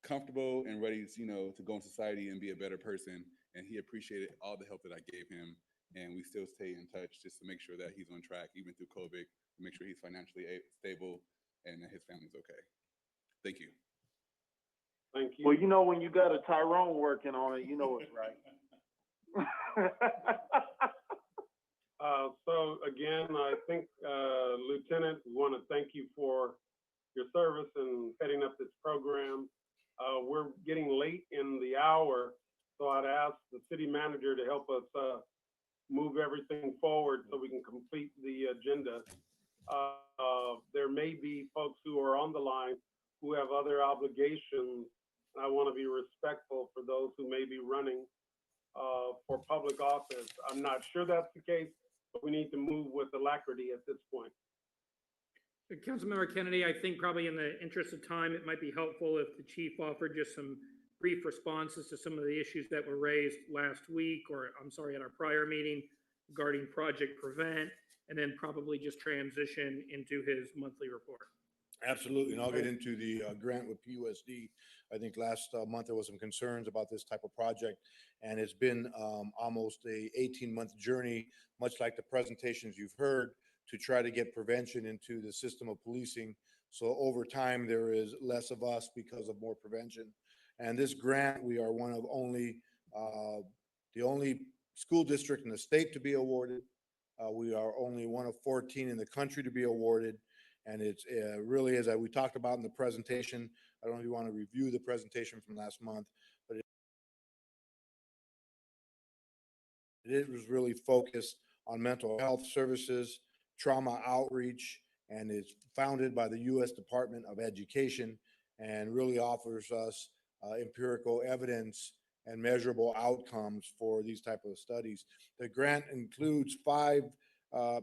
comfortable and ready to, to go in society and be a better person. And he appreciated all the help that I gave him. And we still stay in touch just to make sure that he's on track, even through COVID, to make sure he's financially stable and that his family's okay. Thank you. Thank you. Well, when you got a Tyrone working on it, you know it's right. So again, I think, Lieutenant, we want to thank you for your service in heading up this program. We're getting late in the hour, so I'd ask the city manager to help us move everything forward so we can complete the agenda. There may be folks who are on the line who have other obligations, and I want to be respectful for those who may be running for public office. I'm not sure that's the case, but we need to move with alacrity at this point. Councilmember Kennedy, I think probably in the interest of time, it might be helpful if the chief offered just some brief responses to some of the issues that were raised last week, or I'm sorry, at our prior meeting regarding Project Prevent, and then probably just transition into his monthly report. Absolutely, and I'll get into the grant with PUSD. I think last month there was some concerns about this type of project, and it's been almost a 18-month journey, much like the presentations you've heard, to try to get prevention into the system of policing. So over time, there is less of us because of more prevention. And this grant, we are one of the only school district in the state to be awarded. We are only one of 14 in the country to be awarded. And it's really, as we talked about in the presentation, I don't know if you want to review the presentation from last month, but it was really focused on mental health services, trauma outreach, and it's founded by the U.S. Department of Education and really offers us empirical evidence and measurable outcomes for these type of studies. The grant includes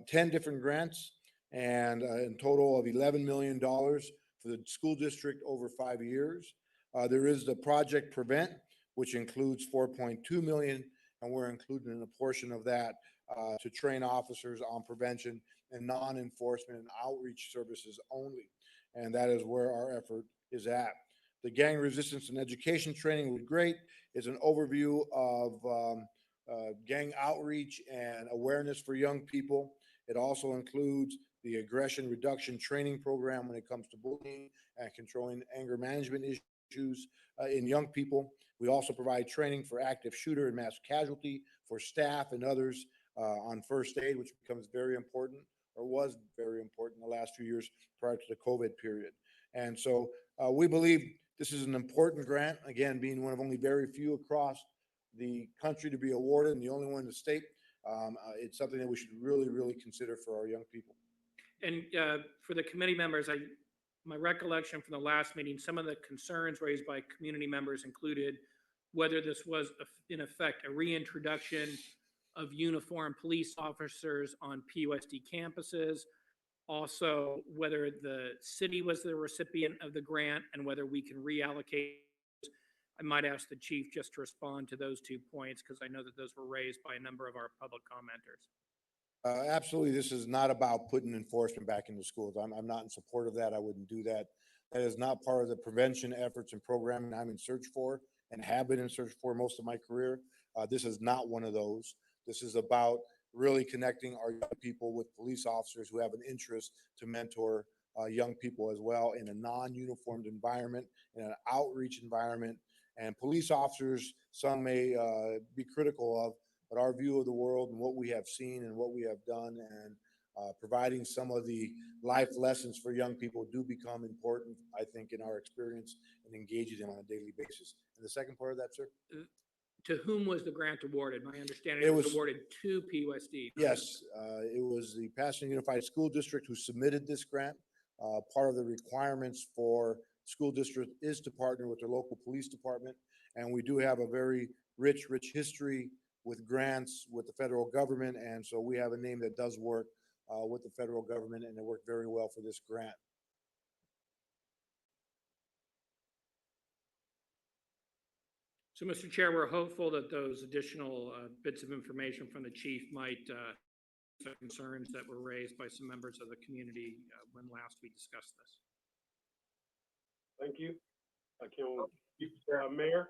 10 different grants and in total of $11 million for the school district over 5 years. There is the Project Prevent, which includes 4.2 million, and we're including a portion of that to train officers on prevention and non-enforcement and outreach services only. And that is where our effort is at. The gang resistance and education training was great. It's an overview of gang outreach and awareness for young people. It also includes the aggression reduction training program when it comes to bullying and controlling anger management issues in young people. We also provide training for active shooter and mass casualty for staff and others on first aid, which becomes very important, or was very important in the last few years prior to the COVID period. And so we believe this is an important grant, again, being one of only very few across the country to be awarded and the only one in the state. It's something that we should really, really consider for our young people. And for the committee members, my recollection from the last meeting, some of the concerns raised by community members included whether this was in effect a reintroduction of uniformed police officers on PUSD campuses, also whether the city was the recipient of the grant and whether we can reallocate. I might ask the chief just to respond to those 2 points because I know that those were raised by a number of our public commenters. Absolutely, this is not about putting enforcement back into schools. I'm not in support of that. I wouldn't do that. That is not part of the prevention efforts and programming I'm in search for and have been in search for most of my career. This is not one of those. This is about really connecting our young people with police officers who have an interest to mentor young people as well in a non-uniformed environment, in an outreach environment. And police officers, some may be critical of, but our view of the world and what we have seen and what we have done and providing some of the life lessons for young people do become important, I think, in our experience and engaging them on a daily basis. And the second part of that, sir? To whom was the grant awarded? My understanding it was awarded to PUSD. Yes, it was the Pasadena Unified School District who submitted this grant. Part of the requirements for school district is to partner with their local police department. And we do have a very rich history with grants with the federal government. And so we have a name that does work with the federal government, and it worked very well for this grant. So, Mr. Chair, we're hopeful that those additional bits of information from the chief might the concerns that were raised by some members of the community when last we discussed this. Thank you. Mayor?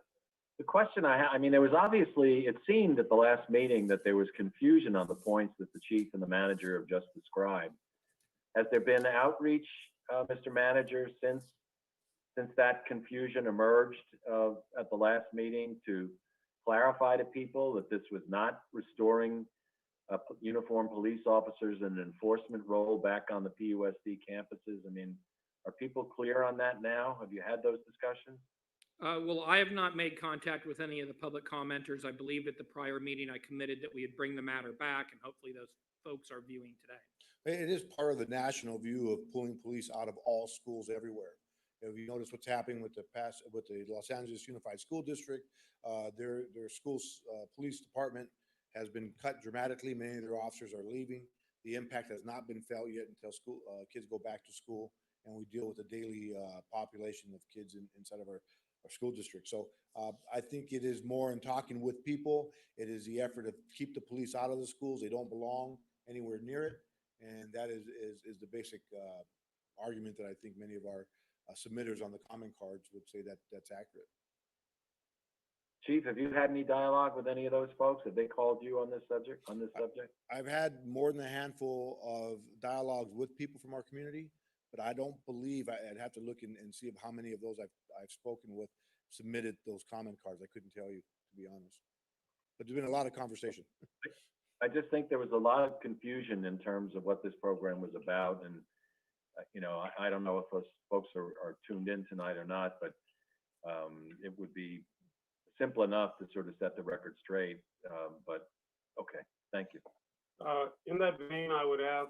The question I mean, there was obviously, it seemed at the last meeting that there was confusion on the points that the chief and the manager have just described. Has there been outreach, Mr. Manager, since that confusion emerged at the last meeting to clarify to people that this was not restoring uniformed police officers in an enforcement role back on the PUSD campuses? I mean, are people clear on that now? Have you had those discussions? Well, I have not made contact with any of the public commenters. I believe at the prior meeting I committed that we would bring the matter back, and hopefully those folks are viewing today. It is part of the national view of pulling police out of all schools everywhere. If you notice what's happening with the Los Angeles Unified School District, their school's police department has been cut dramatically. Many of their officers are leaving. The impact has not been felt yet until kids go back to school, and we deal with the daily population of kids inside of our school district. So I think it is more in talking with people. It is the effort to keep the police out of the schools. They don't belong anywhere near it. And that is the basic argument that I think many of our submitters on the comment cards would say that that's accurate. Chief, have you had any dialogue with any of those folks? Have they called you on this subject? I've had more than a handful of dialogues with people from our community, but I don't believe I'd have to look and see how many of those I've spoken with submitted those comment cards. I couldn't tell you, to be honest. But there's been a lot of conversation. I just think there was a lot of confusion in terms of what this program was about. And, you know, I don't know if those folks are tuned in tonight or not, but it would be simple enough to sort of set the record straight. But okay, thank you. In that vein, I would ask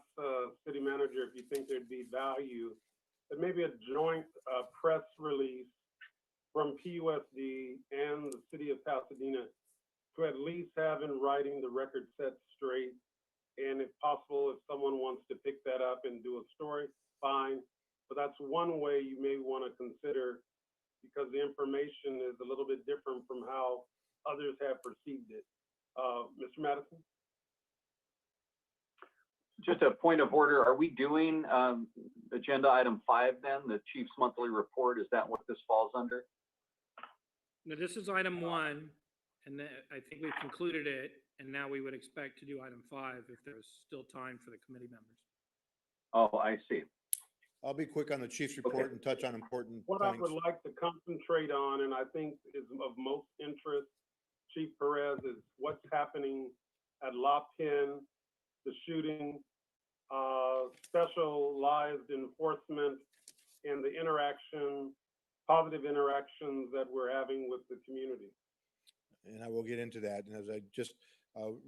City Manager if you think there'd be value that maybe a joint press release from PUSD and the city of Pasadena to at least have in writing the record set straight. And if possible, if someone wants to pick that up and do a story, fine. But that's one way you may want to consider, because the information is a little bit different from how others have perceived it. Mr. Madison? Just a point of order, are we doing agenda item 5 then, the chief's monthly report? Is that what this falls under? Now, this is item 1, and I think we've concluded it, and now we would expect to do item 5 if there's still time for the committee members. Oh, I see. I'll be quick on the chief's report and touch on important What things. I would like to concentrate on, and I think is of most interest, Chief Perez, is what's happening at La Penn, the shooting, specialized enforcement, and the positive interactions that we're having with the community. And I will get into that. And as I just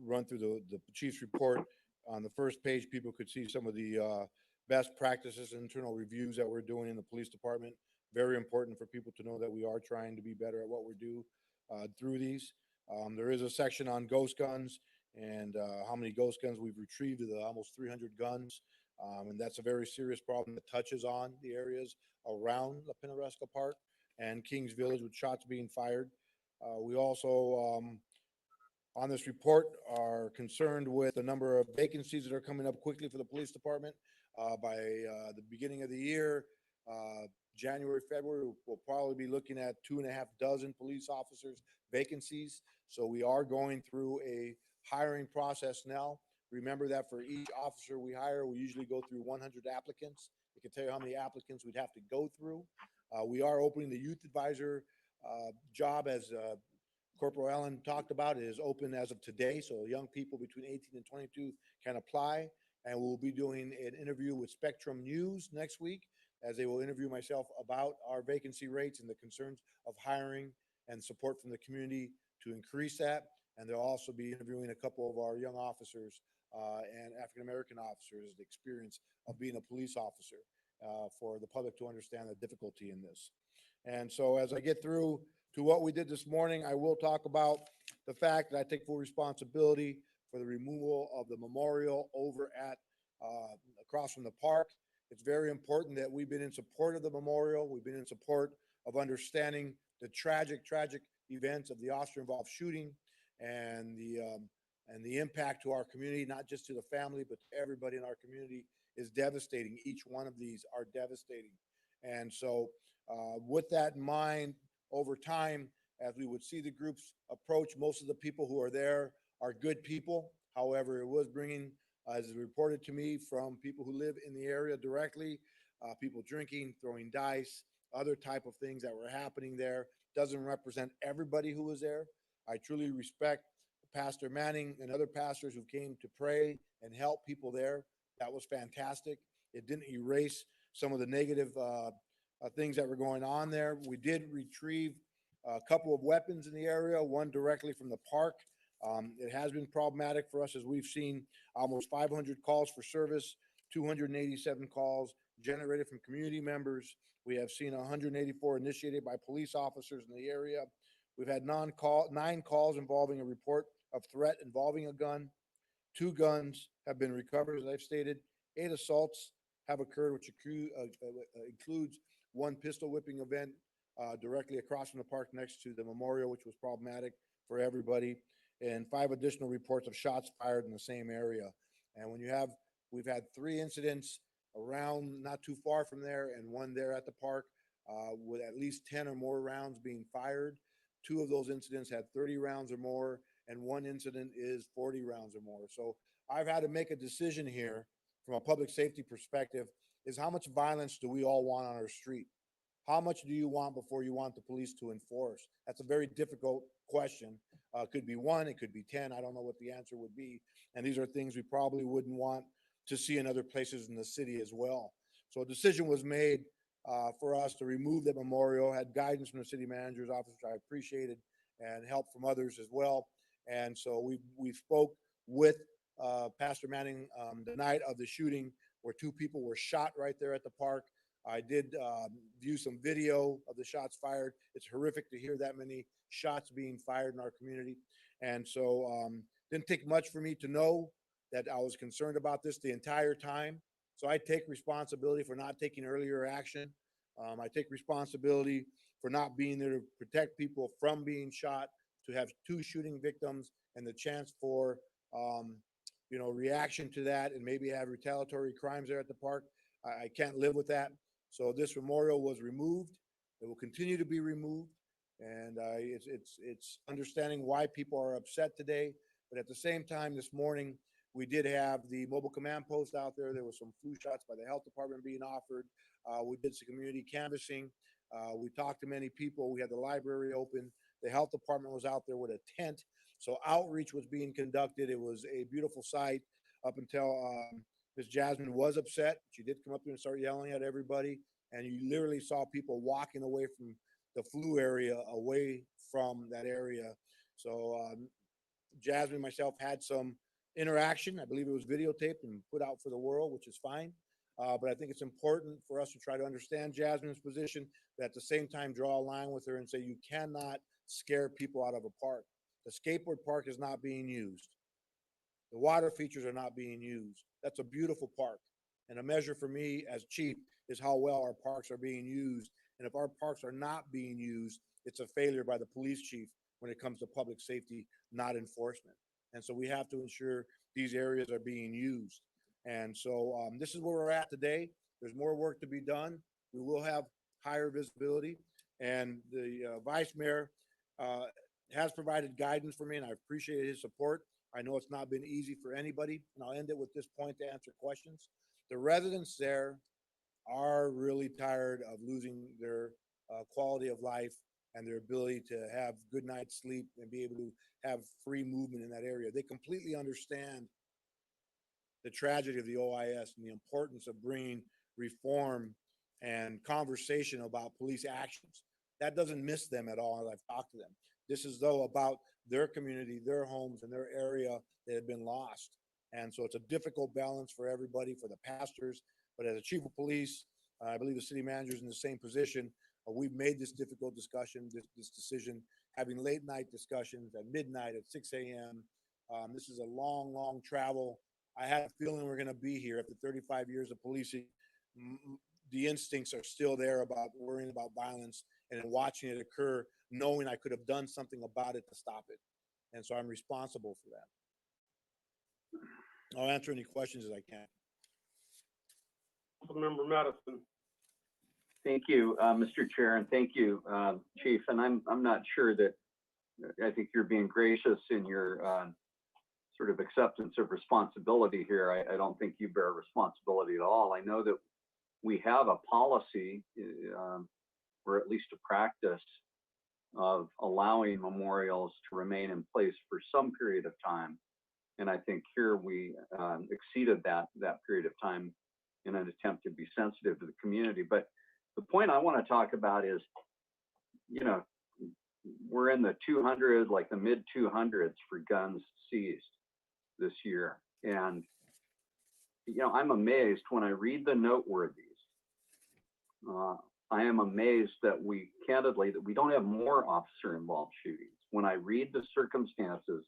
run through the chief's report, on the first page, people could see some of the best practices, internal reviews that we're doing in the police department. Very important for people to know that we are trying to be better at what we do through these. There is a section on ghost guns and how many ghost guns we've retrieved of the almost 300 guns. And that's a very serious problem that touches on the areas around La Pinnaresca Park and Kings Village with shots being fired. We also, on this report, are concerned with the number of vacancies that are coming up quickly for the police department. By the beginning of the year, January, February, we'll probably be looking at 2.5 dozen police officers vacancies. So we are going through a hiring process now. Remember that for each officer we hire, we usually go through 100 applicants. I can tell you how many applicants we'd have to go through. We are opening the youth advisor job, as Corporal Allen talked about. It is open as of today, so young people between 18 and 22 can apply. And we'll be doing an interview with Spectrum News next week, as they will interview myself about our vacancy rates and the concerns of hiring and support from the community to increase that. And they'll also be interviewing a couple of our young officers and African-American officers, the experience of being a police officer, for the public to understand the difficulty in this. And so as I get through to what we did this morning, I will talk about the fact that I take full responsibility for the removal of the memorial over at across from the park. It's very important that we've been in support of the memorial. We've been in support of understanding the tragic events of the officer-involved shooting and the impact to our community, not just to the family, but to everybody in our community, is devastating. Each one of these are devastating. And so with that in mind, over time, as we would see the groups approach, most of the people who are there are good people. However, it was bringing, as reported to me from people who live in the area directly, people drinking, throwing dice, other type of things that were happening there. Doesn't represent everybody who was there. I truly respect Pastor Manning and other pastors who came to pray and help people there. That was fantastic. It didn't erase some of the negative things that were going on there. We did retrieve a couple of weapons in the area, one directly from the park. It has been problematic for us, as we've seen almost 500 calls for service, 287 calls generated from community members. We have seen 184 initiated by police officers in the area. We've had 9 calls involving a report of threat involving a gun. 2 guns have been recovered, as I've stated. 8 assaults have occurred, which includes 1 pistol whipping event directly across from the park next to the memorial, which was problematic for everybody, and 5 additional reports of shots fired in the same area. And we've had 3 incidents around not too far from there and 1 there at the park with at least 10 or more rounds being fired. 2 of those incidents had 30 rounds or more, and 1 incident is 40 rounds or more. So I've had to make a decision here from a public safety perspective, is how much violence do we all want on our street? How much do you want before you want the police to enforce? That's a very difficult question. It could be 1, it could be 10. I don't know what the answer would be. And these are things we probably wouldn't want to see in other places in the city as well. So a decision was made for us to remove the memorial, had guidance from the city manager's office, which I appreciated, and help from others as well. And so we spoke with Pastor Manning the night of the shooting, where 2 people were shot right there at the park. I did view some video of the shots fired. It's horrific to hear that many shots being fired in our community. And so didn't take much for me to know that I was concerned about this the entire time. So I take responsibility for not taking earlier action. I take responsibility for not being there to protect people from being shot, to have 2 shooting victims and the chance for, reaction to that and maybe have retaliatory crimes there at the park. I can't live with that. So this memorial was removed. It will continue to be removed. And it's understanding why people are upset today. But at the same time, this morning, we did have the mobile command post out there. There was some flu shots by the health department being offered. We did some community canvassing. We talked to many people. We had the library open. The health department was out there with a tent. So outreach was being conducted. It was a beautiful sight up until Ms. Jasmine was upset. She did come up there and start yelling at everybody. And you literally saw people walking away from the flu area, away from that area. So Jasmine and myself had some interaction. I believe it was videotaped and put out for the world, which is fine. But I think it's important for us to try to understand Jasmine's position, but at the same time draw a line with her and say you cannot scare people out of a park. The skateboard park is not being used. The water features are not being used. That's a beautiful park. And a measure for me as chief is how well our parks are being used. And if our parks are not being used, it's a failure by the police chief when it comes to public safety, not enforcement. And so we have to ensure these areas are being used. And so this is where we're at today. There's more work to be done. We will have higher visibility. And the vice mayor has provided guidance for me, and I appreciate his support. I know it's not been easy for anybody, and I'll end it with this point to answer questions. The residents there are really tired of losing their quality of life and their ability to have good night's sleep and be able to have free movement in that area. They completely understand the tragedy of the OIS and the importance of bringing reform and conversation about police actions. That doesn't miss them at all as I've talked to them. This is though about their community, their homes, and their area that have been lost. And so it's a difficult balance for everybody, for the pastors. But as a chief of police, I believe the city manager is in the same position. We've made this difficult discussion, this decision, having late night discussions at midnight at 6 a.m. This is a long, long travel. I had a feeling we're going to be here after 35 years of policing. The instincts are still there about worrying about violence and watching it occur, knowing I could have done something about it to stop it. And so I'm responsible for that. I'll answer any questions as I can. Councilmember Madison. Thank you, Mr. Chair, and thank you, Chief. And I'm not sure that, I think you're being gracious in your sort of acceptance of responsibility here. I don't think you bear responsibility at all. I know that we have a policy, or at least a practice, of allowing memorials to remain in place for some period of time. And I think here we exceeded that period of time in an attempt to be sensitive to the community. But the point I want to talk about is, we're in the 200, like the mid 200s for guns seized this year. And, I'm amazed when I read the noteworthies. I am amazed that we don't have more officer involved shootings. When I read the circumstances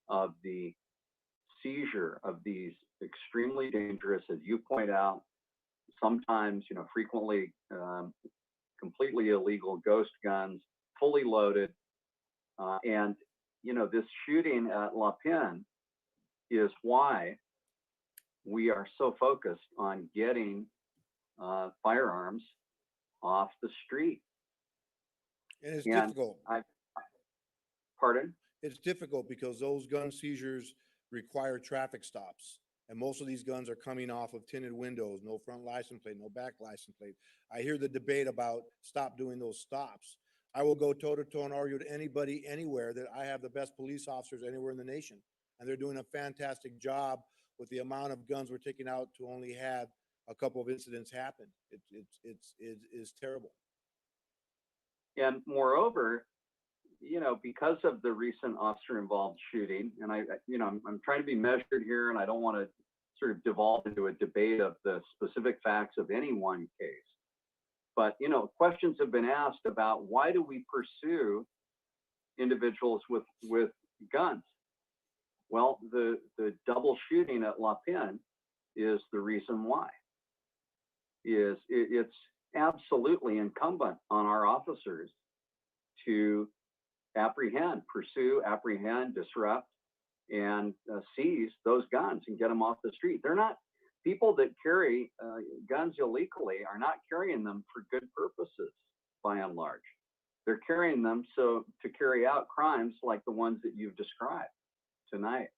of the seizure of these extremely dangerous, as you point out, sometimes, frequently completely illegal ghost guns, fully loaded. And, this shooting at La Pin is why we are so focused on getting firearms off the street. And it's difficult. Pardon? It's difficult because those gun seizures require traffic stops. And most of these guns are coming off of tinted windows, no front license plate, no back license plate. I hear the debate about stop doing those stops. I will go toe to toe and argue to anybody, anywhere, that I have the best police officers anywhere in the nation. And they're doing a fantastic job with the amount of guns we're taking out to only have a couple of incidents happen. It's terrible. And moreover, because of the recent officer involved shooting, and I'm trying to be measured here, and I don't want to sort of devolve into a debate of the specific facts of any one case. But, you know, questions have been asked about why do we pursue individuals with guns? Well, the double shooting at La Pin is the reason why. It's absolutely incumbent on our officers to pursue, apprehend, disrupt, and seize those guns and get them off the street. They're not, people that carry guns illegally are not carrying them for good purposes, by and large. They're carrying them to carry out crimes like the ones that you've described tonight.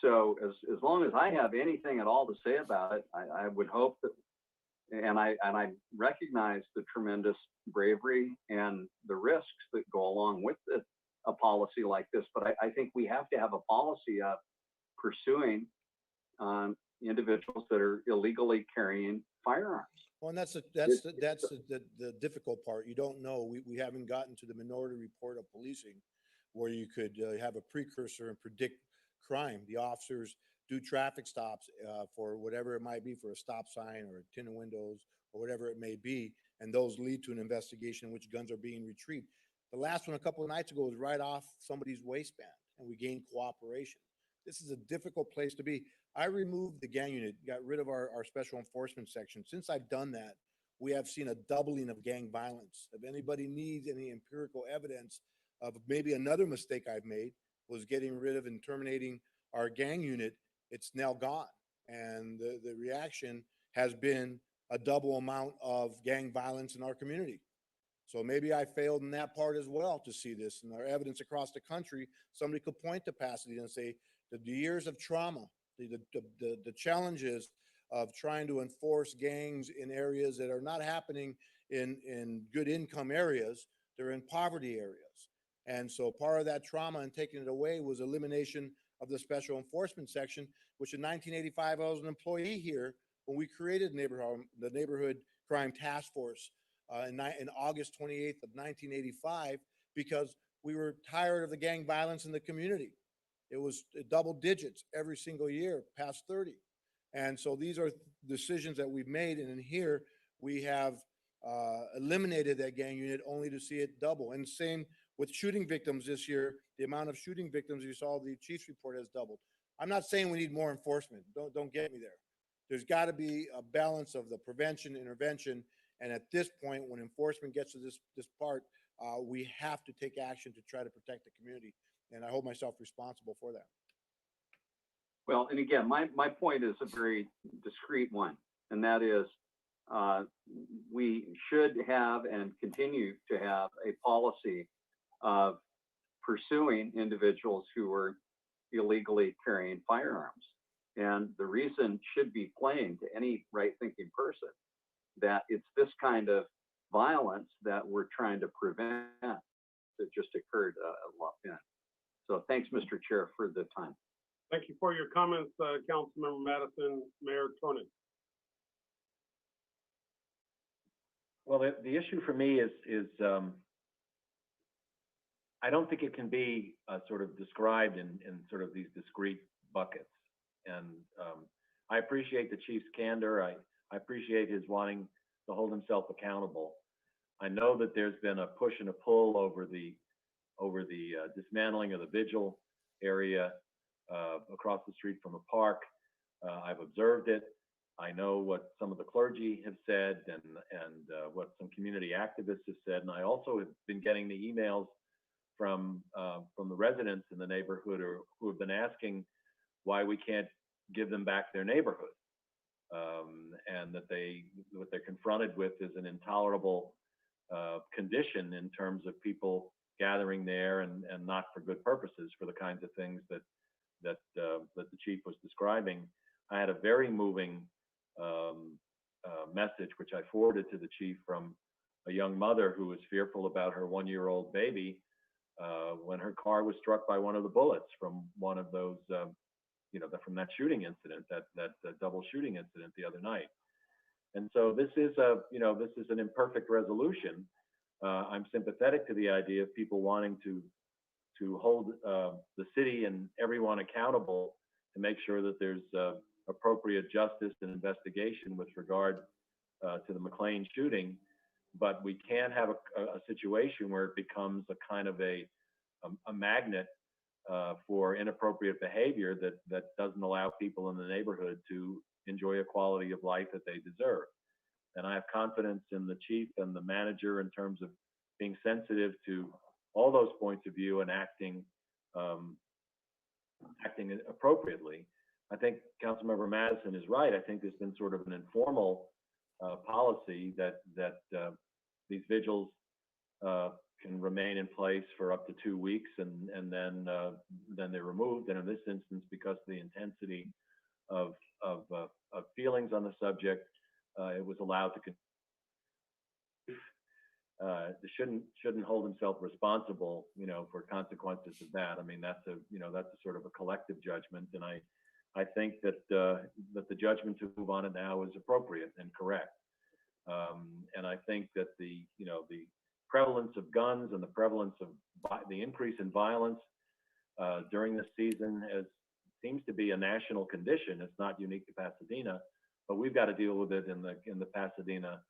So as long as I have anything at all to say about it, I would hope that, and I recognize the tremendous bravery and the risks that go along with a policy like this, but I think we have to have a policy of pursuing individuals that are illegally carrying firearms. Well, and that's the difficult part. You don't know. We haven't gotten to the Minority Report of Policing, where you could have a precursor and predict crime. The officers do traffic stops for whatever it might be, for a stop sign or a tin of windows or whatever it may be, and those lead to an investigation in which guns are being retrieved. The last one a couple of nights ago was right off somebody's waistband, and we gained cooperation. This is a difficult place to be. I removed the gang unit, got rid of our special enforcement section. Since I've done that, we have seen a doubling of gang violence. If anybody needs any empirical evidence of maybe another mistake I've made, was getting rid of and terminating our gang unit, it's now gone. And the reaction has been a double amount of gang violence in our community. So maybe I failed in that part as well to see this. And our evidence across the country, somebody could point to Pasadena and say that the years of trauma, the challenges of trying to enforce gangs in areas that are not happening in good income areas, they're in poverty areas. And so part of that trauma and taking it away was elimination of the special enforcement section, which in 1985, I was an employee here when we created the Neighborhood Crime Task Force in August 28th of 1985, because we were tired of the gang violence in the community. It was double digits every single year, past 30. And so these are decisions that we've made. And in here, we have eliminated that gang unit only to see it double. And same with shooting victims this year. The amount of shooting victims you saw, the chief's report, has doubled. I'm not saying we need more enforcement. Don't get me there. There's got to be a balance of the prevention, intervention. And at this point, when enforcement gets to this part, we have to take action to try to protect the community. And I hold myself responsible for that. Well, and again, my point is a very discreet one, and that is we should have and continue to have a policy of pursuing individuals who are illegally carrying firearms. And the reason should be plain to any right-thinking person that it's this kind of violence that we're trying to prevent that just occurred at La Pin. So thanks, Mr. Chair, for the time. Thank you for your comments, Councilmember Madison. Mayor Cronin. Well, the issue for me is I don't think it can be sort of described in sort of these discrete buckets. And I appreciate the chief's candor. I appreciate his wanting to hold himself accountable. I know that there's been a push and a pull over the dismantling of the vigil area across the street from a park. I've observed it. I know what some of the clergy have said and what some community activists have said. And I also have been getting the emails from the residents in the neighborhood who have been asking why we can't give them back their neighborhood. And that what they're confronted with is an intolerable condition in terms of people gathering there and not for good purposes, for the kinds of things that the chief was describing. I had a very moving message, which I forwarded to the chief, from a young mother who was fearful about her 1-year-old baby when her car was struck by one of the bullets from one of those, from that shooting incident, that double shooting incident the other night. And so this is an imperfect resolution. I'm sympathetic to the idea of people wanting to hold the city and everyone accountable to make sure that there's appropriate justice and investigation with regard to the McLean shooting. but we can have a situation where it becomes a kind of a magnet for inappropriate behavior that doesn't allow people in the neighborhood to enjoy a quality of life that they deserve. And I have confidence in the chief and the manager in terms of being sensitive to all those points of view and acting appropriately. I think Councilmember Madison is right. I think there's been sort of an informal policy that these vigils can remain in place for up to 2 weeks, and then they're removed. And in this instance, because of the intensity of feelings on the subject, it was allowed to shouldn't hold himself responsible, for consequences of that. I mean, that's a sort of a collective judgment, and I think that the judgment to move on it now is appropriate and correct. And I think that the prevalence of guns and the prevalence of the increase in violence during this season seems to be a national condition. It's not unique to Pasadena, but we've got to deal with it in the Pasadena